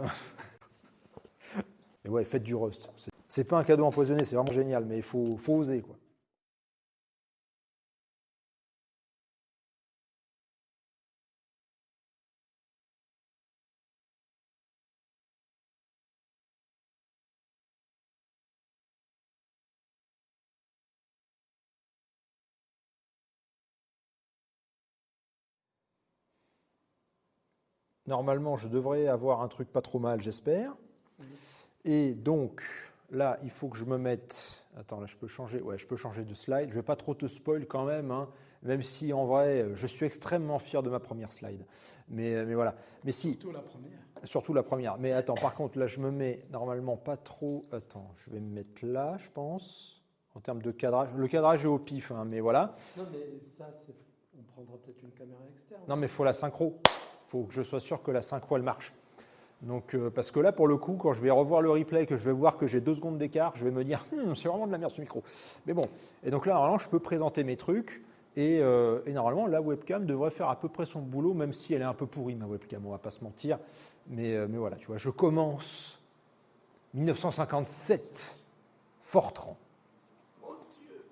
Et ouais, faites du Rust. C'est pas un cadeau empoisonné, c'est vraiment génial, mais il faut oser, quoi. Normalement, je devrais avoir un truc pas trop mal, j'espère. Et donc, là, il faut que je me mette... Attends, là, je peux changer de slide. Je ne vais pas trop te spoil quand même, hein, même si, en vrai, je suis extrêmement fier de ma première slide. Mais voilà. Mais si, surtout la première. Surtout la première. Mais attends, par contre, là, je me mets normalement pas trop... Attends, je vais me mettre là, je pense, en termes de cadrage. Le cadrage est au pif, hein, mais voilà. Non, mais ça, on prendra peut-être une caméra externe. Non, mais il faut la synchro. Il faut que je sois sûr que la synchro, elle marche. Donc, parce que là, pour le coup, quand je vais revoir le replay, que je vais voir que j'ai 2 secondes d'écart, je vais me dire, c'est vraiment de la merde ce micro. Mais bon, et donc là, normalement, je peux présenter mes trucs. Et normalement, la webcam devrait faire à peu près son boulot, même si elle est un peu pourrie, ma webcam, on va pas se mentir. Mais voilà, tu vois, je commence 1957, Fortran. Mon Dieu,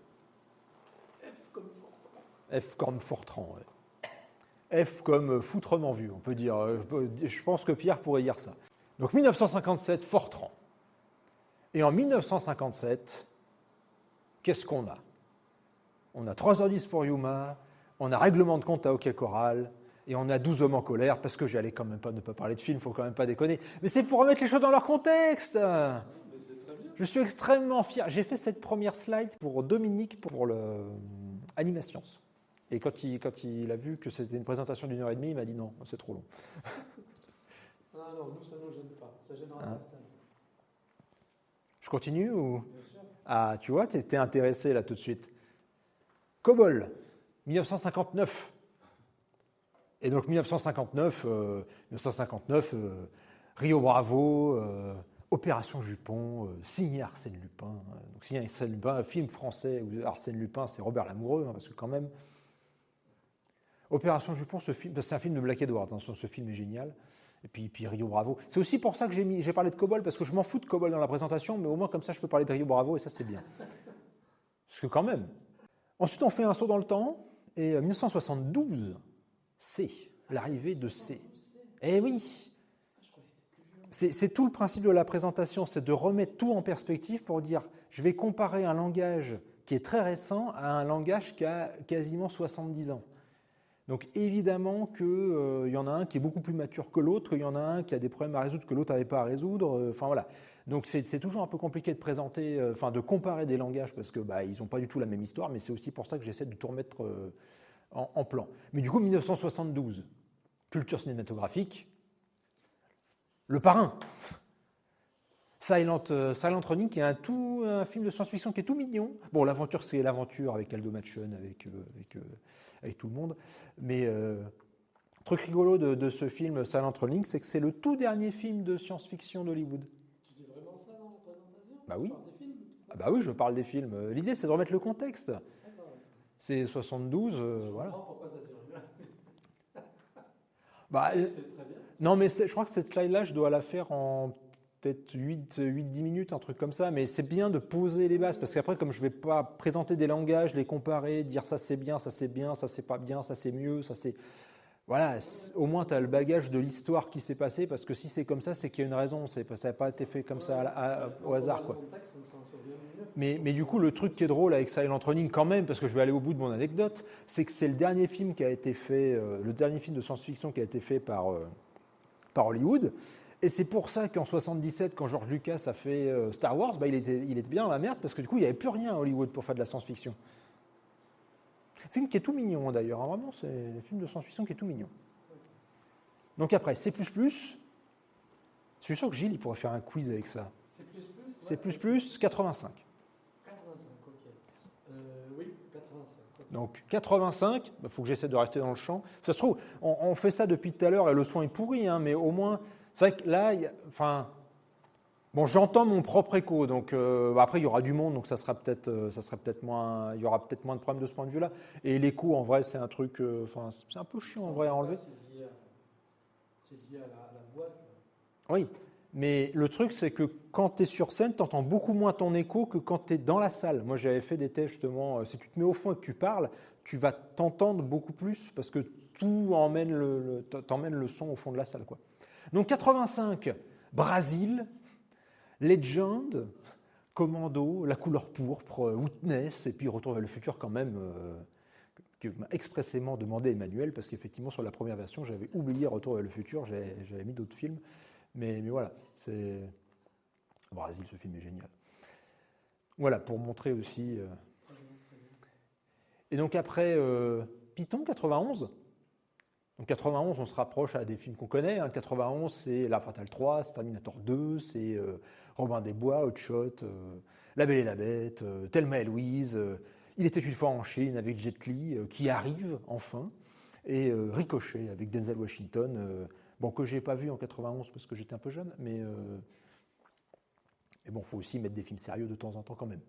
F comme Fortran. F comme Fortran, ouais. F comme foutrement vu, on peut dire. Je pense que Pierre pourrait dire ça. Donc 1957, Fortran. Et en 1957, qu'est-ce qu'on a ? On a 3h10 pour Yuma, on a règlement de compte à OK Corral, et on a 12 hommes en colère, parce que j'allais quand même pas ne pas parler de film, il faut quand même pas déconner. Mais c'est pour remettre les choses dans leur contexte. Je suis extrêmement fier. J'ai fait cette première slide pour Dominique, pour l'animation. Et quand il a vu que c'était une présentation d'1h30, il m'a dit non, c'est trop long. Ah non, nous, ça ne nous gêne pas. Ça gênera personne. Je continue ou... Bien sûr. Ah, tu vois, t'es intéressé là tout de suite. COBOL, 1959. Et donc 1959, Rio Bravo, Opération Jupon, signé Arsène Lupin. Donc signé Arsène Lupin, un film français où Arsène Lupin, c'est Robert Lamoureux, parce que quand même... Opération Jupon, c'est un film de Black Edwards, ce film est génial. Et puis Rio Bravo. C'est aussi pour ça que j'ai parlé de COBOL, parce que je m'en fous de COBOL dans la présentation, mais au moins comme ça je peux parler de Rio Bravo, et ça c'est bien. Parce que quand même... Ensuite, on fait un saut dans le temps, et 1972, C, l'arrivée de C. Eh oui, c'est tout le principe de la présentation, c'est de remettre tout en perspective pour dire, je vais comparer un langage qui est très récent à un langage qui a quasiment 70 ans. Donc évidemment qu'il y en a un qui est beaucoup plus mature que l'autre, qu'il y en a un qui a des problèmes à résoudre que l'autre n'avait pas à résoudre, enfin voilà. Donc c'est toujours un peu compliqué de présenter, de comparer des langages parce que ils n'ont pas du tout la même histoire, mais c'est aussi pour ça que j'essaie de tout remettre en plan. Mais du coup, 1972, culture cinématographique, Le Parrain, Silent Running, qui est un film de science-fiction qui est tout mignon. Bon, l'aventure, c'est l'aventure avec Aldo Machon, avec tout le monde, mais truc rigolo de ce film Silent Running, c'est que c'est le tout dernier film de science-fiction d'Hollywood. Tu dis vraiment ça dans la présentation? Bah oui. Tu parles des films? Ah bah oui, je parle des films. L'idée, c'est de remettre le contexte. D'accord. C'est 72, voilà. Je comprends pourquoi ça dure une heure. Bah, C'est très bien. non, mais je crois que cette slide-là, je dois la faire en peut-être 8-10 minutes, un truc comme ça. Mais c'est bien de poser les bases, parce qu'après, comme je ne vais pas présenter des langages, les comparer, dire ça c'est bien, ça c'est pas bien, ça c'est mieux, ça c'est... Voilà, au moins tu as le bagage de l'histoire qui s'est passée, parce que si c'est comme ça, c'est qu'il y a une raison, ça n'a pas été fait comme ça au hasard, quoi. Mais du coup, le truc qui est drôle avec Silent Running quand même, parce que je vais aller au bout de mon anecdote, c'est que c'est le dernier film qui a été fait, le dernier film de science-fiction qui a été fait par Hollywood. Et c'est pour ça qu'en 77, quand George Lucas a fait Star Wars, il était bien dans la merde, parce que du coup, il n'y avait plus rien à Hollywood pour faire de la science-fiction. Film qui est tout mignon d'ailleurs, vraiment, c'est un film de science-fiction qui est tout mignon. Donc après, C++, je suis sûr que Gilles, il pourrait faire un quiz avec ça. C++, 85. 85, ok. Oui, 85. Okay. Donc 85, il faut que j'essaie de rester dans le champ. Ça se trouve, on fait ça depuis tout à l'heure et le son est pourri, mais au moins, c'est vrai que là, bon, j'entends mon propre écho, donc après il y aura du monde, donc ça sera peut-être moins, il y aura peut-être moins de problèmes de ce point de vue-là. Et l'écho, en vrai, c'est un truc, c'est un peu chiant en vrai à enlever. C'est lié à la boîte. Oui, mais le truc, c'est que quand tu es sur scène, tu entends beaucoup moins ton écho que quand tu es dans la salle. Moi, j'avais fait des tests justement, si tu te mets au fond et que tu parles, tu vas t'entendre beaucoup plus parce que tout t'emmène le son au fond de la salle, quoi. Donc 85, Brésil, Legend, Commando, La couleur pourpre, Witness, et puis Retour vers le futur quand même, que m'a expressément demandé Emmanuel, parce qu'effectivement sur la première version, j'avais oublié Retour vers le futur, j'avais mis d'autres films, mais voilà, c'est... Brésil, ce film est génial. Voilà, pour montrer aussi... Et donc après, Python, 91. Donc 91, on se rapproche à des films qu'on connaît. 91, c'est La Fatale 3, c'est Terminator 2, c'est Robin des Bois, Hot Shot, La Belle et la Bête, Thelma et Louise. Il était une fois en Chine avec Jet Li, qui arrive enfin, et Ricochet avec Denzel Washington, que j'ai pas vu en 91 parce que j'étais un peu jeune, mais bon, il faut aussi mettre des films sérieux de temps en temps quand même.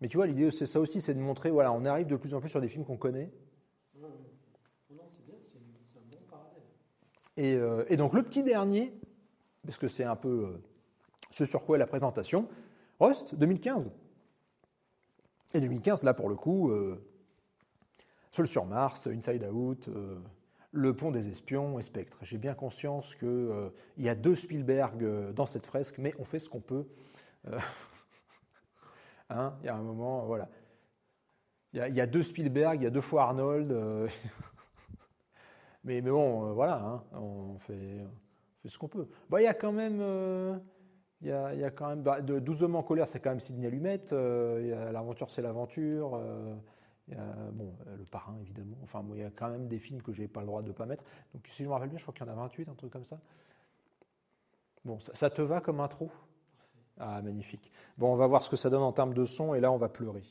Mais tu vois, l'idée, c'est ça aussi, c'est de montrer, voilà, on arrive de plus en plus sur des films qu'on connaît. Non, c'est bien, c'est un bon parallèle. Et donc, le petit dernier, parce que c'est un peu ce sur quoi est la présentation, Rust, 2015. Et 2015, là, pour le coup, Seul sur Mars, Inside Out, Le Pont des Espions et Spectre. J'ai bien conscience qu'il y a 2 Spielberg dans cette fresque, mais on fait ce qu'on peut. Hein, il y a un moment, voilà. Il y a 2 Spielberg, il y a 2 fois Arnold. Mais bon, voilà, hein, on fait ce qu'on peut. Il y a quand même... il y a quand même de 12 hommes en colère, c'est quand même Sidney Lumet. Il y a L'aventure, c'est l'aventure. Il y a, Le Parrain, évidemment. Enfin, il y a quand même des films que je n'ai pas le droit de ne pas mettre. Donc, si je me rappelle bien, je crois qu'il y en a 28, un truc comme ça. Bon, ça te va comme intro ? Ah, magnifique. Bon, on va voir ce que ça donne en termes de son, et là, on va pleurer.